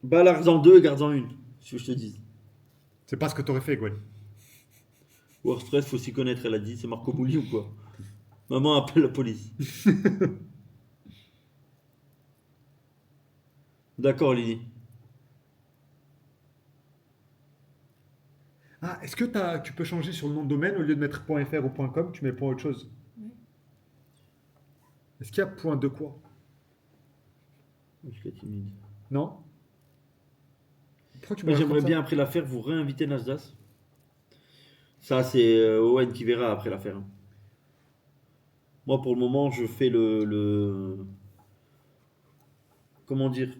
Balards-en deux, garde-en une. Ce que je te dis. C'est pas ce que t'aurais fait, Gwen. War Stress, faut s'y connaître, elle a dit. C'est Marco Mouli ou quoi? Maman appelle la police. D'accord, Lily. Ah, est-ce que tu peux changer sur le nom de domaine au lieu de mettre .fr ou .com, tu mets point autre chose? Oui. Est-ce qu'il y a point de quoi? Je suis timide. Non? Pourquoi tu Moi, me j'aimerais racontes ça? bien, après l'affaire, vous réinviter Nasdaq. Ça, c'est Owen qui verra après l'affaire. Moi, pour le moment, je fais comment dire?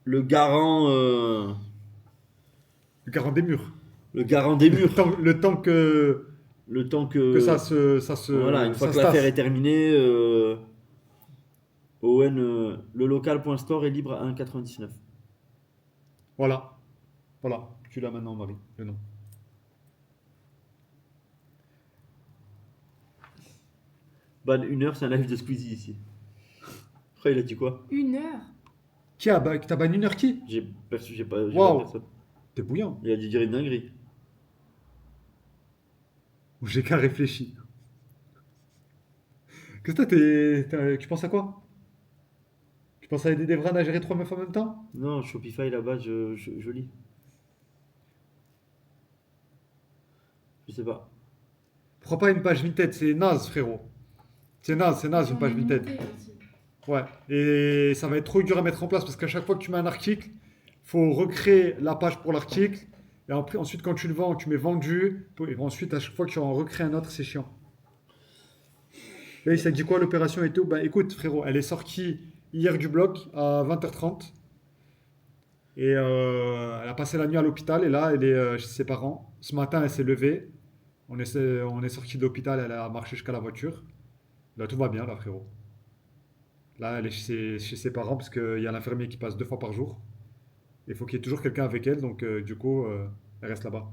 Le garant... Le garant des murs. le garant des murs. Le temps que ça se. Voilà, une fois ça que se l'affaire tasse. est terminée, Owen, le local.store est libre à 1,99. Voilà. Voilà. Tu l'as maintenant, Marie, le nom. Ban 1 heure, c'est un live de Squeezie ici. Après, il a dit quoi? 1 heure. T'as banni une heure qui? J'ai pas Waouh. personne. T'es bouillant. Il a dû dire une dinguerie. J'ai qu'à réfléchir. Qu'est-ce que tu penses à quoi? Tu penses à aider Devran à gérer 3 meufs en même temps? Non, Shopify là-bas, je lis. Je sais pas. Pourquoi pas une page Vinted? C'est naze, frérot. C'est naze une page Vinted. Ouais. Et ça va être trop dur à mettre en place parce qu'à chaque fois que tu mets un article, faut recréer la page pour l'article. Et après, ensuite, quand tu le vends, tu mets vendu. Et ensuite, à chaque fois que tu en recrées un autre, c'est chiant. Et ça dit quoi l'opération et tout? Bah écoute, frérot, elle est sortie hier du bloc à 20h30. Et elle a passé la nuit à l'hôpital. Et là, elle est chez ses parents. Ce matin, elle s'est levée. On est sorti de l'hôpital. Elle a marché jusqu'à la voiture. Là, tout va bien, là, frérot. Là, elle est chez ses parents parce qu'il y a l'infirmier qui passe 2 fois par jour. Il faut qu'il y ait toujours quelqu'un avec elle. Donc, du coup, elle reste là-bas.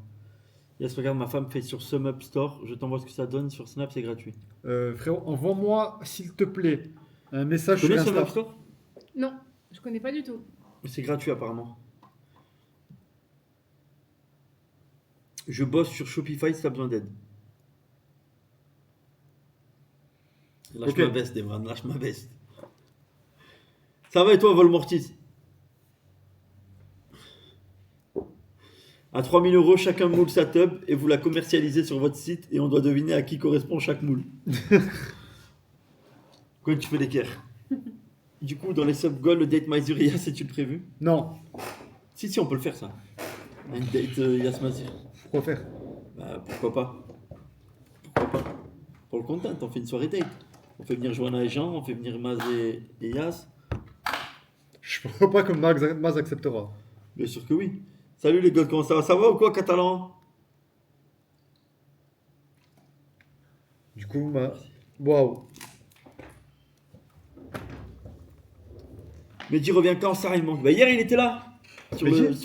Yes, regarde, ma femme fait sur SumUp Store. Je t'envoie ce que ça donne. Sur Snap, c'est gratuit. Frérot, envoie-moi, s'il te plaît, un message Tu sur connais Insta. SumUp Store? Non, je connais pas du tout. C'est gratuit apparemment. Je bosse sur Shopify si t'as besoin d'aide. Lâche Ok. ma veste, Devran, lâche ma veste. Ça va et toi, Vol Mortis? À 3000 € chacun moule sa tub et vous la commercialisez sur votre site et on doit deviner à qui correspond chaque moule. Quand tu fais l'équerre. Du coup, dans les sub-goals, le date Mazuria, c'est-tu le prévu? Non, Si, on peut le faire ça. Un date Yas Mazir. pourquoi faire? Bah, pourquoi pas? Pourquoi pas? Pour le content, on fait une soirée date. On fait venir Joanna et Jean, on fait venir Maz et Yas. Je crois pas que Maz acceptera. Bien sûr que oui. Salut les gars, comment ça va? Ça va ou quoi, Catalan? Du coup, waouh. Mehdi revient quand ça, il manque. Bah, hier, il était là. Sur le Mehdi chat.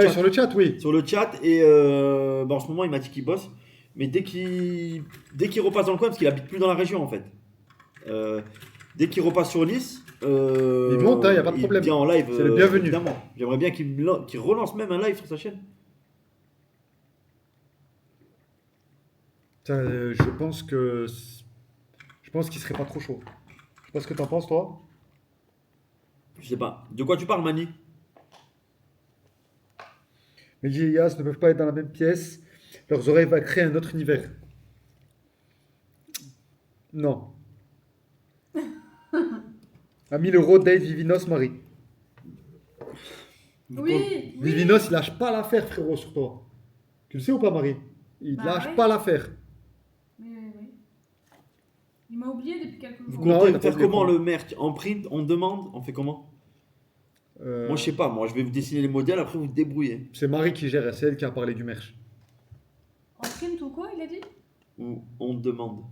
Sur le chat, oui. Sur le chat et bah, en ce moment il m'a dit qu'il bosse, mais dès qu'il repasse dans le coin, parce qu'il habite plus dans la région en fait, dès qu'il repasse sur Nice, Il monte, hein, y a pas de problème. Il vient en live. C'est le bienvenu. Évidemment. J'aimerais bien qu'il relance même un live sur sa chaîne. Je pense qu'il serait pas trop chaud. Je sais pas ce que t'en penses, toi. Je sais pas. De quoi tu parles, Mani? Mehdi et Yas ne peuvent pas être dans la même pièce. Leurs oreilles vont créer un autre univers. Non. À 1000 €, Dave, Vivinos, Marie. Oui, oui. Vivinos, il lâche pas l'affaire, frérot, sur toi. Tu le sais ou pas, Marie? Il Bah lâche ouais. pas l'affaire. Oui, oui, oui. Il m'a oublié depuis quelques Vous jours. Non, il comptez a pas faire voulu comment prendre. le merch? En print, on demande, on fait comment? Moi je sais pas, moi je vais vous dessiner les modèles, après vous débrouillez. C'est Marie qui gère, c'est elle qui a parlé du merch. En print ou quoi, il a dit? Ou on demande.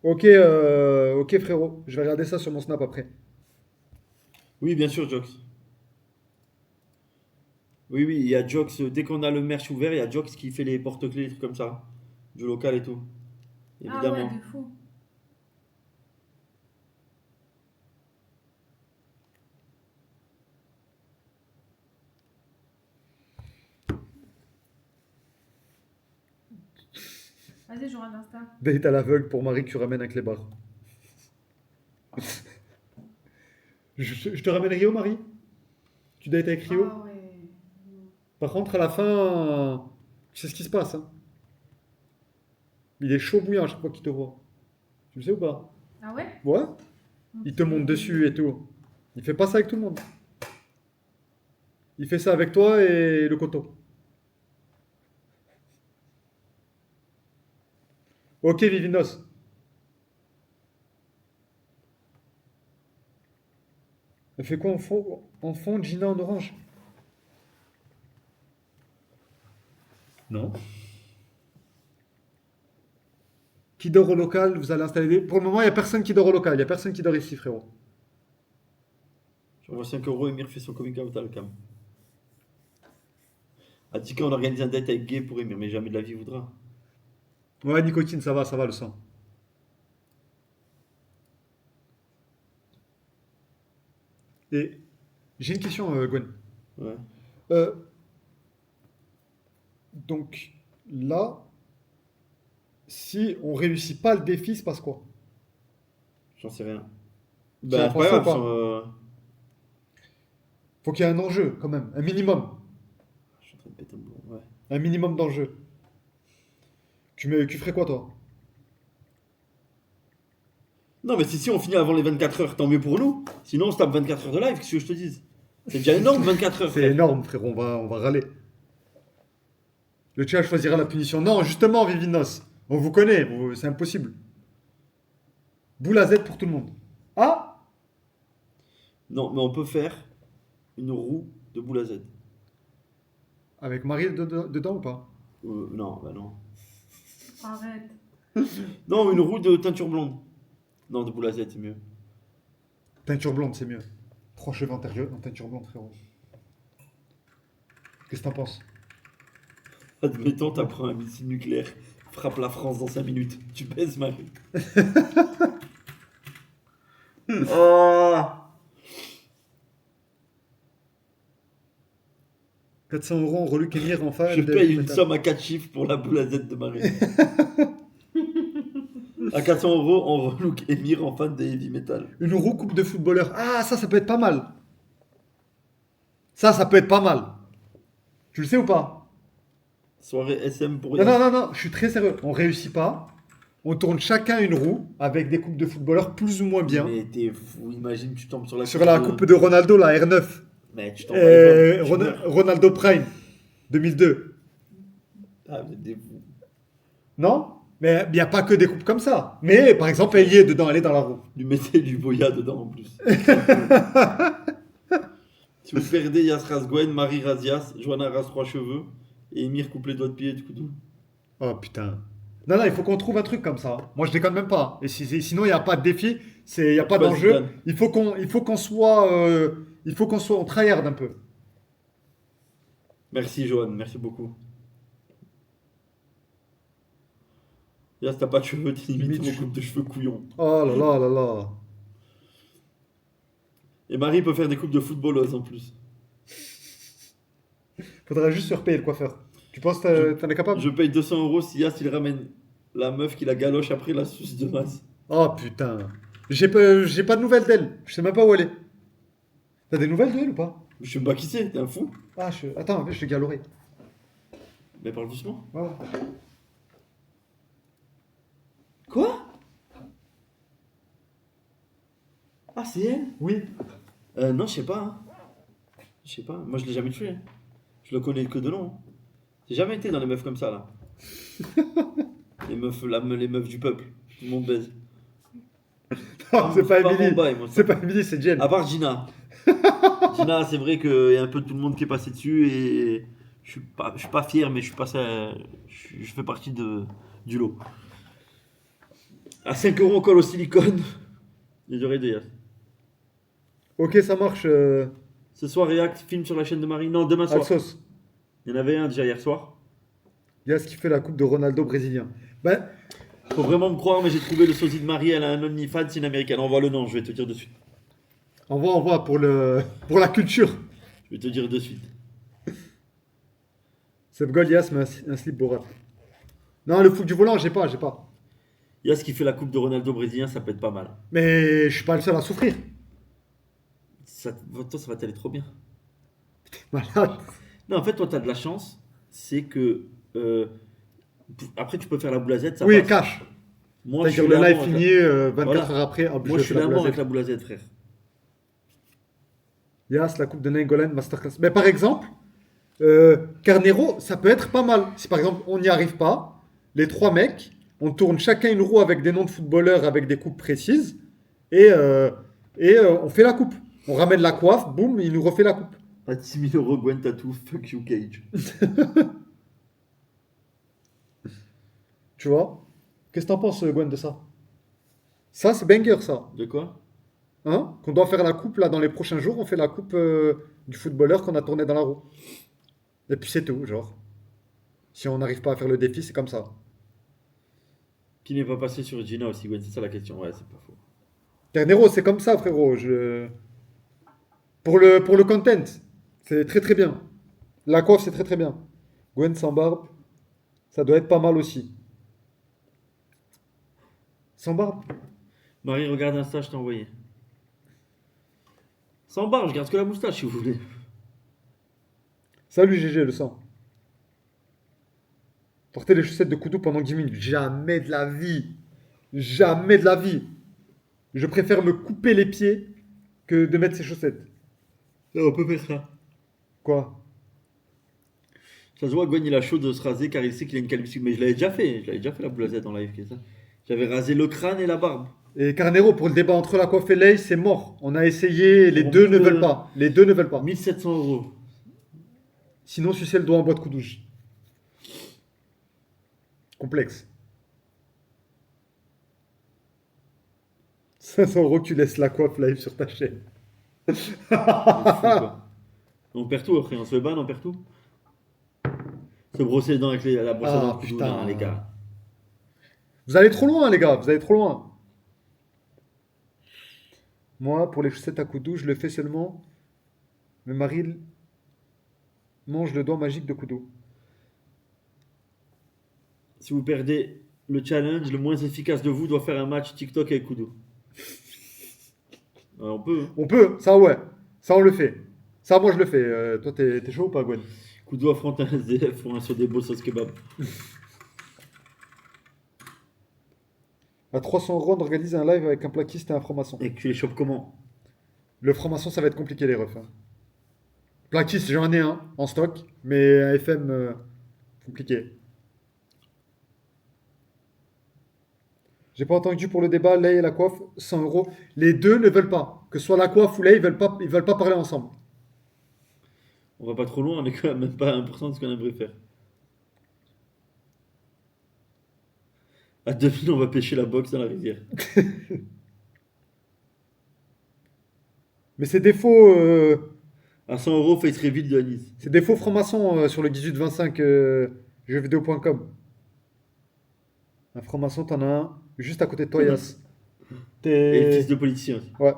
Ok, frérot, je vais regarder ça sur mon snap après. Oui, bien sûr, Jox. Oui, oui, il y a Jox. Dès qu'on a le merch ouvert, il y a Jox qui fait les porte-clés, des trucs comme ça. Du local et tout. Ah Évidemment. ouais, de fou. Vas-y, je rentre Insta. Date à l'aveugle pour Marie que tu ramènes un clébard. Je te ramène Rio, Marie? Tu dates avec Rio? Ah ouais. Par contre, à la fin, tu sais ce qui se passe, hein. Il est chaud bouillant à chaque fois qu'il te voit. Tu le sais ou pas? Ah ouais? Ouais. Il te monte dessus et tout. Il fait pas ça avec tout le monde. Il fait ça avec toi et le coton. Ok, Vivinos. Elle fait quoi en fond, Gina en orange? Non. Qui dort au local? Vous allez installer des... Pour le moment, il n'y a personne qui dort au local. Il n'y a personne qui dort ici, frérot. J'envoie 5 euros et Emir fait son coming out à la cam. Atika, on organise un date avec Gay pour Emir, mais jamais de la vie voudra. Ouais, nicotine, ça va le sang. Et j'ai une question, Gwen. Ouais. Donc là, si on réussit pas le défi, il se passe quoi? J'en sais rien. C'est Ben, c'est pas grave. important, Faut qu'il y ait un enjeu, quand même. Un minimum. Je suis en train de péter un boulon, ouais. Un minimum d'enjeu. Tu ferais quoi, toi? Non, mais si on finit avant les 24 heures, tant mieux pour nous. Sinon, on se tape 24 heures de live, qu'est-ce que je te dise? C'est déjà énorme, 24 heures. C'est frère. énorme, frérot. On va râler. Le chat choisira la punition. Non, justement, Vivinos. On vous connaît. C'est impossible. Boule à Z pour tout le monde. Ah? Non, mais on peut faire une roue de boule à Z. Avec Marie dedans ou pas? Non, bah non. Arrête. Non, une roue de teinture blonde. Non, de boule à Z, c'est mieux. Teinture blonde, c'est mieux. 3 cheveux en teinture blonde, frérot. Qu'est-ce que t'en penses? Admettons, t'apprends un missile nucléaire, frappe la France dans 5 minutes. Tu baises Marie. Oh 400 euros en reluque Emir en fan. Je paye une somme à 4 chiffres pour la boule à Z de Marie. À 400 euros, on relook Emir en fan de heavy metal. Une roue coupe de footballeur. Ah, ça peut être pas mal. Ça peut être pas mal. Tu le sais ou pas? Soirée SM pour Non, je suis très sérieux. On réussit pas. On tourne chacun une roue avec des coupes de footballeurs plus ou moins bien. Mais t'es fou, imagine tu tombes sur la Sur la coupe de Ronaldo, la R9. Mais tu tombes pas les pommes, tu meurs. Ronaldo Prime, 2002. Ah, vous êtes des fous. Non? Mais il n'y a pas que des coupes comme ça. Mais par exemple, elle y est dedans, elle est dans la roue. Lui mettez du boya dedans en plus. Si vous perdez, Yas Ras Gwen, Marie Razias, Johanna Ras 3 cheveux, et Emir coupe les doigts de pied du coup tout. Oh putain. Non, il faut qu'on trouve un truc comme ça. Moi, je déconne même pas. Et sinon, il n'y a pas de défi, il n'y a pas Pas d'enjeu. Zidane. Il faut qu'on soit, on tryhard un peu. Merci Johan, merci beaucoup. Yas, t'as pas de cheveux, t'es limite Limite, mon coupe de cheveux couillon. Oh là là là là. Et Marie peut faire des coupes de footballeuse en plus. Faudra juste se repayer le coiffeur. Tu penses que t'en es capable? Je paye 200 euros si Yas il ramène la meuf qui la galoche après la suce de masse. Oh putain. J'ai pas de nouvelles d'elle. Je sais même pas où elle est. T'as des nouvelles d'elle ou pas? Je sais pas qui c'est, t'es un fou. Ah, attends, je te gale l'oreille. Mais parle doucement. Voilà. Quoi? Ah, c'est elle? Oui. Non, je sais pas. Hein. Je sais pas. Moi, je l'ai jamais tué. Hein. Je le connais que de nom. Hein. J'ai jamais été dans les meufs comme ça, là. les meufs du peuple. Tout le monde baise. Non, c'est pas mon Emily. bail, moi, ça. C'est pas Emily, c'est Jen. À part Gina. Gina, c'est vrai qu'il y a un peu tout le monde qui est passé dessus et je suis pas fier, mais je suis passé je fais partie du lot. À 5 euros, on colle au silicone. Les oreilles de Yas. Ok, ça marche. Ce soir, React, film sur la chaîne de Marie. Non, demain soir. Alsos. Il y en avait un déjà hier soir. Yas qui fait la coupe de Ronaldo brésilien. Ben, Faut vraiment me croire, mais j'ai trouvé le sosie de Marie. Elle a un OnlyFans, c'est une américaine. Envoie le nom, je vais te dire de suite. envoie pour la culture. Je vais te dire de suite. Seb Gold, Yas, mais un slip Borat. Non, le foot du volant, j'ai pas. Il y a ce qui fait la coupe de Ronaldo brésilien, ça peut être pas mal. Mais je suis pas le seul à souffrir. Toi, ça va t'aller trop bien. Malade. Non, en fait, toi, t'as de la chance. C'est que. Après, tu peux faire la boulazette, ça Oui, passe. cash. Moi, je C'est-à-dire suis le là live bon, fini, 24 Voilà. heures après. hop, Moi, je suis fais là la bon avec boulazette. la boulazette, frère. Yas, la coupe de Nainggolan, masterclass. Mais par exemple, Carnero, ça peut être pas mal. Si par exemple, on n'y arrive pas, les 3 mecs, on tourne chacun une roue avec des noms de footballeurs avec des coupes précises et on fait la coupe. On ramène la coiffe, boum, il nous refait la coupe. À 10 000 euros, Gwen Tattoo, fuck you, Cage. Tu vois? Qu'est-ce que t'en penses, Gwen, de ça? Ça, c'est banger, ça. De quoi? Hein? Qu'on doit faire la coupe, là, dans les prochains jours, on fait la coupe du footballeur qu'on a tourné dans la roue. Et puis c'est tout, genre. Si on n'arrive pas à faire le défi, c'est comme ça. Qui n'est pas passé sur Gina aussi, Gwen? C'est ça la question. Ouais, c'est pas faux. Carnero, c'est comme ça, frérot. Pour le content, c'est très très bien. La coiffe, c'est très très bien. Gwen sans barbe, ça doit être pas mal aussi. Sans barbe? Marie, regarde Insta, je t'ai envoyé. Sans barbe, je garde que la moustache si vous voulez. Salut GG, le sang. Porter les chaussettes de Koudou pendant 10 minutes. Jamais de la vie. Jamais de la vie. Je préfère me couper les pieds que de mettre ces chaussettes. Là, on peut faire ça. Quoi? Ça se voit, Gwen, il a chaud de se raser car il sait qu'il a une calvitie. Mais je l'avais déjà fait. Je l'avais déjà fait la boulazette en live, ça. J'avais rasé le crâne et la barbe. Et Carnero, pour le débat entre la coiffe et l'ail, c'est mort. On a essayé, les On deux ne peut- veulent pas. Les deux ne veulent pas. 1700 euros. Sinon, sucer le doigt en boîte de coudouche. Complexe. 500 euros, tu laisses la coiffe live sur ta chaîne. C'est fou, quoi. On perd tout après, on se fait ban, on perd tout. Se brosser les dents avec la brosse à Ah, dents de Koudou, putain. non, les gars. Vous allez trop loin, les gars. Vous allez trop loin. Moi, pour les chaussettes à Koudou, je le fais seulement. Mais Marie mange le doigt magique de Koudou. Si vous perdez le challenge, le moins efficace de vous doit faire un match TikTok avec Koudou. Ouais, on peut. Hein. On peut, ça ouais. Ça, on le fait. Ça, moi, je le fais. Toi, t'es chaud ou pas, Gwen? Koudou affronte un SDF pour un sur des beaux sauces kebab. À 300 euros, on organise un live avec un plaquiste et un franc-maçon. Et que tu les chopes comment? Le franc-maçon, ça va être compliqué, les refs. Hein. Plaquiste, j'en ai un en stock, mais un FM, compliqué. J'ai pas entendu pour le débat, Lay et la coiffe, 100 euros. Les deux ne veulent pas. Que ce soit la coiffe ou Lay, ils veulent pas parler ensemble. On va pas trop loin, on est quand même pas à 1% de ce qu'on aimerait faire. À 2000, on va pêcher la boxe dans la rivière. Mais c'est des faux, À 100 euros, face reveal de Anis. c'est des faux francs-maçons sur le 1825 jeuxvideo.com. Un franc-maçon, t'en as un juste à côté de toi, Yas. Et fils de politicien aussi. Ouais.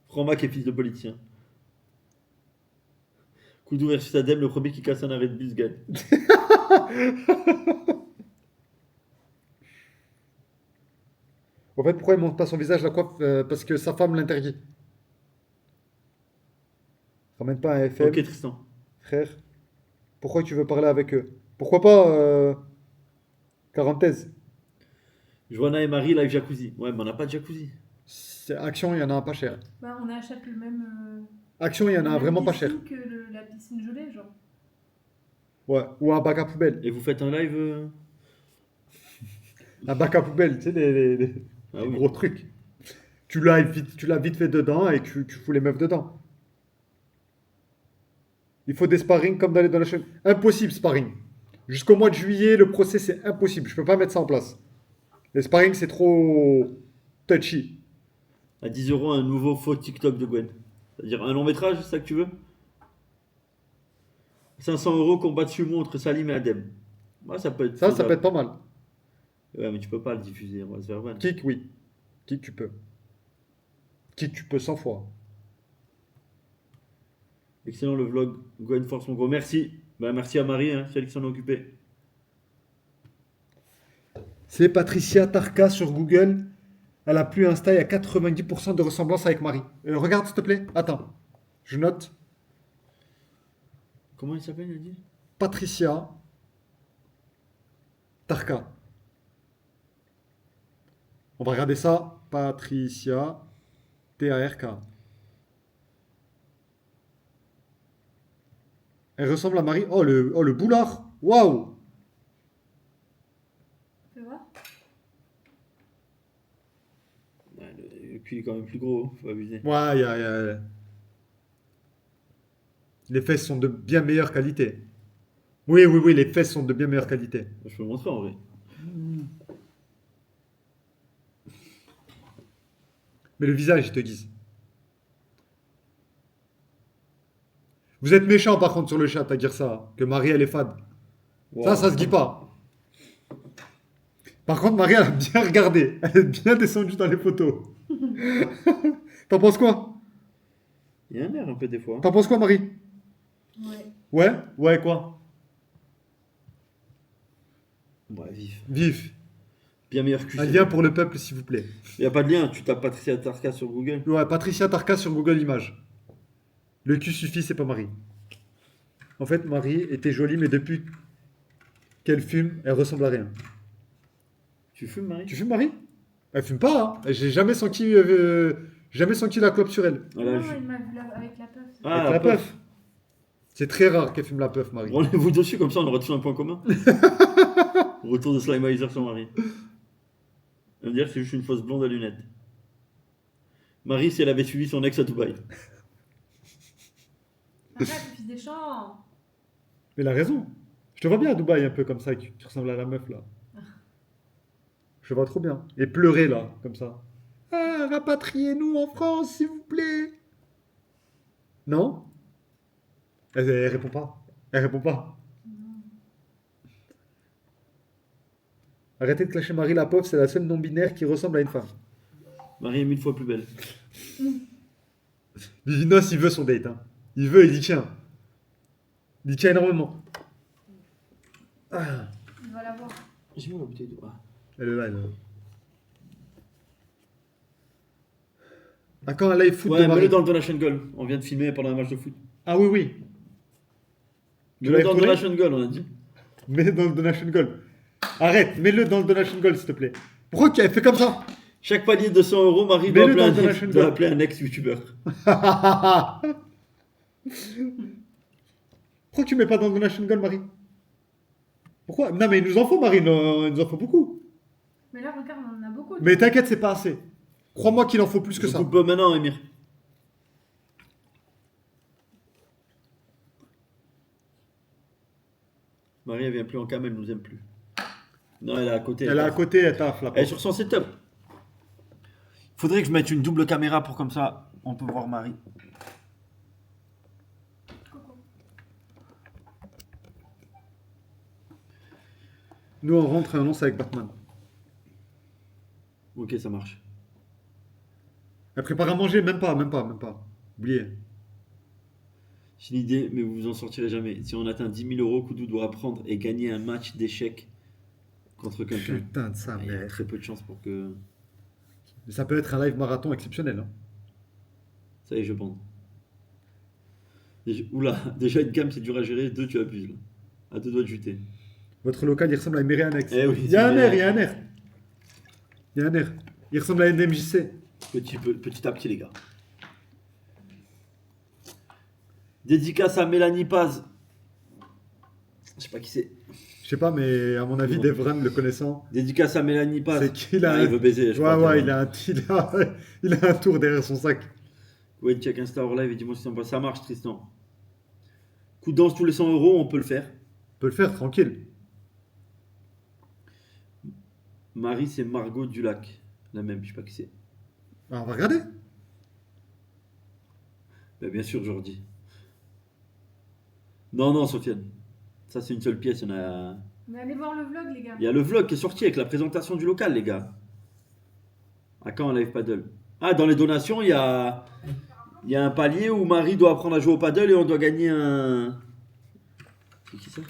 Franck est fils de politicien. Koudou versus Adem, le premier qui casse un arrêt de bus gagne. En fait, pourquoi il montre pas son visage, la coiffe? Parce que sa femme l'interdit. Ramène pas un FM. Ok, Tristan. Frère, pourquoi tu veux parler avec eux? Pourquoi pas Quarantaise? Joanna et Marie, live jacuzzi. Ouais, mais on n'a pas de jacuzzi. C'est Action, il y en a un pas cher. Bah, on achète le même. Action, il y en a un la vraiment pas cher. piscine que la piscine gelée, genre. Ouais, ou un bac à poubelle. Et vous faites un live Un bac à poubelle, tu sais, les Ah oui. gros trucs. Tu l'as vite fait dedans et tu fous les meufs dedans. Il faut des sparring comme d'aller dans la chaîne. Impossible, sparring. Jusqu'au mois de juillet, le procès, c'est impossible. Je peux pas mettre ça en place. Les sparring, c'est trop touchy. À 10 euros, un nouveau faux TikTok de Gwen. C'est-à-dire un long métrage, c'est ça que tu veux? 500 € combat de sumo entre Salim et Adem. Ouais, ça peut être. Ça faisable. peut être pas mal. Ouais, mais tu peux pas le diffuser, on va se faire ban. Kick, oui. Kick, tu peux. Kick, tu peux 100 fois. Excellent le vlog. Gwen Force, mon gros. Merci. Bah, merci à Marie, hein, celle qui s'en est occupée. C'est Patricia Tarka sur Google. Elle a plus Insta, il y a 90% de ressemblance avec Marie. Regarde, s'il te plaît. Attends. Je note. Comment il s'appelle, il a dit? Patricia Tarka. On va regarder ça. Patricia T-A-R-K. Elle ressemble à Marie. Oh, le boulard. Waouh. Fais voir. Ouais, le cul est quand même plus gros, faut abuser. Ouais, les fesses sont de bien meilleure qualité. Oui, les fesses sont de bien meilleure qualité. Je peux le montrer en vrai. Mais le visage, ils te disent. Vous êtes méchants par contre sur le chat à dire ça, que Marie elle est fade. Wow. Ça se dit pas. Par contre, Marie elle a bien regardé. Elle est bien descendue dans les photos. T'en penses quoi? Il y a un air un peu des fois. T'en penses quoi, Marie? Ouais. Ouais, quoi? Ouais, vif. Vif. Bien meilleur cul. Un lien pour le peuple, s'il vous plaît. Il n'y a pas de lien, tu tapes Patricia Tarka sur Google. Ouais, Patricia Tarka sur Google Images. Le cul suffit, c'est pas Marie. En fait, Marie était jolie, mais depuis qu'elle fume, elle ressemble à rien. Tu fumes, Marie? Tu fumes, Marie? Elle fume pas, hein. J'ai jamais senti la clope sur elle. Voilà, Non, il m'a vu avec la puff. Ah, Avec la puff. C'est très rare qu'elle fume la puff, Marie. Rendez-vous dessus, comme ça on aura tous un point commun. Retour de Slimeiser sur Marie. Elle va me dire que c'est juste une fausse blonde à lunettes. Marie, si elle avait suivi son ex à Dubaï. Arrête, fils des champs. Mais elle a raison. Je te vois bien à Dubaï, un peu comme ça, tu ressembles à la meuf, là. Je te vois trop bien. Et pleurer, là, comme ça. Ah, rapatriez-nous en France, s'il vous plaît. Non? Elle répond pas. Elle répond pas. Arrêtez de clasher Marie la pauvre, c'est la seule non-binaire qui ressemble à une femme. Marie est 1000 fois plus belle. Vivinos, il veut son date. Hein. Il veut, il y tient. Il y tient énormément. Ah. Il va l'avoir. J'ai mis la bouteille d'eau. Ah. Elle est là, elle est là. Ah, quand un live foot Ouais, de Marie. mets-le dans le Donation Goal. On vient de filmer pendant un match de foot. Ah oui, oui. Mets-le dans le tourné Donation Goal, on a dit. Mets-le dans le Donation Goal. Arrête, mets-le dans le Donation Goal, s'il te plaît. Pourquoi elle fait comme ça? Chaque palier de 100 € Marie doit Mets-le appeler, dans le Donation doit Goal. appeler un ex-youtubeur. Pourquoi tu mets pas dans le Donation Goal, Marie? Pourquoi? Non, mais il nous en faut, Marie, non, il nous en faut beaucoup. Mais là, regarde, on en a beaucoup. Mais t'inquiète, c'est pas assez. Crois-moi qu'il en faut plus que Je ça. coupe maintenant, Emir. Marie, elle vient plus en cam, elle nous aime plus. Non, elle est à côté. Elle est à côté, elle taffe, là. Elle est sur son setup. Faudrait que je mette une double caméra pour comme ça, on peut voir Marie. Nous, on rentre et on lance avec Batman. Ok, ça marche. Elle prépare à manger, même pas. Oubliez. J'ai une idée, mais vous vous en sortirez jamais. Si on atteint 10 000 €, Koudou doit apprendre et gagner un match d'échecs contre quelqu'un. Putain de sa Il y a mère. très peu de chances pour que... Mais ça peut être un live marathon exceptionnel. Hein. Ça y est, je bande. Oula, déjà une cam c'est dur à gérer, deux tu abuses là. À deux doigts de juter. Votre local, il ressemble à Emery Annex. Eh oui, il y a un c'est air, il y a un air. Il y a un air. Il ressemble à NMJC. Petit à petit les gars. Dédicace à Mélanie Paz. Je sais pas qui c'est. Je sais pas, mais à mon avis, Bon. Devran le connaissant. Dédicace à Mélanie Paz. C'est qu'il a. Ah, il veut baiser. Je Ouais, crois, ouais, il a un tour derrière son sac. Ouais, check Insta hors live et dis-moi si ça marche, Tristan. Coup de danse tous les 100 €, on peut le faire. On peut le faire tranquille. Marie, c'est Margot Dulac. La même, je sais pas qui c'est. Ah, on va regarder. Bah, bien sûr, Jordi. Non, non, Sofiane. Ça, c'est une seule pièce. Il y en a... Mais allez voir le vlog, les gars. Il y a le vlog qui est sorti avec la présentation du local, les gars. À quand un live paddle? Ah, dans les donations, il y a un palier où Marie doit apprendre à jouer au paddle et on doit gagner un. C'est qui ça?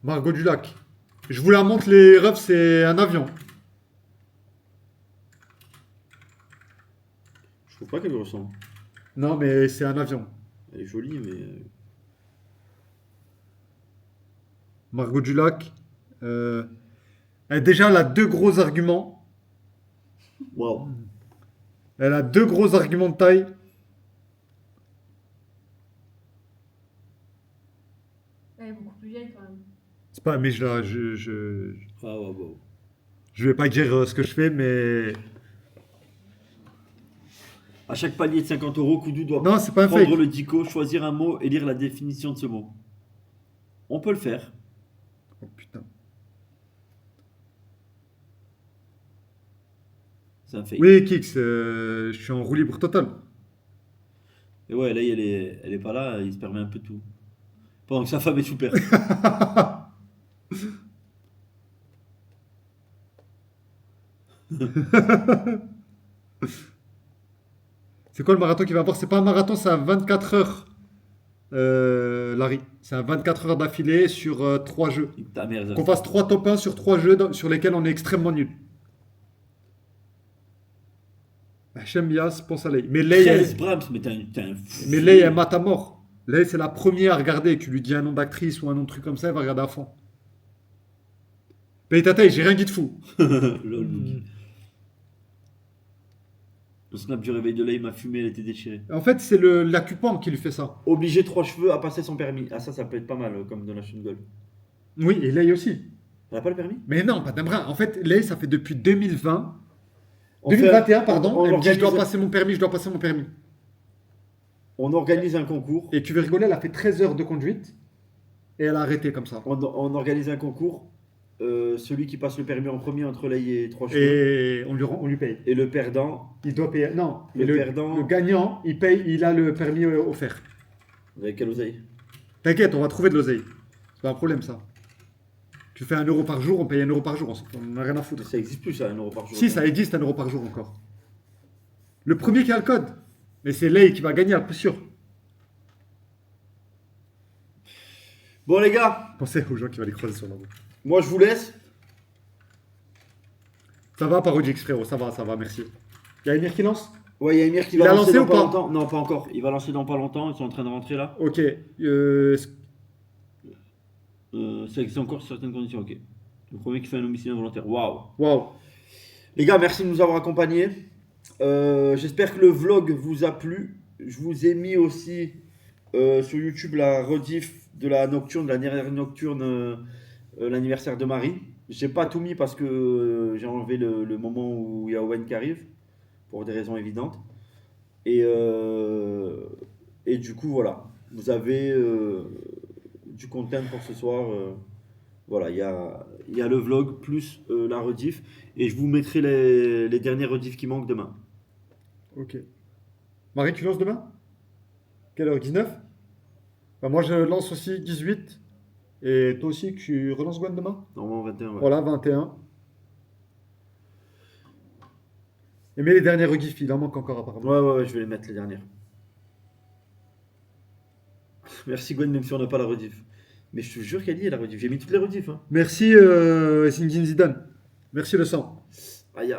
Margot du Lac. Je vous la montre, les refs, c'est un avion. Je trouve pas qu'elle me ressemble. Non, mais c'est un avion. Elle est jolie, mais. Margot du Lac. Déjà, elle a deux gros arguments. Waouh. Elle a deux gros arguments de taille. Elle est beaucoup plus vieille quand même. C'est pas, mais Ah, ouais, ouais. je vais pas dire ce que je fais, mais. À chaque palier de 50 €, Koudou doit Non, c'est pas un prendre fake. le dico, choisir un mot et lire la définition de ce mot. On peut le faire. Oh putain. C'est un fake. Oui, Kix, je suis en roue libre total. Et ouais, là, elle est pas là, il se permet un peu tout. Pendant que sa femme est sous perche. C'est quoi le marathon qui va avoir? C'est pas un marathon, c'est un 24 heures, Larry. C'est un 24 heures d'affilée sur 3 jeux. Ta mère, Qu'on fasse 3 top 1 sur 3 jeux sur lesquels on est extrêmement nul. Hachem Yas pense à Lei. Mais Lei, 13 Brahms, mais t'es un fou. mais Lei, elle mate à mort. Lei, c'est la première à regarder. Tu lui dis un nom d'actrice ou un nom de truc comme ça, elle va regarder à fond. Paye ta taille, j'ai rien dit de fou. Lol, Bookie. Le snap du réveil de Lei m'a fumé, elle était déchirée. En fait, c'est l'accupant qui lui fait ça. Obligé 3 cheveux à passer son permis. Ah, ça peut être pas mal, comme Donation Gold. Oui, et Lei aussi. Elle a pas le permis? Mais non, pas d'un brin. En fait, Lei, ça fait depuis 2020. On fait- 2021, pardon. on Elle me dit, je dois organise- passer mon permis, je dois passer mon permis. On organise un concours. Et tu veux rigoler, elle a fait 13 heures de conduite. Et elle a arrêté comme ça. On organise un concours. Celui qui passe le permis en premier entre Lei et 3 cheveux. Et on lui paye. Et le perdant, Il doit payer. Non, Le perdant- le gagnant, il paye, il a le permis offert. avec quelle oseille? T'inquiète, on va trouver de l'oseille. C'est pas un problème ça. Tu fais 1 euro par jour, on paye 1 euro par jour. On n'a rien à foutre. Ça existe plus, ça, 1 € par jour. Si, ça existe 1 euro par jour encore. Le premier qui a le code. Mais c'est Lei qui va gagner, à peu sûr. Bon, les gars, Pensez aux gens qui vont les croiser sur la route. moi je vous laisse. Ça va, Parodix, frérot, ça va, merci. Il y a Emir qui lance? Ouais, il y a Emir qui Il va a lancer lancé dans ou pas pas longtemps. Non, pas encore. Il va lancer dans pas longtemps. Ils sont en train de rentrer là. Ok. C'est encore certaines conditions, ok. Le premier qui fait un homicide involontaire. Waouh. Waouh. Les gars, merci de nous avoir accompagnés. J'espère que le vlog vous a plu. Je vous ai mis aussi sur YouTube la rediff de la nocturne, la dernière nocturne, l'anniversaire de Marie. J'ai pas tout mis parce que j'ai enlevé le moment où il y a Owen qui arrive, pour des raisons évidentes. Et du coup, voilà. Vous avez du content pour ce soir. Voilà, il y a le vlog plus la rediff. Et je vous mettrai les derniers rediffs qui manquent demain. Ok. Marie, tu lances demain? Quelle heure? 19? Bah, moi, je lance aussi 18. Et toi aussi, tu relances Gwen demain? Normalement 21, ouais. Voilà, 21. Et mais les derniers rediffs, il en manque encore apparemment. Ouais, je vais les mettre les dernières. Merci Gwen, même si on n'a pas la rediff. Mais je te jure qu'elle y est la rediff. J'ai mis toutes les rediffs. Hein. Merci Zinedine Zidane. Merci le sang. Aïe,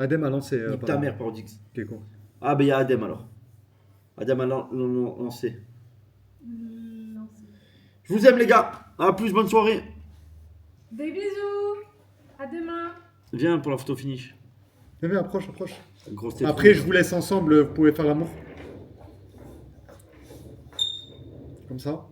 Adem a lancé. nique ta apparemment. mère, Parodix. Ok, con. Ah, ben il y a Adem alors. Adem a lancé. Non, c'est- Je vous aime les gars. À plus, bonne soirée. Des bisous. À demain. Viens pour la photo finish. Viens, approche. Grosse tête. Après, je vous laisse ensemble, vous pouvez faire l'amour. Comme ça.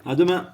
À demain.